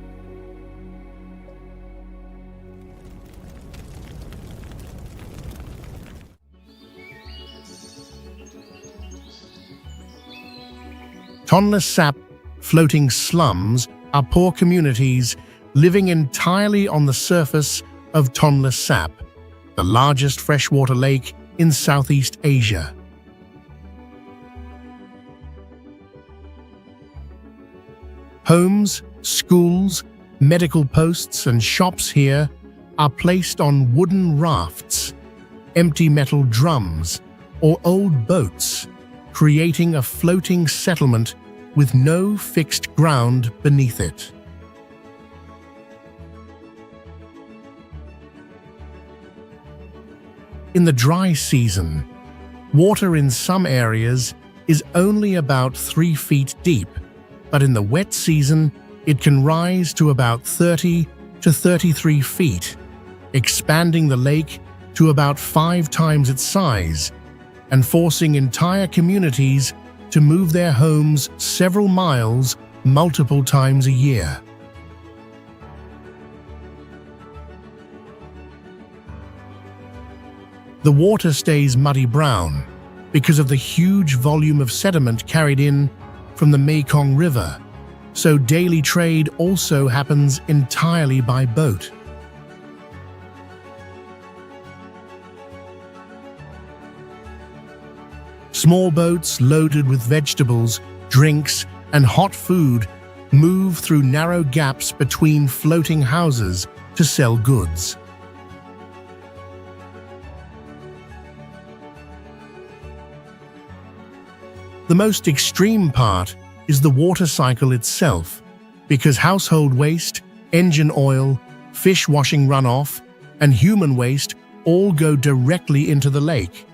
Tonle Sap floating slums are poor communities living entirely on the surface of Tonle Sap, the largest freshwater lake in Southeast Asia. Homes, schools, medical posts, and shops here are placed on wooden rafts, empty metal drums, or old boats, creating a floating settlement with no fixed ground beneath it. In the dry season, water in some areas is only about 3 feet deep, but in the wet season, it can rise to about 30 to 33 feet, expanding the lake to about 5 times its size and forcing entire communities to move their homes several miles multiple times a year. The water stays muddy brown because of the huge volume of sediment carried in from the Mekong River, so daily trade also happens entirely by boat. Small boats loaded with vegetables, drinks, and hot food move through narrow gaps between floating houses to sell goods. The most extreme part is the water cycle itself, because household waste, engine oil, fish washing runoff, and human waste all go directly into the lake,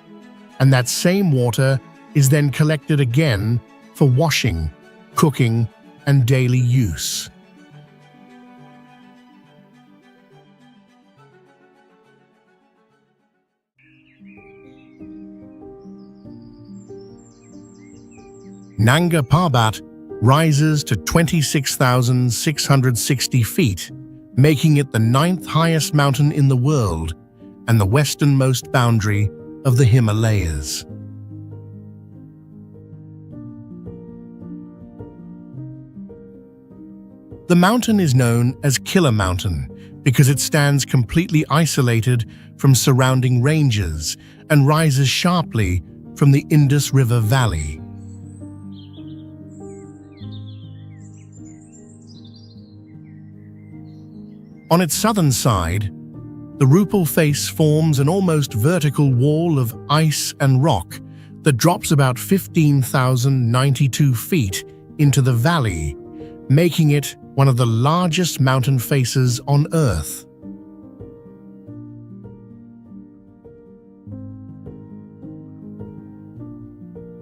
and that same water is then collected again for washing, cooking, and daily use. Nanga Parbat rises to 26,660 feet, making it the 9th highest mountain in the world and the westernmost boundary of the Himalayas. The mountain is known as Killer Mountain because it stands completely isolated from surrounding ranges and rises sharply from the Indus River Valley. On its southern side, the Rupal face forms an almost vertical wall of ice and rock that drops about 15,092 feet into the valley, making it one of the largest mountain faces on Earth.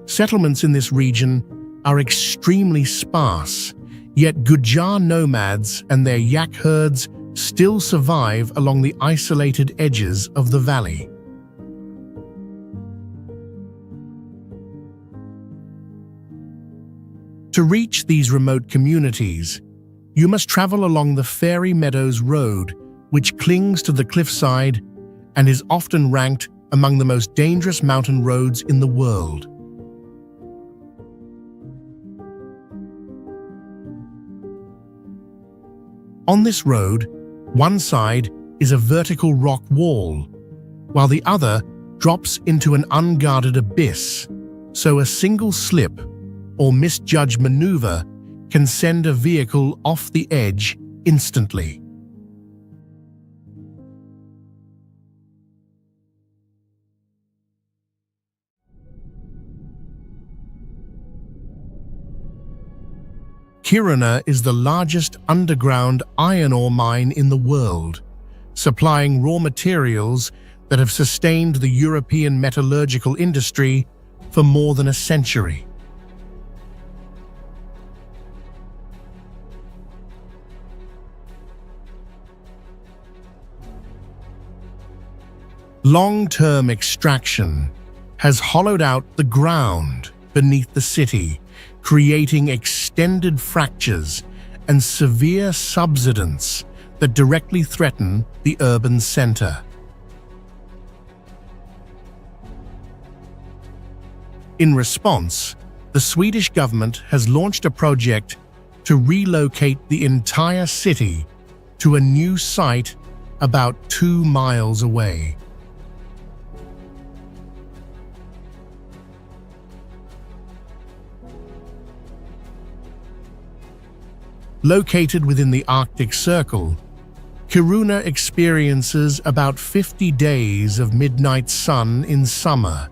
Settlements in this region are extremely sparse, yet Gujar nomads and their yak herds still survive along the isolated edges of the valley. To reach these remote communities, you must travel along the Fairy Meadows Road, which clings to the cliffside and is often ranked among the most dangerous mountain roads in the world. On this road, one side is a vertical rock wall, while the other drops into an unguarded abyss, so a single slip or misjudged maneuver can send a vehicle off the edge instantly. Kiruna is the largest underground iron ore mine in the world, supplying raw materials that have sustained the European metallurgical industry for more than a century. Long-term extraction has hollowed out the ground beneath the city, creating extended fractures and severe subsidence that directly threaten the urban center. In response, the Swedish government has launched a project to relocate the entire city to a new site about 2 miles away. Located within the Arctic Circle, Kiruna experiences about 50 days of midnight sun in summer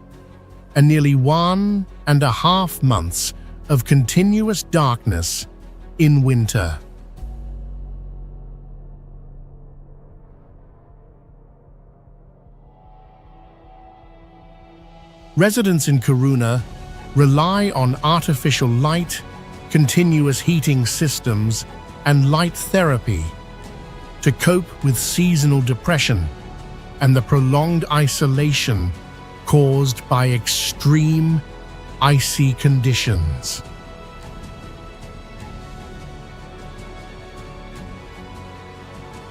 and nearly 1.5 months of continuous darkness in winter. Residents in Kiruna rely on artificial light, continuous heating systems, and light therapy to cope with seasonal depression and the prolonged isolation caused by extreme icy conditions.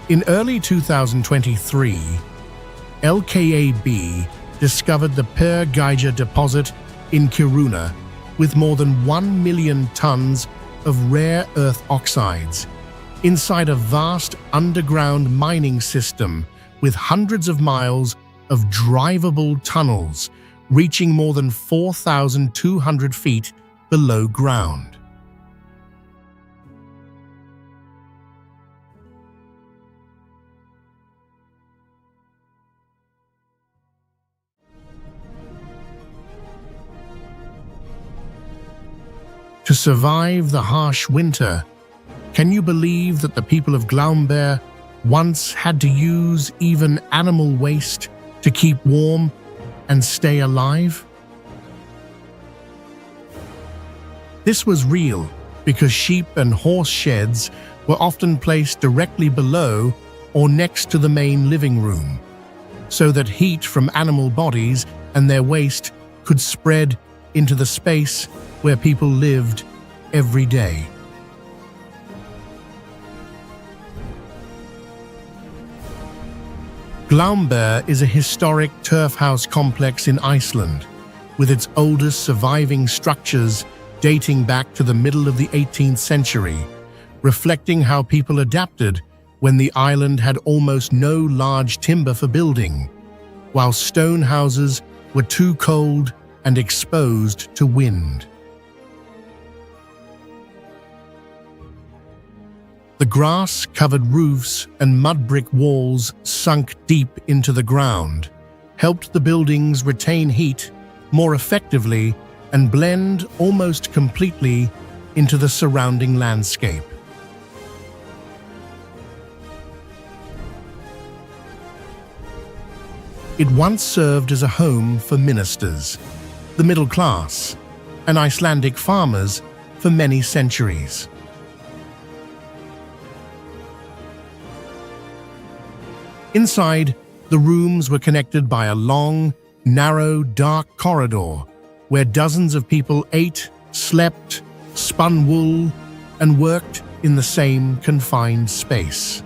In early 2023, LKAB discovered the Per Geiger deposit in Kiruna with more than 1 million tons of rare earth oxides inside a vast underground mining system with hundreds of miles of drivable tunnels reaching more than 4,200 feet below ground. To survive the harsh winter, can you believe that the people of Glaumberg once had to use even animal waste to keep warm and stay alive? This was real because sheep and horse sheds were often placed directly below or next to the main living room, so that heat from animal bodies and their waste could spread into the space where people lived every day. Glaumberg is a historic turf house complex in Iceland, with its oldest surviving structures dating back to the middle of the 18th century, reflecting how people adapted when the island had almost no large timber for building, while stone houses were too cold and exposed to wind. The grass-covered roofs and mud brick walls sunk deep into the ground, helped the buildings retain heat more effectively and blend almost completely into the surrounding landscape. It once served as a home for ministers, the middle class, and Icelandic farmers for many centuries. Inside, the rooms were connected by a long, narrow, dark corridor where dozens of people ate, slept, spun wool, and worked in the same confined space.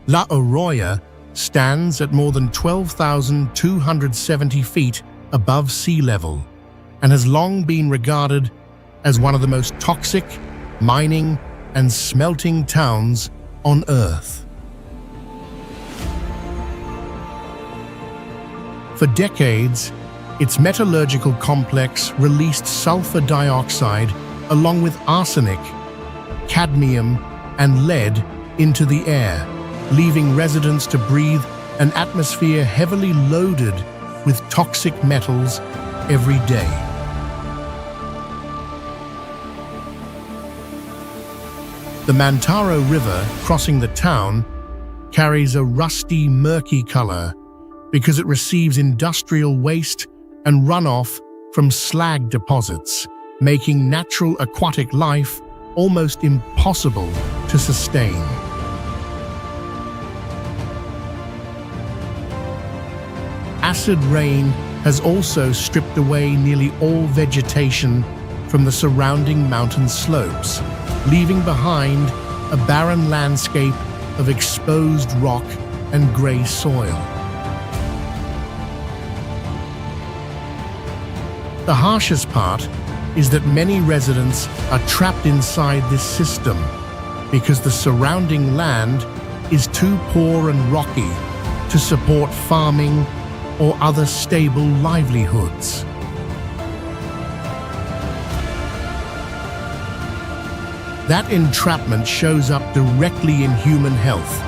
La Arroya stands at more than 12,270 feet above sea level and has long been regarded as one of the most toxic mining and smelting towns on Earth. For decades, its metallurgical complex released sulfur dioxide along with arsenic, cadmium, and lead into the air, leaving residents to breathe an atmosphere heavily loaded with toxic metals every day. The Mantaro River crossing the town carries a rusty, murky color because it receives industrial waste and runoff from slag deposits, making natural aquatic life almost impossible to sustain. Acid rain has also stripped away nearly all vegetation from the surrounding mountain slopes, leaving behind a barren landscape of exposed rock and gray soil. The harshest part is that many residents are trapped inside this system because the surrounding land is too poor and rocky to support farming or other stable livelihoods. That entrapment shows up directly in human health,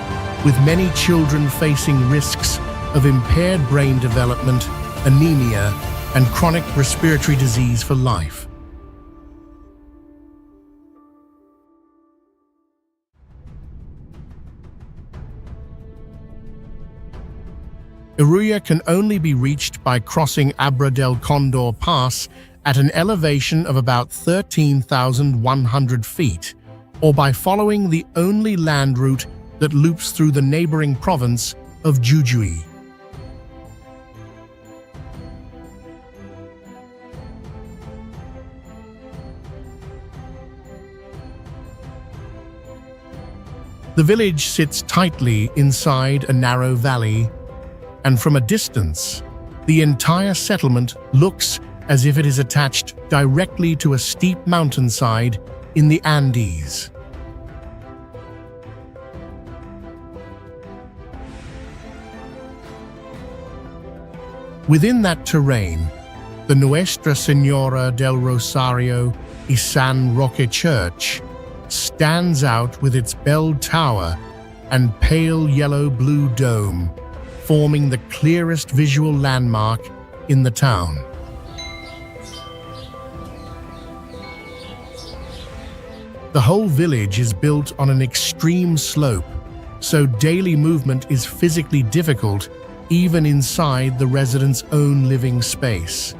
with many children facing risks of impaired brain development, anemia, and chronic respiratory disease for life. Iruya can only be reached by crossing Abra del Condor Pass at an elevation of about 13,100 feet, or by following the only land route that loops through the neighboring province of Jujuy. The village sits tightly inside a narrow valley, and from a distance, the entire settlement looks as if it is attached directly to a steep mountainside in the Andes. Within that terrain, the Nuestra Senora del Rosario y San Roque Church stands out with its bell tower and pale yellow-blue dome, forming the clearest visual landmark in the town. The whole village is built on an extreme slope, so daily movement is physically difficult even inside the residents' own living space.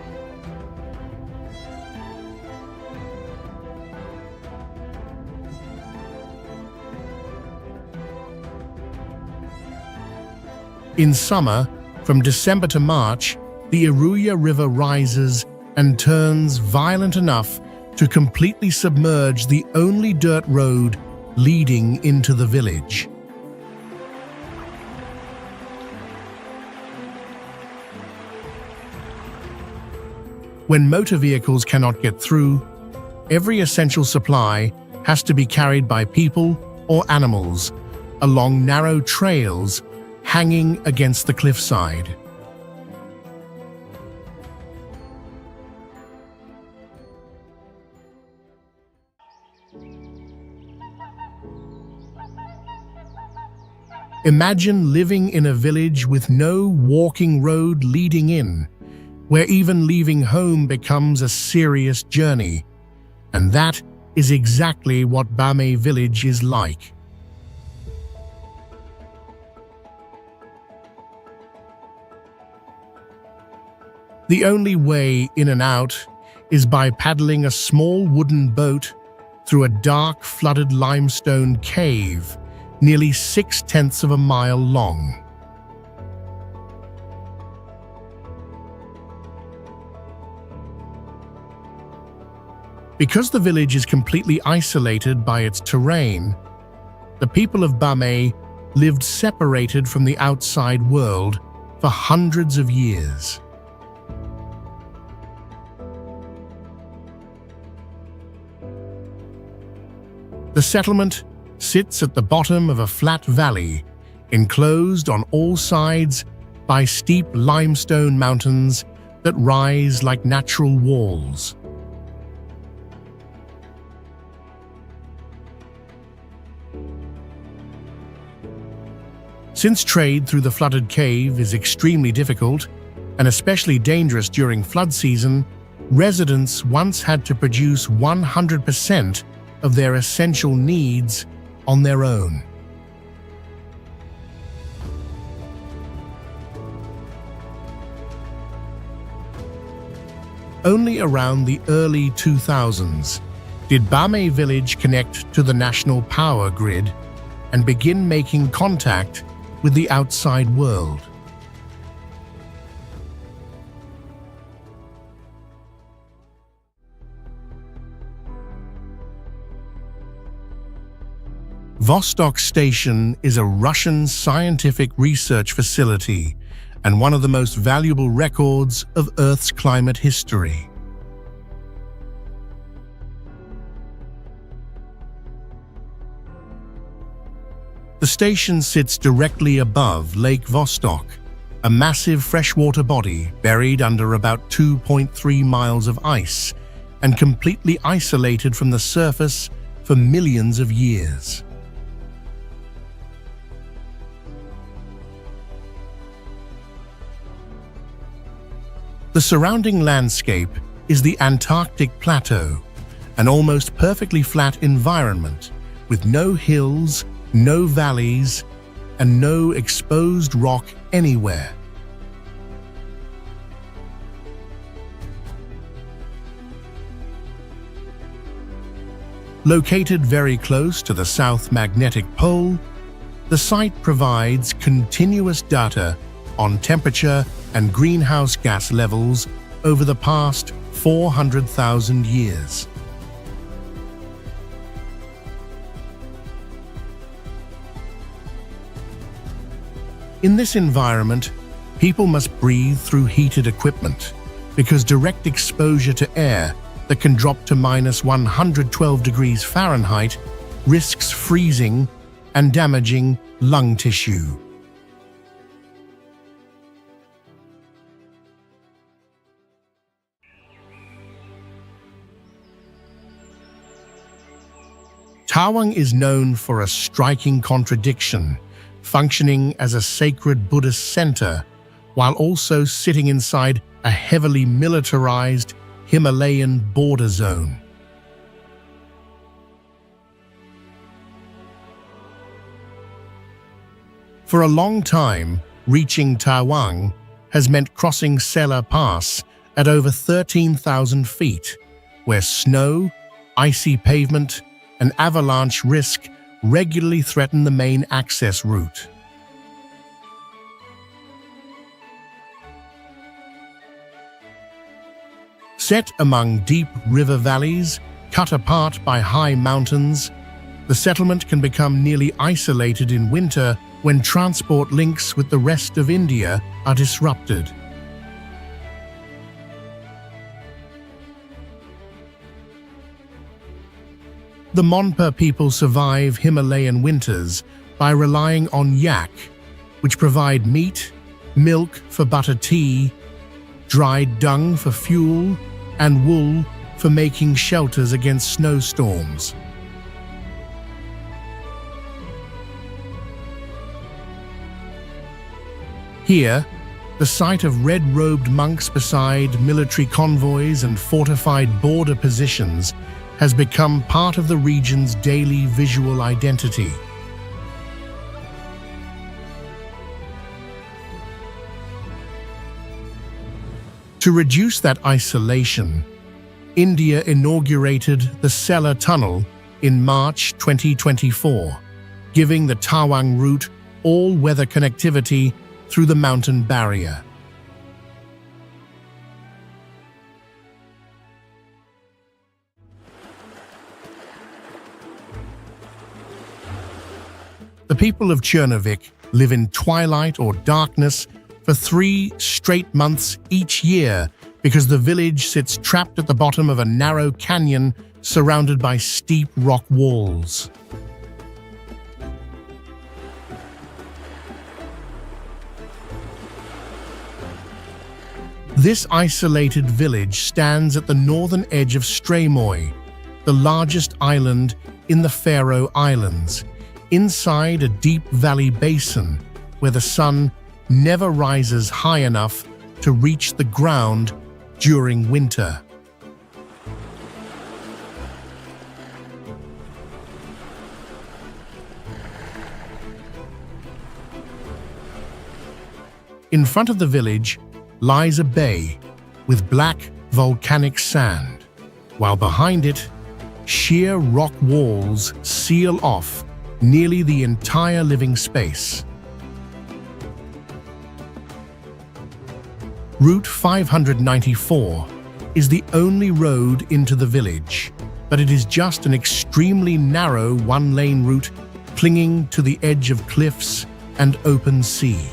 In summer, from December to March, the Iruya River rises and turns violent enough to completely submerge the only dirt road leading into the village. When motor vehicles cannot get through, every essential supply has to be carried by people or animals along narrow trails hanging against the cliffside. Imagine living in a village with no walking road leading in, where even leaving home becomes a serious journey. And that is exactly what Bame village is like. The only way in and out is by paddling a small wooden boat through a dark, flooded limestone cave, nearly 6/10 of a mile long. Because the village is completely isolated by its terrain, the people of Bame lived separated from the outside world for hundreds of years. The settlement sits at the bottom of a flat valley, enclosed on all sides by steep limestone mountains that rise like natural walls. Since trade through the flooded cave is extremely difficult and especially dangerous during flood season, residents once had to produce 100% of their essential needs on their own. Only around the early 2000s did Bame village connect to the national power grid and begin making contact with the outside world. Vostok Station is a Russian scientific research facility and one of the most valuable records of Earth's climate history. The station sits directly above Lake Vostok, a massive freshwater body buried under about 2.3 miles of ice and completely isolated from the surface for millions of years. The surrounding landscape is the Antarctic Plateau, an almost perfectly flat environment with no hills, no valleys, and no exposed rock anywhere. Located very close to the South Magnetic Pole, the site provides continuous data on temperature and greenhouse gas levels over the past 400,000 years. In this environment, people must breathe through heated equipment because direct exposure to air that can drop to -112 degrees Fahrenheit risks freezing and damaging lung tissue. Tawang is known for a striking contradiction, functioning as a sacred Buddhist center while also sitting inside a heavily militarized Himalayan border zone. For a long time, reaching Tawang has meant crossing Sela Pass at over 13,000 feet, where snow, icy pavement, and avalanche risk regularly threaten the main access route. Set among deep river valleys, cut apart by high mountains, the settlement can become nearly isolated in winter when transport links with the rest of India are disrupted. The Monpa people survive Himalayan winters by relying on yak, which provide meat, milk for butter tea, dried dung for fuel, and wool for making shelters against snowstorms. Here, the sight of red-robed monks beside military convoys and fortified border positions has become part of the region's daily visual identity. To reduce that isolation, India inaugurated the Sela Tunnel in March 2024, giving the Tawang route all-weather connectivity through the mountain barrier. The people of Chernivik live in twilight or darkness for 3 straight months each year because the village sits trapped at the bottom of a narrow canyon surrounded by steep rock walls. This isolated village stands at the northern edge of Streymoy, the largest island in the Faroe Islands, inside a deep valley basin where the sun never rises high enough to reach the ground during winter. In front of the village lies a bay with black volcanic sand, while behind it, sheer rock walls seal off nearly the entire living space. Route 594 is the only road into the village, but it is just an extremely narrow one-lane route clinging to the edge of cliffs and open sea.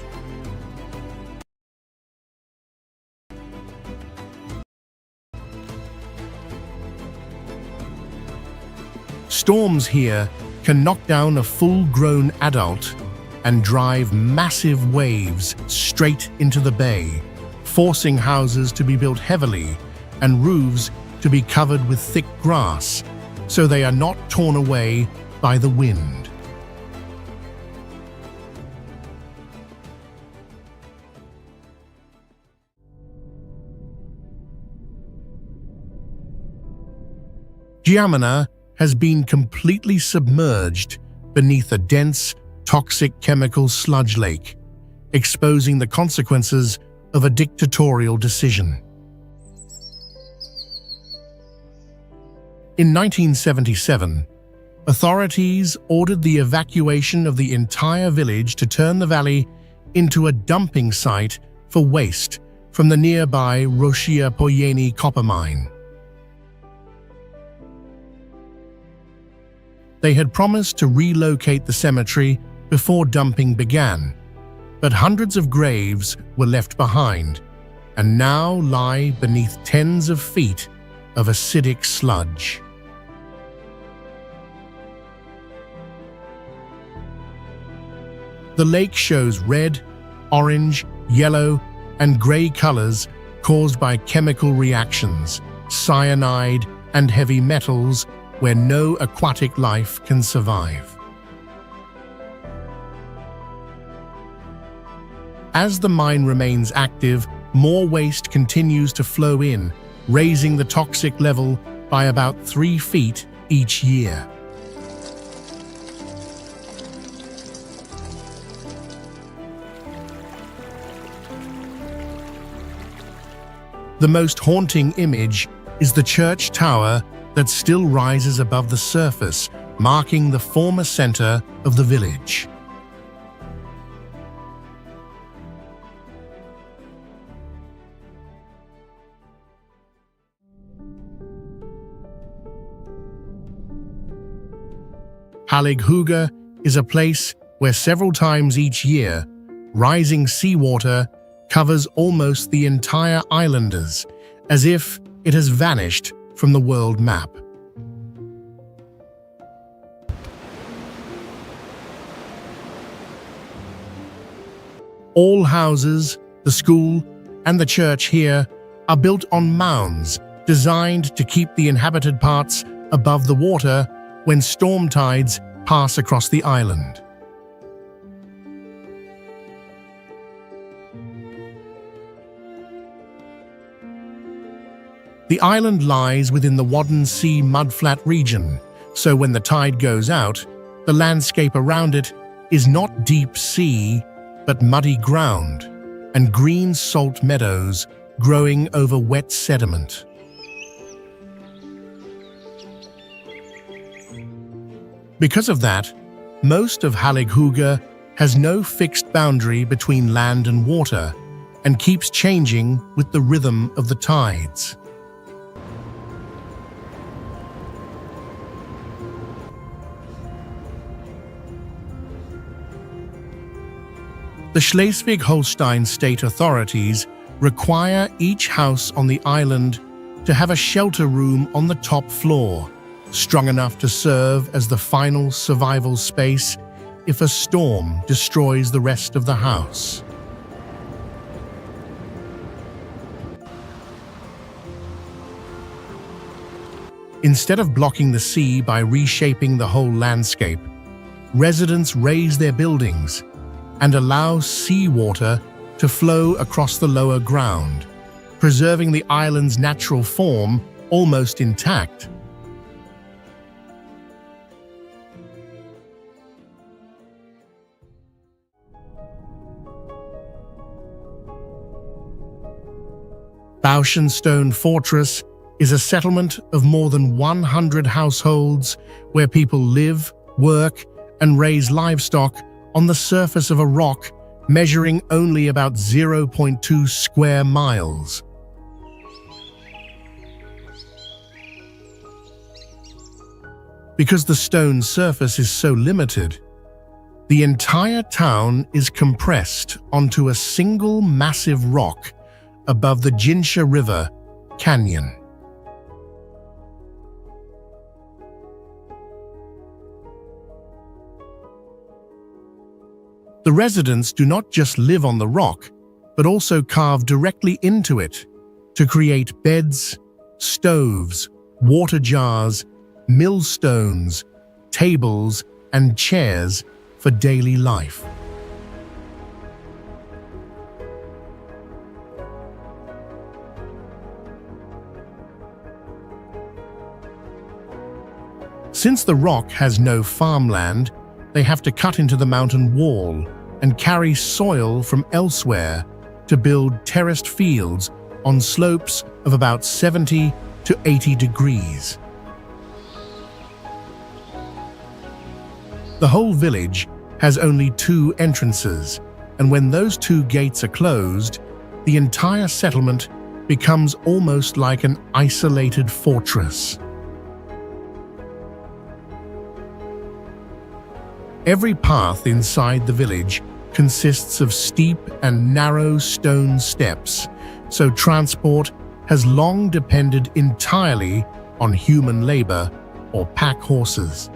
Storms here can knock down a full-grown adult and drive massive waves straight into the bay, forcing houses to be built heavily and roofs to be covered with thick grass so they are not torn away by the wind. Giamana has been completely submerged beneath a dense, toxic chemical sludge lake, exposing the consequences of a dictatorial decision. In 1977, authorities ordered the evacuation of the entire village to turn the valley into a dumping site for waste from the nearby Roshia Poyeni copper mine. They had promised to relocate the cemetery before dumping began, but hundreds of graves were left behind and now lie beneath tens of feet of acidic sludge. The lake shows red, orange, yellow, and gray colors caused by chemical reactions, cyanide, and heavy metals where no aquatic life can survive. As the mine remains active, more waste continues to flow in, raising the toxic level by about 3 feet each year. The most haunting image is the church tower that still rises above the surface, marking the former center of the village. Halig Huga is a place where several times each year, rising seawater covers almost the entire islanders, as if it has vanished from the world map. All houses, the school, and the church here are built on mounds designed to keep the inhabited parts above the water when storm tides pass across the island. The island lies within the Wadden Sea mudflat region, so when the tide goes out, the landscape around it is not deep sea, but muddy ground and green salt meadows growing over wet sediment. Because of that, most of Halig Huga has no fixed boundary between land and water and keeps changing with the rhythm of the tides. The Schleswig-Holstein state authorities require each house on the island to have a shelter room on the top floor, strong enough to serve as the final survival space if a storm destroys the rest of the house. Instead of blocking the sea by reshaping the whole landscape, residents raise their buildings and allow seawater to flow across the lower ground, preserving the island's natural form almost intact. Baushenstone Fortress is a settlement of more than 100 households where people live, work, and raise livestock on the surface of a rock measuring only about 0.2 square miles. Because the stone surface is so limited, the entire town is compressed onto a single massive rock above the Jinsha River Canyon. The residents do not just live on the rock, but also carve directly into it to create beds, stoves, water jars, millstones, tables, and chairs for daily life. Since the rock has no farmland, they have to cut into the mountain wall and carry soil from elsewhere to build terraced fields on slopes of about 70 to 80 degrees. The whole village has only 2 entrances, and when those 2 gates are closed, the entire settlement becomes almost like an isolated fortress. Every path inside the village consists of steep and narrow stone steps, so transport has long depended entirely on human labor or pack horses.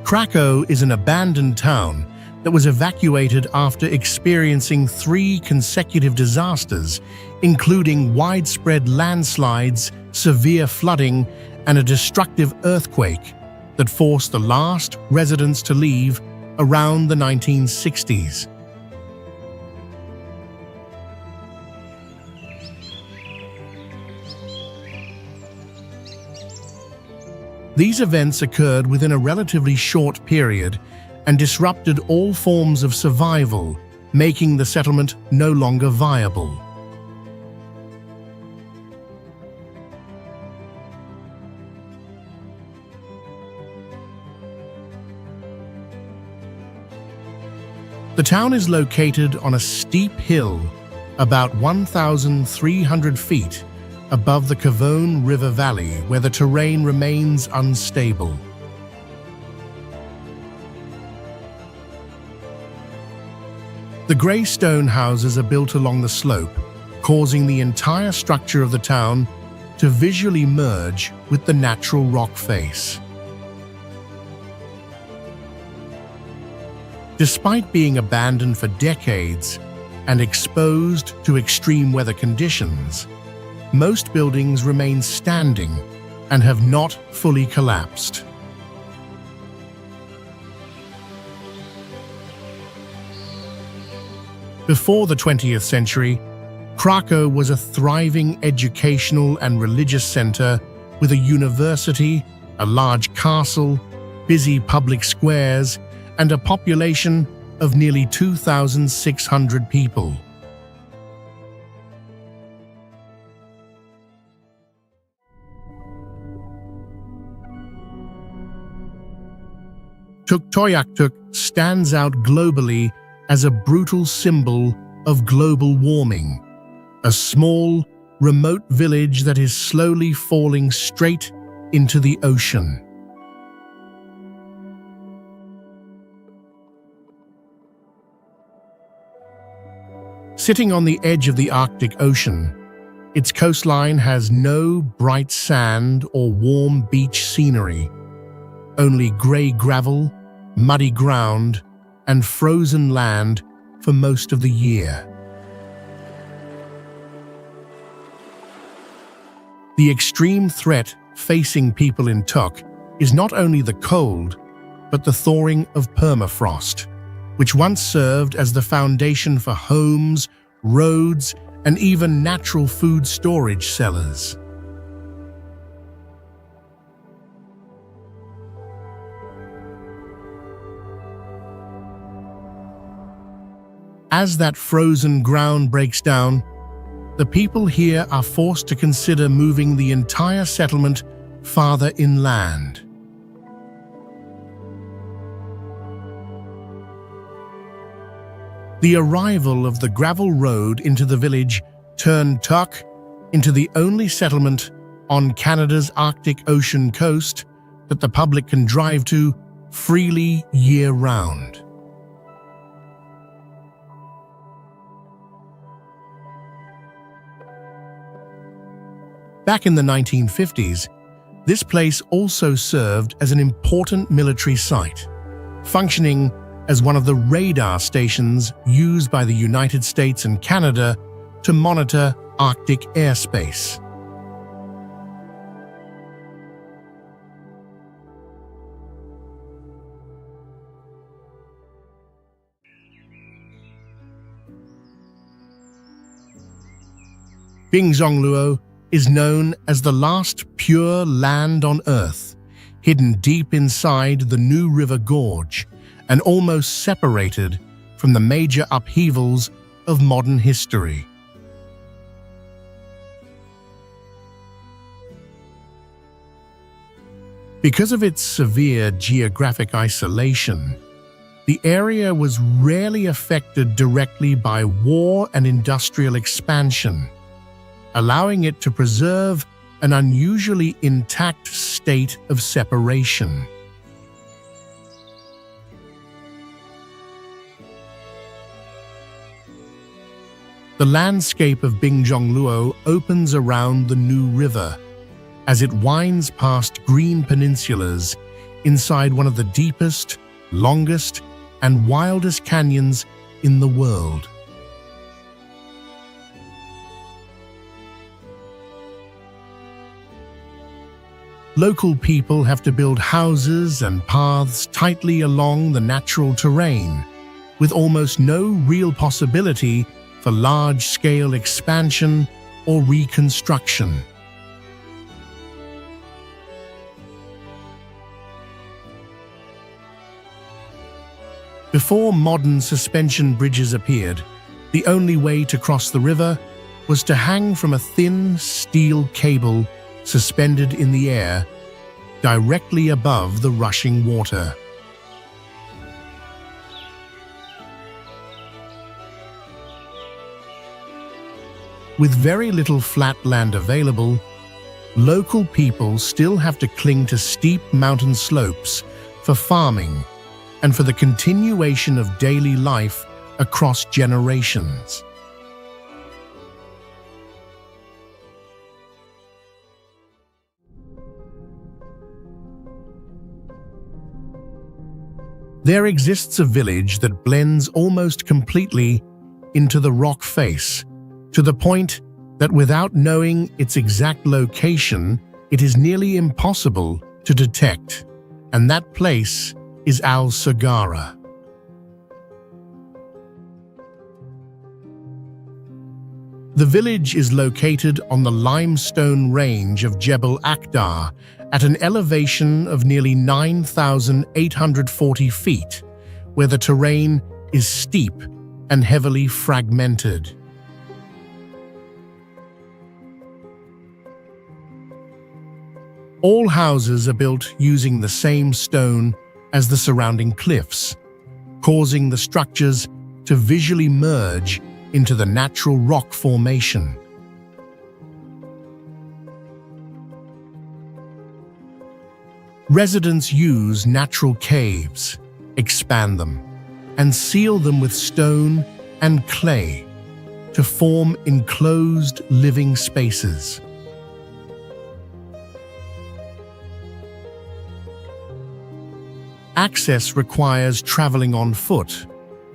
Krakow is an abandoned town that was evacuated after experiencing 3 consecutive disasters, including widespread landslides, severe flooding, and a destructive earthquake that forced the last residents to leave around the 1960s. These events occurred within a relatively short period and disrupted all forms of survival, making the settlement no longer viable. The town is located on a steep hill about 1,300 feet above the Kavone River Valley, where the terrain remains unstable. The grey stone houses are built along the slope, causing the entire structure of the town to visually merge with the natural rock face. Despite being abandoned for decades and exposed to extreme weather conditions, most buildings remain standing and have not fully collapsed. Before the 20th century, Krakow was a thriving educational and religious center with a university, a large castle, busy public squares, and a population of nearly 2,600 people. Tuktoyaktuk stands out globally as a brutal symbol of global warming, a small, remote village that is slowly falling straight into the ocean. Sitting on the edge of the Arctic Ocean, its coastline has no bright sand or warm beach scenery, only grey gravel, muddy ground, and frozen land for most of the year. The extreme threat facing people in Tuk is not only the cold, but the thawing of permafrost, which once served as the foundation for homes, roads, and even natural food storage cellars. As that frozen ground breaks down, the people here are forced to consider moving the entire settlement farther inland. The arrival of the gravel road into the village turned Tuk into the only settlement on Canada's Arctic Ocean coast that the public can drive to freely year-round. Back in the 1950s, this place also served as an important military site, functioning as one of the radar stations used by the United States and Canada to monitor Arctic airspace. Bingjongluo is known as the last pure land on Earth, hidden deep inside the New River Gorge and almost separated from the major upheavals of modern history. Because of its severe geographic isolation, the area was rarely affected directly by war and industrial expansion, allowing it to preserve an unusually intact state of separation. The landscape of Bingjongluo opens around the New River as it winds past green peninsulas inside one of the deepest, longest, and wildest canyons in the world. Local people have to build houses and paths tightly along the natural terrain, with almost no real possibility for large-scale expansion or reconstruction. Before modern suspension bridges appeared, the only way to cross the river was to hang from a thin steel cable suspended in the air directly above the rushing water. With very little flat land available, local people still have to cling to steep mountain slopes for farming and for the continuation of daily life across generations. There exists a village that blends almost completely into the rock face, to the point that without knowing its exact location, it is nearly impossible to detect, and that place is Al Sagara. The village is located on the limestone range of Jebel Akhdar at an elevation of nearly 9,840 feet, where the terrain is steep and heavily fragmented. All houses are built using the same stone as the surrounding cliffs, causing the structures to visually merge into the natural rock formation. Residents use natural caves, expand them, and seal them with stone and clay to form enclosed living spaces. Access requires traveling on foot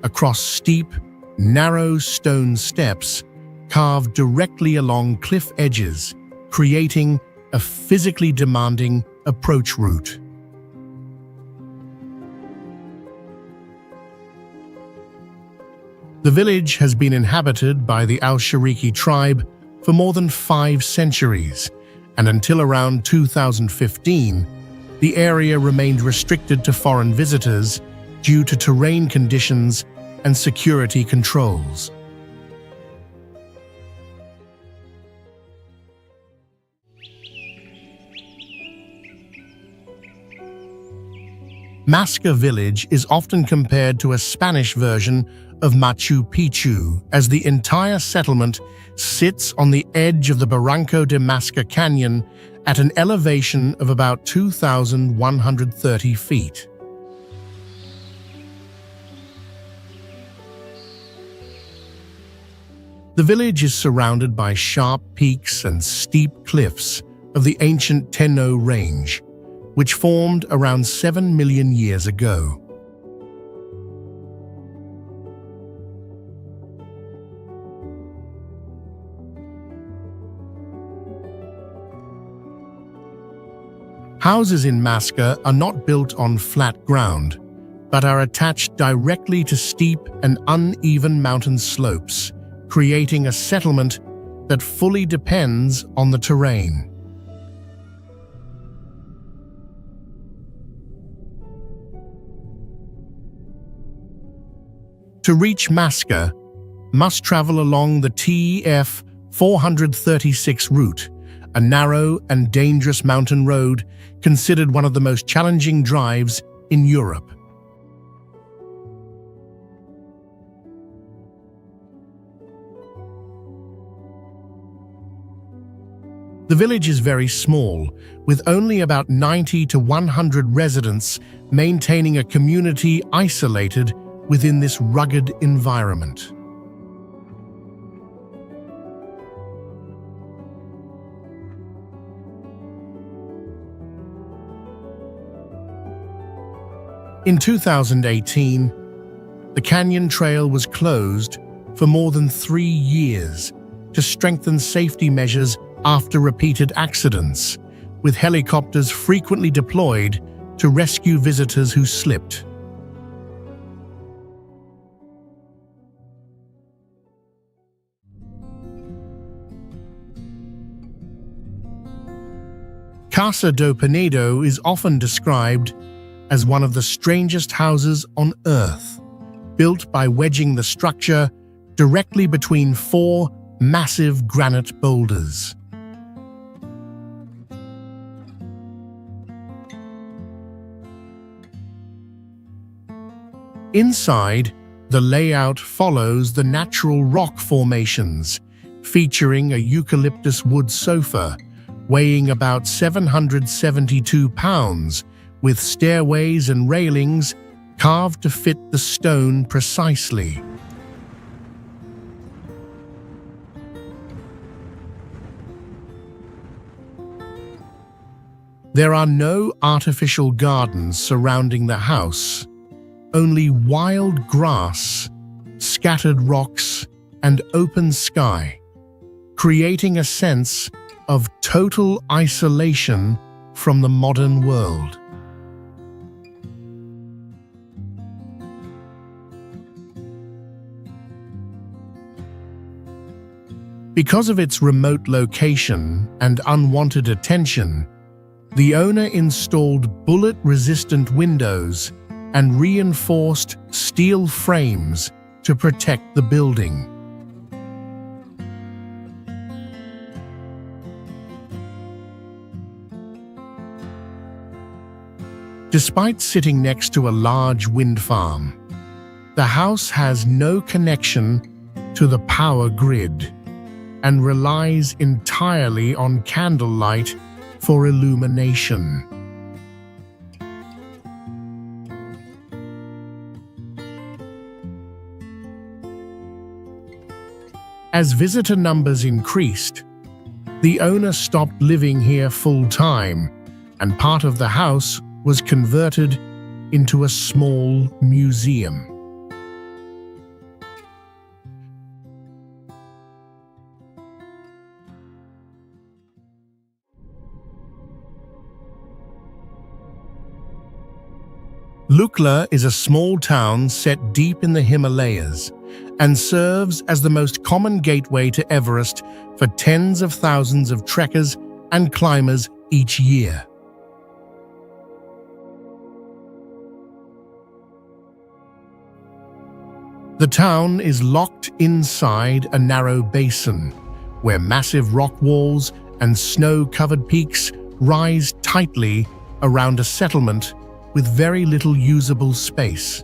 across steep, narrow stone steps carved directly along cliff edges, creating a physically demanding approach route. The village has been inhabited by the Al-Shariki tribe for more than 5 centuries, and until around 2015, the area remained restricted to foreign visitors due to terrain conditions and security controls. Masca village is often compared to a Spanish version of Machu Picchu, as the entire settlement sits on the edge of the Barranco de Masca Canyon at an elevation of about 2,130 feet. The village is surrounded by sharp peaks and steep cliffs of the ancient Tenno Range, which formed around 7 million years ago. Houses in Masca are not built on flat ground, but are attached directly to steep and uneven mountain slopes, creating a settlement that fully depends on the terrain. To reach Masca, must travel along the TF 436 route, a narrow and dangerous mountain road considered one of the most challenging drives in Europe. The village is very small, with only about 90 to 100 residents maintaining a community isolated within this rugged environment. In 2018, the Canyon Trail was closed for more than 3 years to strengthen safety measures after repeated accidents, with helicopters frequently deployed to rescue visitors who slipped. Casa do Penedo is often described as one of the strangest houses on Earth, built by wedging the structure directly between 4 massive granite boulders. Inside, the layout follows the natural rock formations, featuring a eucalyptus wood sofa weighing about 772 pounds, with stairways and railings carved to fit the stone precisely. There are no artificial gardens surrounding the house, only wild grass, scattered rocks, and open sky, creating a sense of total isolation from the modern world. Because of its remote location and unwanted attention, the owner installed bullet-resistant windows and reinforced steel frames to protect the building. Despite sitting next to a large wind farm, the house has no connection to the power grid and relies entirely on candlelight for illumination. As visitor numbers increased, the owner stopped living here full-time, and part of the house was converted into a small museum. Lukla is a small town set deep in the Himalayas and serves as the most common gateway to Everest for tens of thousands of trekkers and climbers each year. The town is locked inside a narrow basin, where massive rock walls and snow-covered peaks rise tightly around a settlement with very little usable space.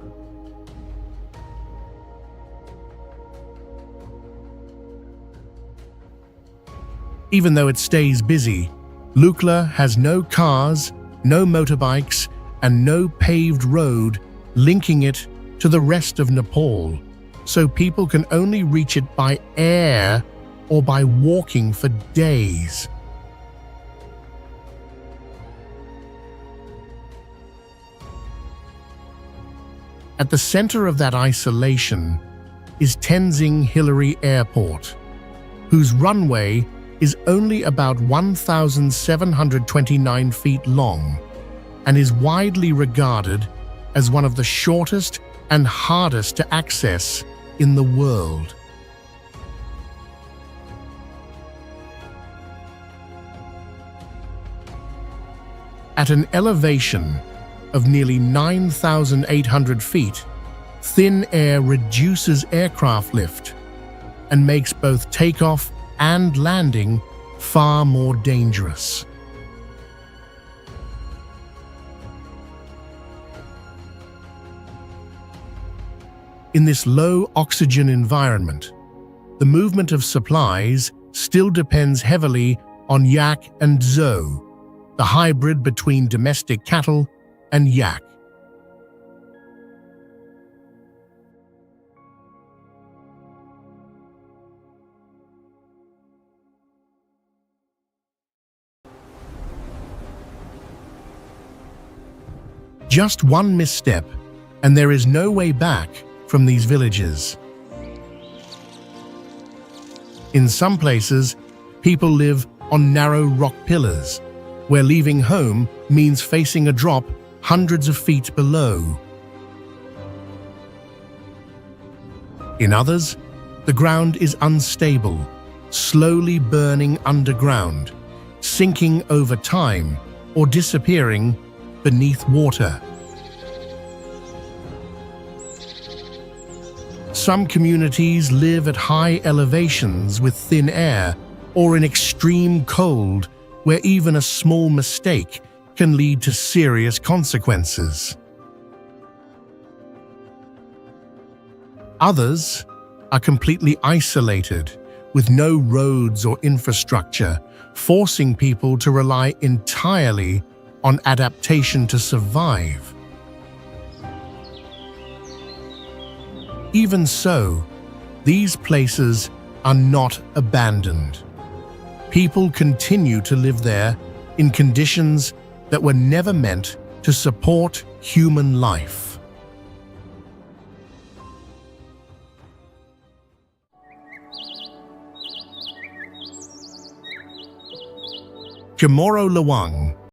Even though it stays busy, Lukla has no cars, no motorbikes, and no paved road linking it to the rest of Nepal, so people can only reach it by air or by walking for days. At the center of that isolation is Tenzing Hillary Airport, whose runway is only about 1,729 feet long and is widely regarded as one of the shortest and hardest to access in the world. At an elevation of nearly 9,800 feet, thin air reduces aircraft lift and makes both takeoff and landing far more dangerous. In this low oxygen environment, the movement of supplies still depends heavily on yak and zo, the hybrid between domestic cattle and yak. Just one misstep, and there is no way back from these villages. In some places, people live on narrow rock pillars, where leaving home means facing a drop hundreds of feet below. In others, the ground is unstable, slowly burning underground, sinking over time, or disappearing beneath water. Some communities live at high elevations with thin air or in extreme cold, where even a small mistake can lead to serious consequences. Others are completely isolated, with no roads or infrastructure, forcing people to rely entirely on adaptation to survive. Even so, these places are not abandoned. People continue to live there in conditions that were never meant to support human life. Chamorro Lawang